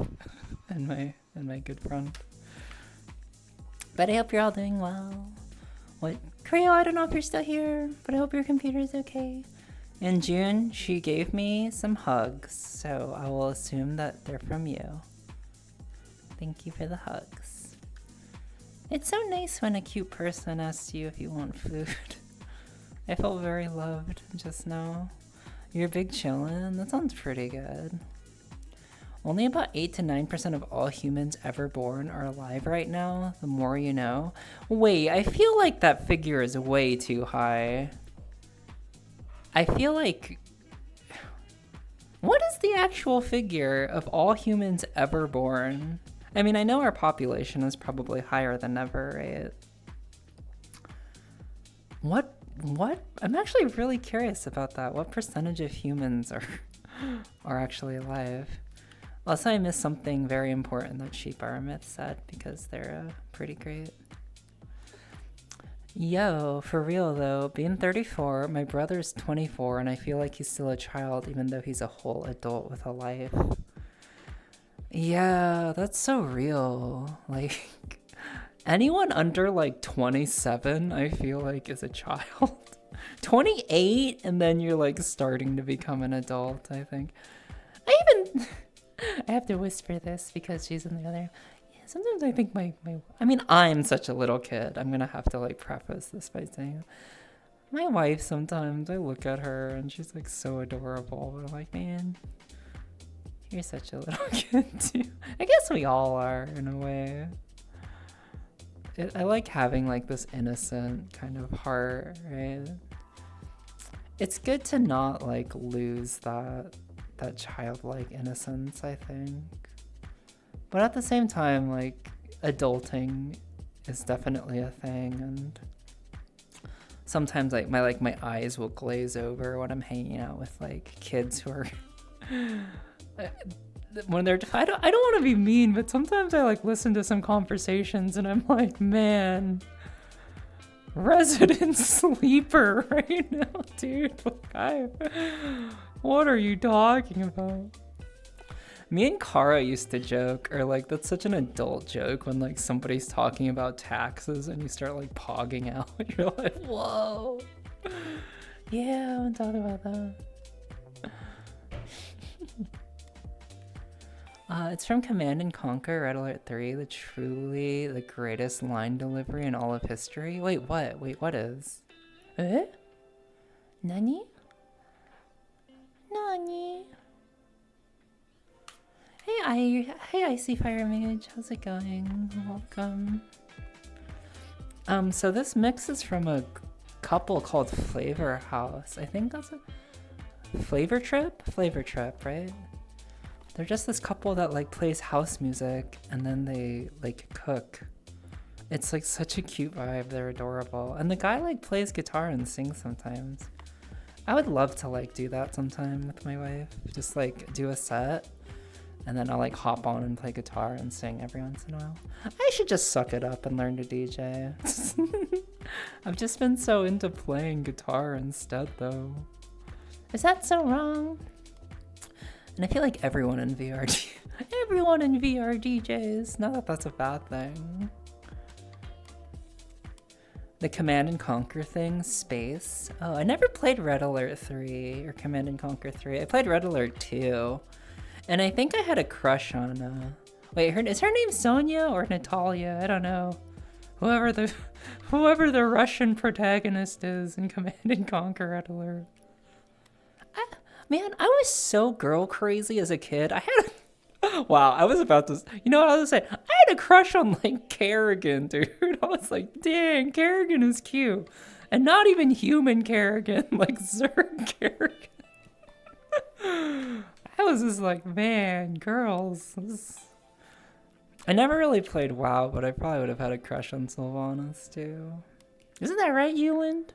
and my good friend. But I hope you're all doing well. What, Creo, I don't know if you're still here, but I hope your computer is okay. In June, she gave me some hugs, so I will assume that they're from you. Thank you for the hugs. It's so nice when a cute person asks you if you want food. I felt very loved just now. You're big chillin'? That sounds pretty good. Only about 8 to 9% of all humans ever born are alive right now. The more you know. Wait, I feel like that figure is way too high. I feel like... What is the actual figure of all humans ever born? I mean, I know our population is probably higher than ever, right? What? I'm actually really curious about that. What percentage of humans are actually alive? Also, I missed something very important that Sheep Are a Myth said, because they're pretty great. Yo, for real though, being 34, my brother's 24, and I feel like he's still a child even though he's a whole adult with a life. Yeah, that's so real. Like... Anyone under like 27, I feel like, is a child. 28, and then you're like starting to become an adult, I think. I have to whisper this because she's in the other. Yeah, sometimes I think I mean, I'm such a little kid. I'm gonna have to like preface this by saying, my wife, sometimes I look at her and she's like so adorable, but I'm like, man, you're such a little kid too. I guess we all are in a way. I like having like this innocent kind of heart, right? It's good to not like lose that childlike innocence, I think. But at the same time, like adulting is definitely a thing, and sometimes like my eyes will glaze over when I'm hanging out with like kids who are when they're I don't want to be mean, but sometimes I like listen to some conversations and I'm like, man, resident sleeper right now, dude. What are you talking about? Me and Kara used to joke, or like that's such an adult joke when like somebody's talking about taxes and you start like pogging out. You're like, whoa. Yeah, I want to talk about that. It's from Command and Conquer Red Alert 3, truly the greatest line delivery in all of history. Wait, what? Wait, what is? Nani? Nani? Hey, Icy Fire Mage, how's it going? Welcome. So this mix is from a couple called Flavor House. I think that's a Flavor Trip, right? They're just this couple that like plays house music and then they like cook. It's like such a cute vibe. They're adorable. And the guy like plays guitar and sings sometimes. I would love to like do that sometime with my wife. Just like do a set and then I'll like hop on and play guitar and sing every once in a while. I should just suck it up and learn to DJ. I've just been so into playing guitar instead though. Is that so wrong? And I feel like everyone in VR DJs. Not that that's a bad thing. The Command and Conquer thing, Space. Oh, I never played Red Alert 3 or Command and Conquer 3. I played Red Alert 2. And I think I had a crush on, wait, is her name Sonia or Natalia? I don't know. Whoever the Russian protagonist is in Command and Conquer Red Alert. Man, I was so girl crazy as a kid. Wow, I was about to, you know what I was saying? I had a crush on like Kerrigan, dude. I was like, dang, Kerrigan is cute. And not even human Kerrigan, like Zerg Kerrigan. I was just like, man, girls. I never really played WoW, but I probably would have had a crush on Sylvanas too. Isn't that right, Euland?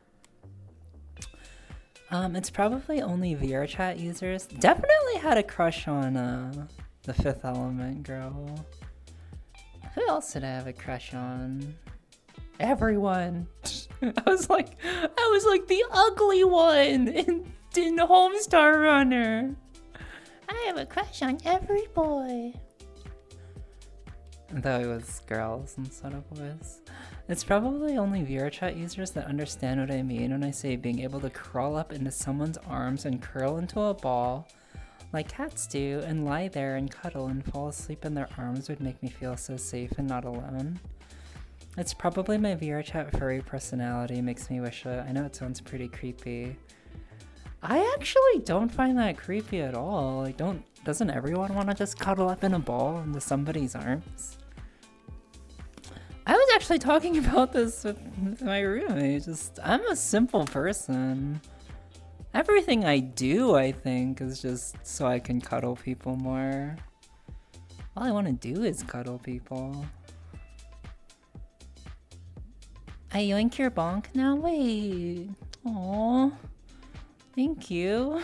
It's probably only VRChat users. Definitely had a crush on the Fifth Element girl. Who else did I have a crush on? Everyone. I was like the ugly one in Homestar Runner. I have a crush on every boy. Though it was girls instead of boys. It's probably only VRChat users that understand what I mean when I say being able to crawl up into someone's arms and curl into a ball like cats do and lie there and cuddle and fall asleep in their arms would make me feel so safe and not alone. It's probably my VRChat furry personality makes me wish it. I know it sounds pretty creepy. I actually don't find that creepy at all. Like, doesn't everyone want to just cuddle up in a ball into somebody's arms? I was actually talking about this with my roommate. I'm a simple person. Everything I do, I think, is just so I can cuddle people more. All I want to do is cuddle people. I yoink your bonk now? Wait. Aww. Thank you.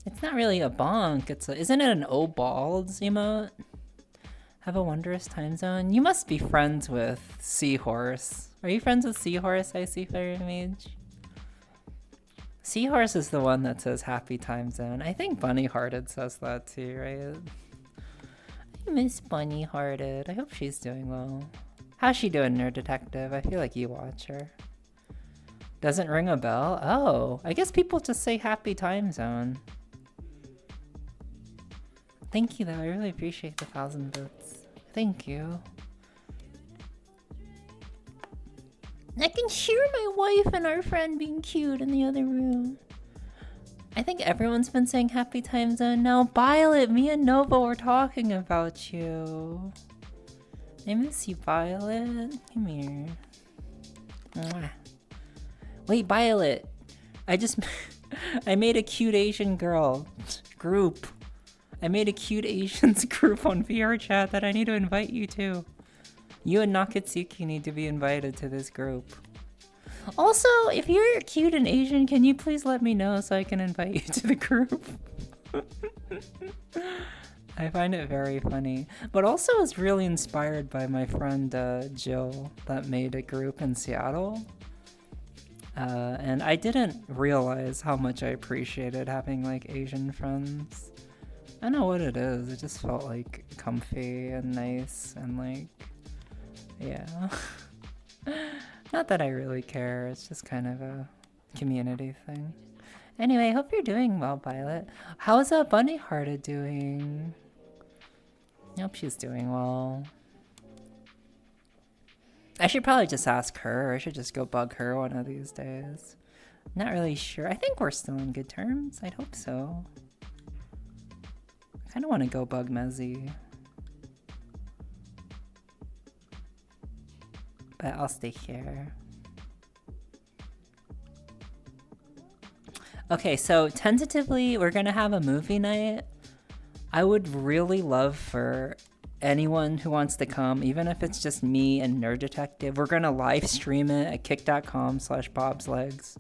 It's not really a bonk. Isn't it an oh balls emote? Have a wondrous time zone. You must be friends with Seahorse. Are you friends with Seahorse, I see Fire Mage? Seahorse is the one that says happy time zone. I think Bunny Hearted says that too, right? I miss Bunny Hearted. I hope she's doing well. How's she doing, Nerd Detective? I feel like you watch her. Doesn't ring a bell? Oh, I guess people just say happy time zone. Thank you though, I really appreciate the 1,000 bits. Thank you. I can hear my wife and our friend being cute in the other room. I think everyone's been saying happy time zone now. Violet, me and Nova were talking about you. I miss you, Violet. Come here. Mwah. Wait, Violet. I made a cute Asian girl group. I made a cute Asians group on VRChat that I need to invite you to. You and Nakatsuki need to be invited to this group. Also, if you're cute and Asian, can you please let me know so I can invite you to the group? I find it very funny. But also it's really inspired by my friend Jill that made a group in Seattle. And I didn't realize how much I appreciated having like Asian friends. I don't know what it is, it just felt like comfy and nice and like, yeah. Not that I really care, it's just kind of a community thing. Anyway, I hope you're doing well, Violet. How's Bunny Hearted doing? I hope she's doing well. I should probably just ask her. I should just go bug her one of these days. Not really sure. I think we're still in good terms. I'd hope so. I kind of want to go bug Mezzy. But I'll stay here. Okay, so tentatively we're gonna have a movie night. I would really love for anyone who wants to come, even if it's just me and Nerd Detective. We're gonna live stream it at kick.com/bobslegs.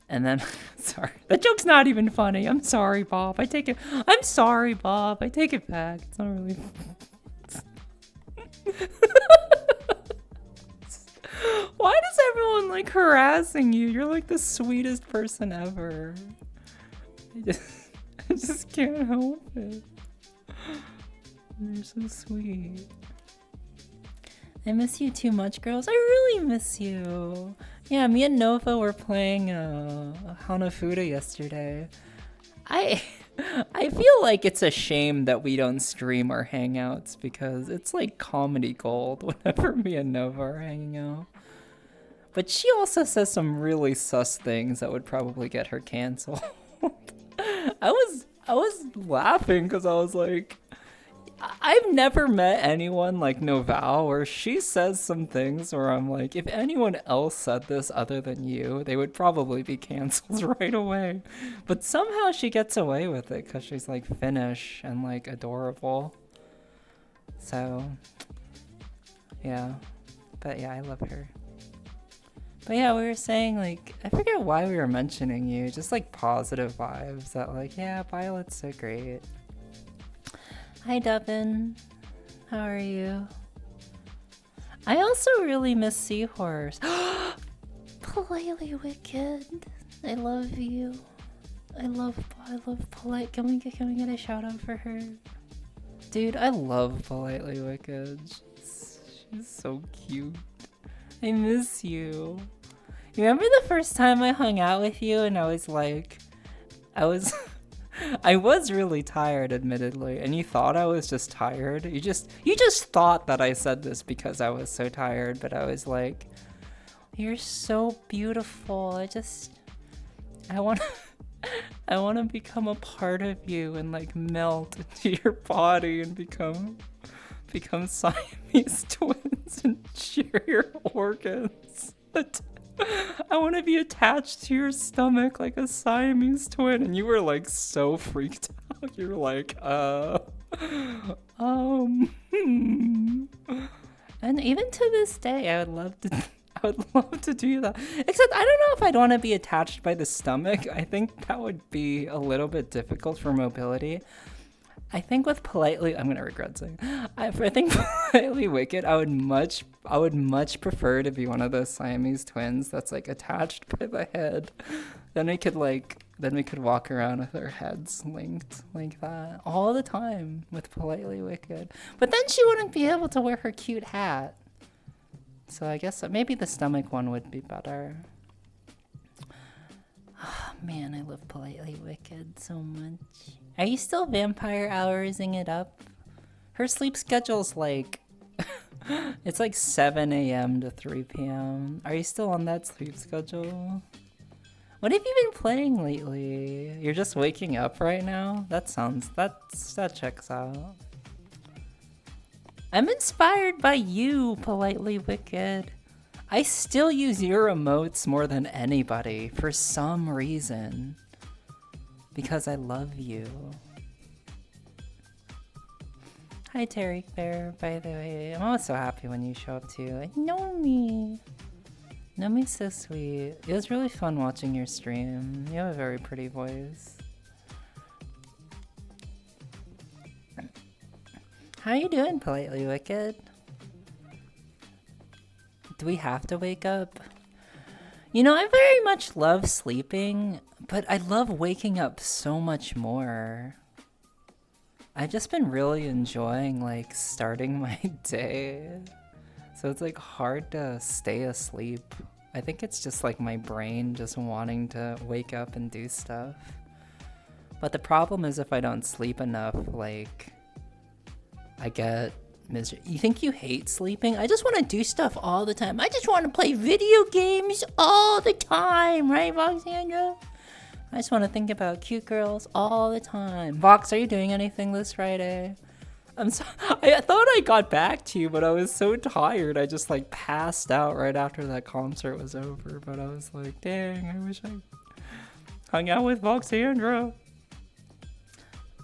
And then, sorry, that joke's not even funny. I'm sorry, Bob. I'm sorry, Bob. I take it back. It's not really Why does everyone like harassing you? You're like the sweetest person ever. I just can't help it. You're so sweet. I miss you too much, girls. I really miss you. Yeah, me and Nova were playing Hanafuda yesterday. I feel like it's a shame that we don't stream our hangouts because it's like comedy gold whenever me and Nova are hanging out. But she also says some really sus things that would probably get her canceled. I was laughing because I was like, I've never met anyone like Noval where she says some things where I'm like, if anyone else said this other than you, they would probably be canceled right away. But somehow she gets away with it because she's like Finnish and like adorable. So, yeah. But yeah, I love her. But yeah, we were saying like, I forget why we were mentioning you, just like positive vibes that like, yeah, Violet's so great. Hi, Devin. How are you? I also really miss Seahorse. Politely Wicked. I love you. I love Polite. Can we get a shout out for her? Dude, I love Politely Wicked. She's so cute. I miss you. You remember the first time I hung out with you and I was like, I was really tired, admittedly, and you thought I was just tired. You just thought that I said this because I was so tired, but I was like, you're so beautiful. I want to become a part of you and like melt into your body and become Siamese twins and share your organs. I want to be attached to your stomach like a Siamese twin. And you were like so freaked out. You were like, And even to this day, I would love to do that. Except I don't know if I'd want to be attached by the stomach. I think that would be a little bit difficult for mobility. I think with Politely, I'm gonna regret saying. I think Politely Wicked, I would much prefer to be one of those Siamese twins that's like attached by the head. Then we could walk around with our heads linked like that all the time with Politely Wicked. But then she wouldn't be able to wear her cute hat. So I guess maybe the stomach one would be better. Oh, man, I love Politely Wicked so much. Are you still vampire hoursing it up? Her sleep schedule's like... it's like 7 a.m. to 3 p.m. Are you still on that sleep schedule? What have you been playing lately? You're just waking up right now? That checks out. I'm inspired by you, Politely Wicked. I still use your emotes more than anybody for some reason. Because I love you. Hi, Terry Bear, by the way. I'm always so happy when you show up too. Nomi! Nomi's so sweet. It was really fun watching your stream. You have a very pretty voice. How you doing, Politely Wicked? Do we have to wake up? You know, I very much love sleeping, but I love waking up so much more. I've just been really enjoying like starting my day. So it's like hard to stay asleep. I think it's just like my brain just wanting to wake up and do stuff. But the problem is if I don't sleep enough, like I get miserable. You think you hate sleeping? I just want to do stuff all the time. I just want to play video games all the time, right, Voxandra? I just want to think about cute girls all the time. Vox, are you doing anything this Friday? I thought I got back to you, but I was so tired. I just like passed out right after that concert was over. But I was like, dang, I wish I hung out with Voxandra.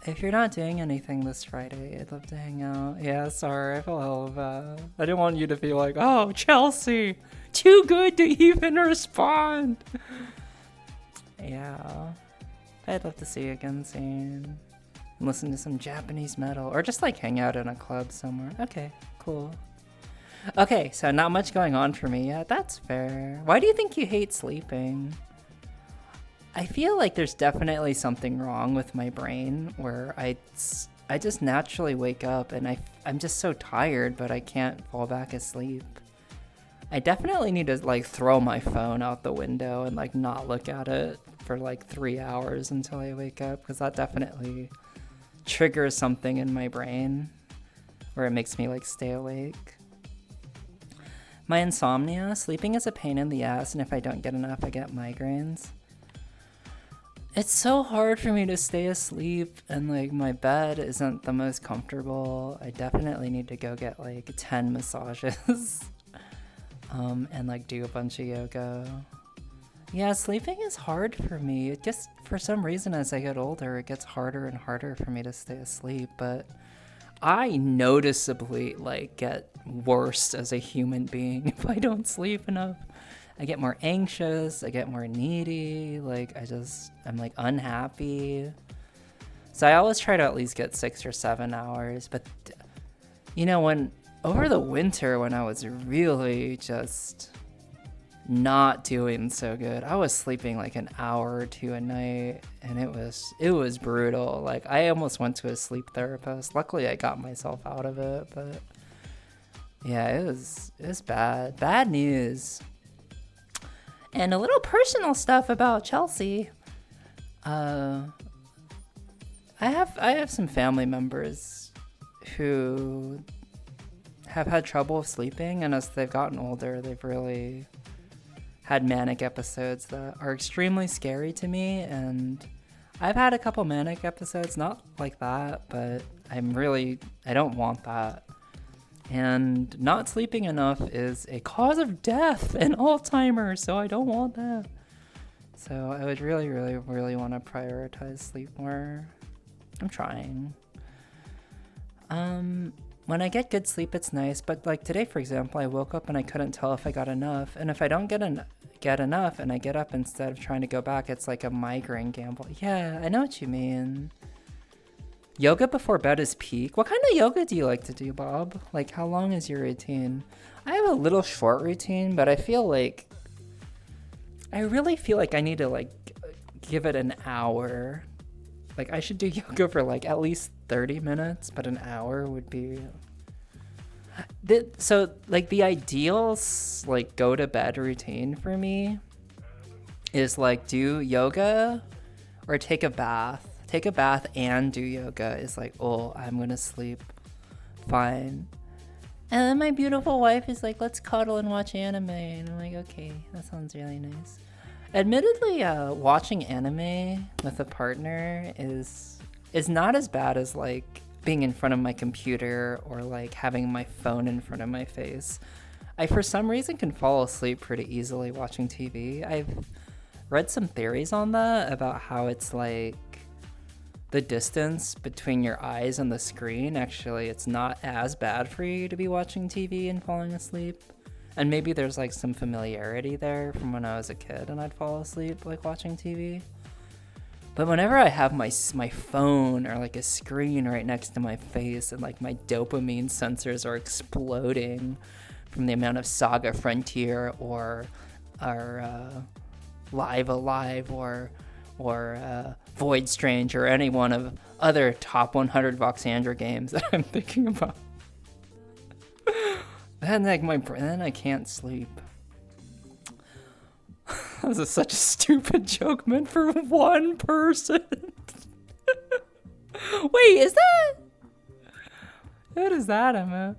If you're not doing anything this Friday, I'd love to hang out. Yeah, sorry, I feel hella bad. I didn't want you to be like, oh, Chelsea, too good to even respond. Yeah, I'd love to see you again soon. And listen to some Japanese metal, or just like hang out in a club somewhere. Okay, cool. Okay, so not much going on for me yet. That's fair. Why do you think you hate sleeping? I feel like there's definitely something wrong with my brain where I just naturally wake up and I'm just so tired, but I can't fall back asleep. I definitely need to like throw my phone out the window and like not look at it for like 3 hours until I wake up, because that definitely triggers something in my brain where it makes me like stay awake. My insomnia, sleeping is a pain in the ass, and if I don't get enough, I get migraines. It's so hard for me to stay asleep, and like my bed isn't the most comfortable. I definitely need to go get like 10 massages and like do a bunch of yoga. Yeah, sleeping is hard for me. It just, for some reason, as I get older, it gets harder and harder for me to stay asleep, but I noticeably like get worse as a human being if I don't sleep enough. I get more anxious, I get more needy, like I'm like unhappy. So I always try to at least get 6 or 7 hours, but you know, when over the winter when I was really just not doing so good, I was sleeping like an hour or two a night, and it was brutal. Like I almost went to a sleep therapist. Luckily I got myself out of it, but yeah, it was bad news. And a little personal stuff about Chelsea. I have some family members who have had trouble sleeping, and as they've gotten older, they've really had manic episodes that are extremely scary to me. And I've had a couple manic episodes, not like that, but I don't want that. And not sleeping enough is a cause of death and Alzheimer's, so I don't want that. So I would really, really, really want to prioritize sleep more. I'm trying. When I get good sleep, it's nice, but like today, for example, I woke up and I couldn't tell if I got enough. And if I don't get enough and I get up instead of trying to go back, it's like a migraine gamble. Yeah, I know what you mean. Yoga before bed is peak. What kind of yoga do you like to do, Bob? Like, how long is your routine? I have a little short routine, but I really feel like I need to like give it an hour. Like I should do yoga for like at least 30 minutes, but an hour would be... So like the ideal like go to bed routine for me is like do yoga or take a bath. Take a bath and do yoga is like, oh, I'm gonna sleep fine. And then my beautiful wife is like, let's cuddle and watch anime. And I'm like, okay, that sounds really nice. Admittedly, watching anime with a partner is not as bad as like being in front of my computer or like having my phone in front of my face. I, for some reason, can fall asleep pretty easily watching TV. I've read some theories on that about how it's like the distance between your eyes and the screen, actually, it's not as bad for you to be watching TV and falling asleep. And maybe there's like some familiarity there from when I was a kid and I'd fall asleep like watching TV. But whenever I have my phone or like a screen right next to my face and like my dopamine sensors are exploding from the amount of Saga Frontier or Live Alive or Void Strange or any one of other top 100 Voxandra games that I'm thinking about, then I can't sleep. This is such a stupid joke meant for one person. Wait, is that? What is that, Emma?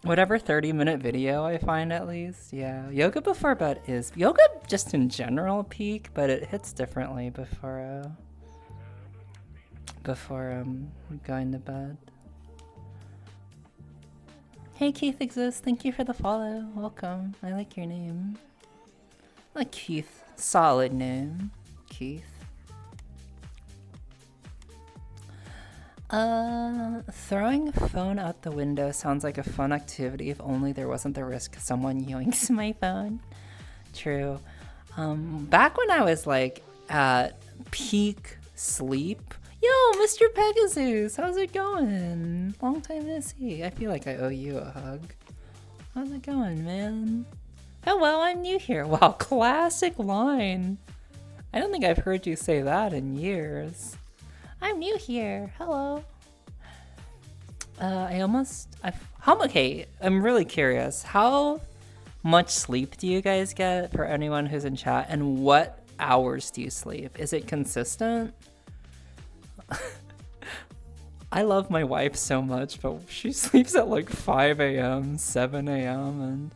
Whatever 30-minute video I find, at least. Yeah, yoga before bed is... Yoga just in general peak, but it hits differently before going to bed. Hey, Keith Exists. Thank you for the follow. Welcome. I like your name. I like Keith. Solid name. Keith. Throwing a phone out the window sounds like a fun activity if only there wasn't the risk someone yoinks my phone. True. Back when I was like at peak sleep. Yo, Mr. Pegasus, how's it going? Long time no see. I feel like I owe you a hug. How's it going, man? Hello, I'm new here. Wow, classic line. I don't think I've heard you say that in years. I'm new here. Hello. Okay, I'm really curious. How much sleep do you guys get for anyone who's in chat? And what hours do you sleep? Is it consistent? I love my wife so much, but she sleeps at like 5 a.m., 7 a.m. and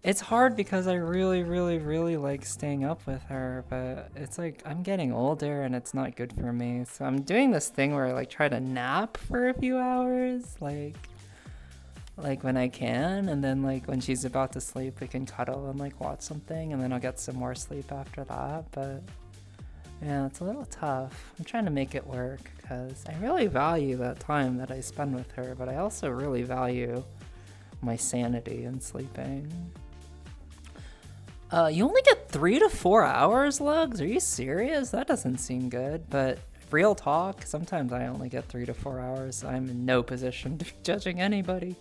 it's hard because I really, really, really like staying up with her, but it's like I'm getting older and it's not good for me. So I'm doing this thing where I like try to nap for a few hours, like when I can, and then like when she's about to sleep, we can cuddle and like watch something, and then I'll get some more sleep after that. But yeah, it's a little tough. I'm trying to make it work because I really value that time that I spend with her, but I also really value my sanity in sleeping. You only get 3 to 4 hours, Lugs? Are you serious? That doesn't seem good, but real talk, sometimes I only get 3 to 4 hours. I'm in no position to be judging anybody.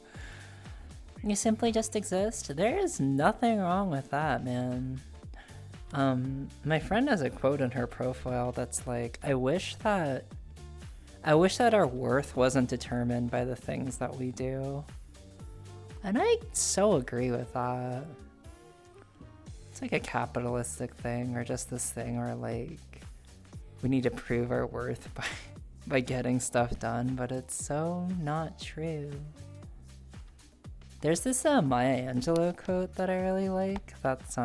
You simply just exist? There is nothing wrong with that, man. My friend has a quote in her profile that's like, I wish that our worth wasn't determined by the things that we do. And I so agree with that. It's like a capitalistic thing, or just this thing where like we need to prove our worth by getting stuff done, but it's so not true. There's this Maya Angelou quote that I really like. That's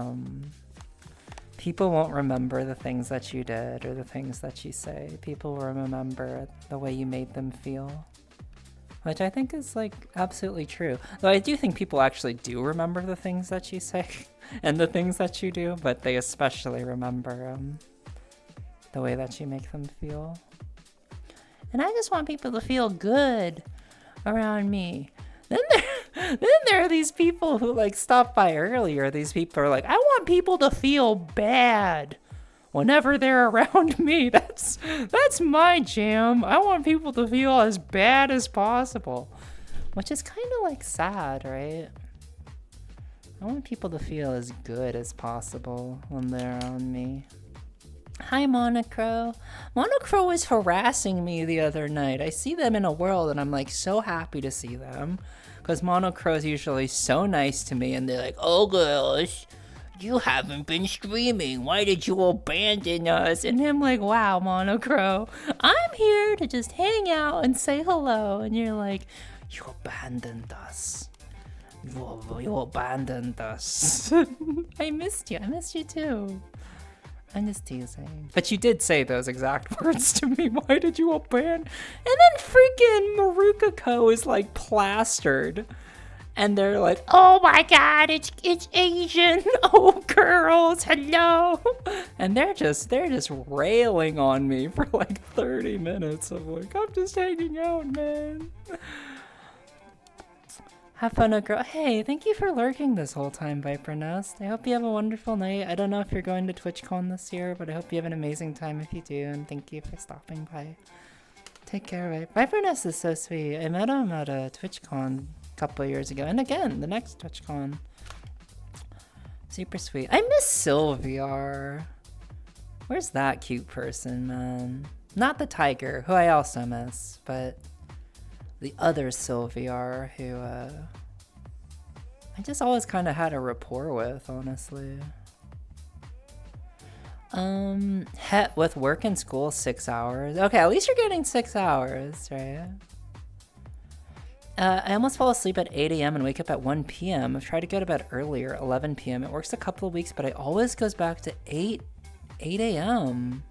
people won't remember the things that you did or the things that you say. People will remember the way you made them feel. Which I think is like absolutely true. Though I do think people actually do remember the things that you say and the things that you do, but they especially remember the way that you make them feel. And I just want people to feel good around me. Then there are these people who like stopped by earlier. These people are like, I want people to feel bad whenever they're around me. That's my jam. I want people to feel as bad as possible, which is kind of like sad, right? I want people to feel as good as possible when they're around me. Hi, Monocro. Monocro was harassing me the other night. I see them in a world and I'm like so happy to see them, because Monocro is usually so nice to me, and they're like, oh gosh, you haven't been streaming. Why did you abandon us? And I'm like, wow, Monocro, I'm here to just hang out and say hello. And you're like, you abandoned us. You abandoned us. I missed you. I missed you too. I'm just teasing. But you did say those exact words to me. Why did you abandon? And then freaking Maruka Co is like plastered. And they're like, oh my god, it's Asian. Oh girls, hello. And they're just railing on me for like 30 minutes of like, I'm just hanging out, man. Have fun, girl. Hey, thank you for lurking this whole time, Viper Nest. I hope you have a wonderful night. I don't know if you're going to TwitchCon this year, but I hope you have an amazing time if you do, and thank you for stopping by. Take care, right? Viper Nest is so sweet. I met him at a TwitchCon a couple of years ago, and again, the next TwitchCon. Super sweet. I miss Sylviar. Where's that cute person, man? Not the tiger, who I also miss, but the other Sylviar, who I just always kind of had a rapport with, honestly. With work and school, 6 hours. Okay, at least you're getting 6 hours, right? I almost fall asleep at 8 a.m. and wake up at 1 p.m. I've tried to go to bed earlier, 11 p.m. It works a couple of weeks, but it always goes back to 8 a.m.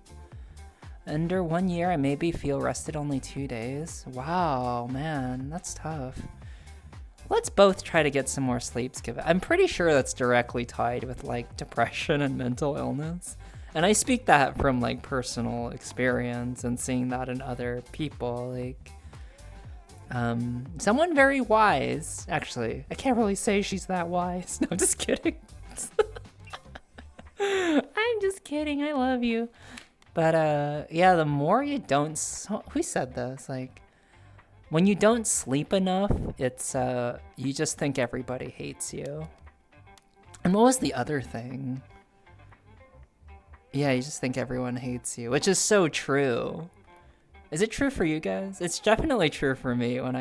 Under 1 year, I maybe feel rested only 2 days. Wow, man, that's tough. Let's both try to get some more sleep, Skip. I'm pretty sure that's directly tied with like depression and mental illness. And I speak that from like personal experience and seeing that in other people. Like, someone very wise, actually, I can't really say she's that wise. No, I'm just kidding. I'm just kidding. I love you. But yeah, the more you don't, who said this? Like, when you don't sleep enough, it's you just think everybody hates you. And what was the other thing? Yeah, you just think everyone hates you, which is so true. Is it true for you guys? It's definitely true for me. When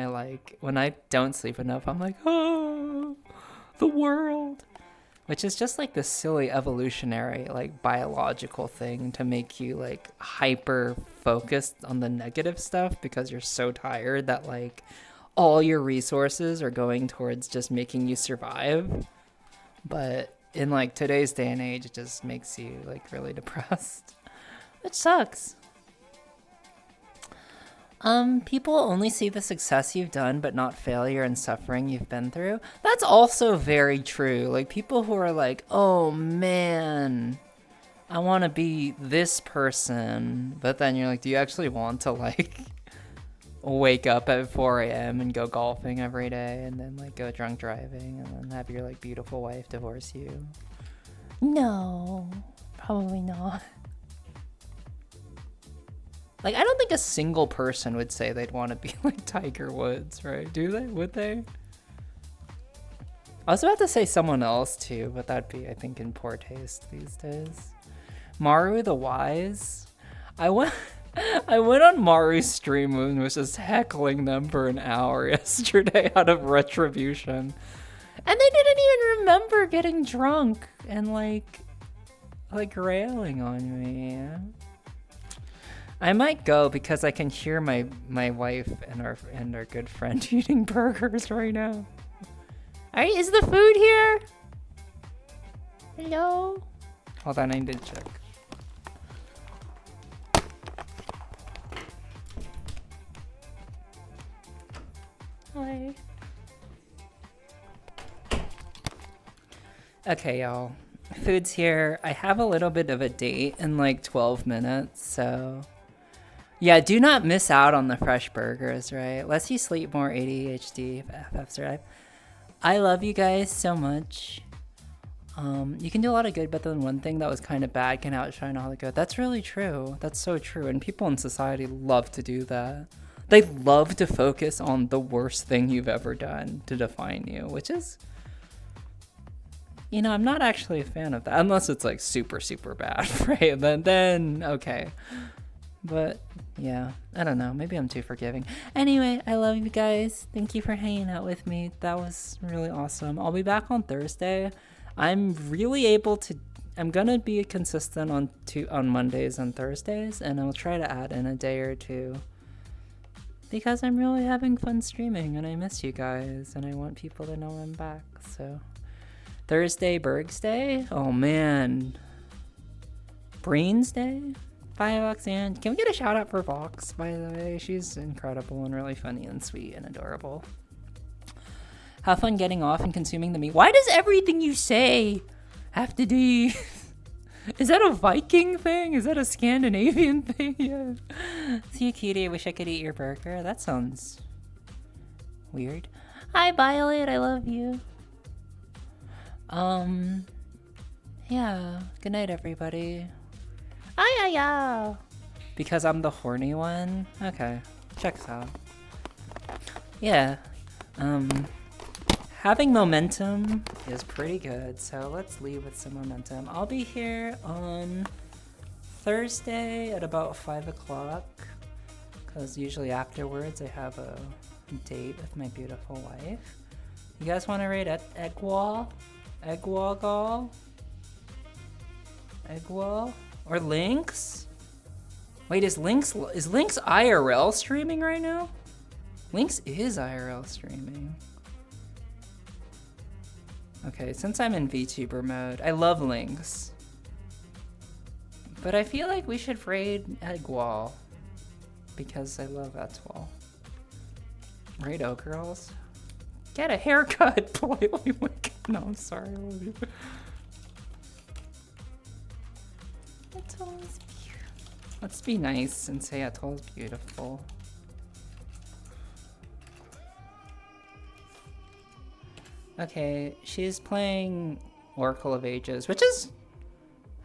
I don't sleep enough, I'm like, oh, the world. Which is just like this silly evolutionary, like biological thing to make you like hyper focused on the negative stuff because you're so tired that like all your resources are going towards just making you survive. But in like today's day and age, it just makes you like really depressed. Which sucks. People only see the success you've done, but not failure and suffering you've been through. That's also very true. Like people who are like, oh man, I want to be this person. But then you're like, do you actually want to like wake up at 4 a.m. and go golfing every day and then like go drunk driving and then have your like beautiful wife divorce you? No, probably not. Like, I don't think a single person would say they'd want to be like Tiger Woods, right? Do they? Would they? I was about to say someone else too, but that'd be, I think, in poor taste these days. Maru the Wise. I went on Maru's stream and was just heckling them for an hour yesterday out of retribution. And they didn't even remember getting drunk and like railing on me. I might go because I can hear my wife and our good friend eating burgers right now. Alright, is the food here? Hello? Hold on, I need to check. Hi. Okay, y'all. Food's here. I have a little bit of a date in like 12 minutes, so... Yeah, do not miss out on the fresh burgers, right? Lets you sleep more, ADHD, FF survive. I love you guys so much. You can do a lot of good, but then one thing that was kind of bad can outshine all the good. That's really true. That's so true. And people in society love to do that. They love to focus on the worst thing you've ever done to define you, which is... You know, I'm not actually a fan of that. Unless it's like super, super bad, right? Then okay. But yeah, I don't know. Maybe I'm too forgiving. Anyway, I love you guys. Thank you for hanging out with me. That was really awesome. I'll be back on Thursday. I'm gonna be consistent on Mondays and Thursdays, and I'll try to add in a day or two because I'm really having fun streaming and I miss you guys and I want people to know I'm back. So Thursday, Berg's Day. Oh man, Brains Day. 5 bucks in. Can we get a shout out for Vox, by the way? She's incredible and really funny and sweet and adorable. Have fun getting off and consuming the meat. Why does everything you say have to be... Is that a Viking thing? Is that a Scandinavian thing? Yeah. See you, cutie. I wish I could eat your burger. That sounds weird. Hi, Violet. I love you. Yeah. Good night, everybody. Because I'm the horny one? Okay, checks out. Yeah, having momentum is pretty good, so let's leave with some momentum. I'll be here on Thursday at about 5 o'clock, because usually afterwards I have a date with my beautiful wife. You guys want to raid Eggwall? Eggwall? Or Lynx? Wait, is Lynx IRL streaming right now? Lynx is IRL streaming. Okay, since I'm in VTuber mode, I love Lynx. But I feel like we should raid Eggwall. Because I love Eggwall. Raid O-Girls? Get a haircut, politely. No, I'm sorry, I love you. Atoll is beautiful. Let's be nice and say Atoll is beautiful. Okay, she's playing Oracle of Ages, which is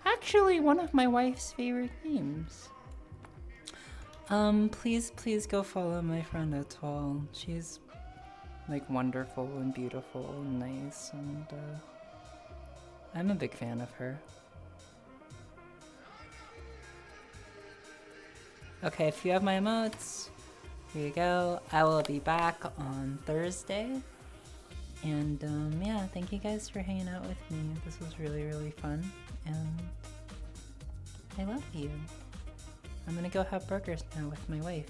actually one of my wife's favorite games. Please go follow my friend Atoll. She's like wonderful and beautiful and nice, and I'm a big fan of her. Okay, if you have my emotes, here you go. I will be back on Thursday. And yeah, thank you guys for hanging out with me. This was really, really fun. And I love you. I'm gonna go have burgers now with my wife.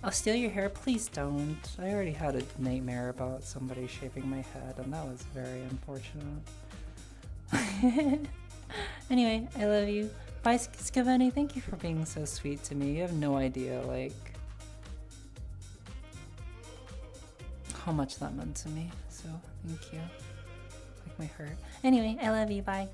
I'll steal your hair. Please don't. I already had a nightmare about somebody shaving my head, and that was very unfortunate. Anyway, I love you. Bye, Skaveni. Thank you for being so sweet to me. You have no idea, like, how much that meant to me. So, thank you. Like my heart. Anyway, I love you. Bye.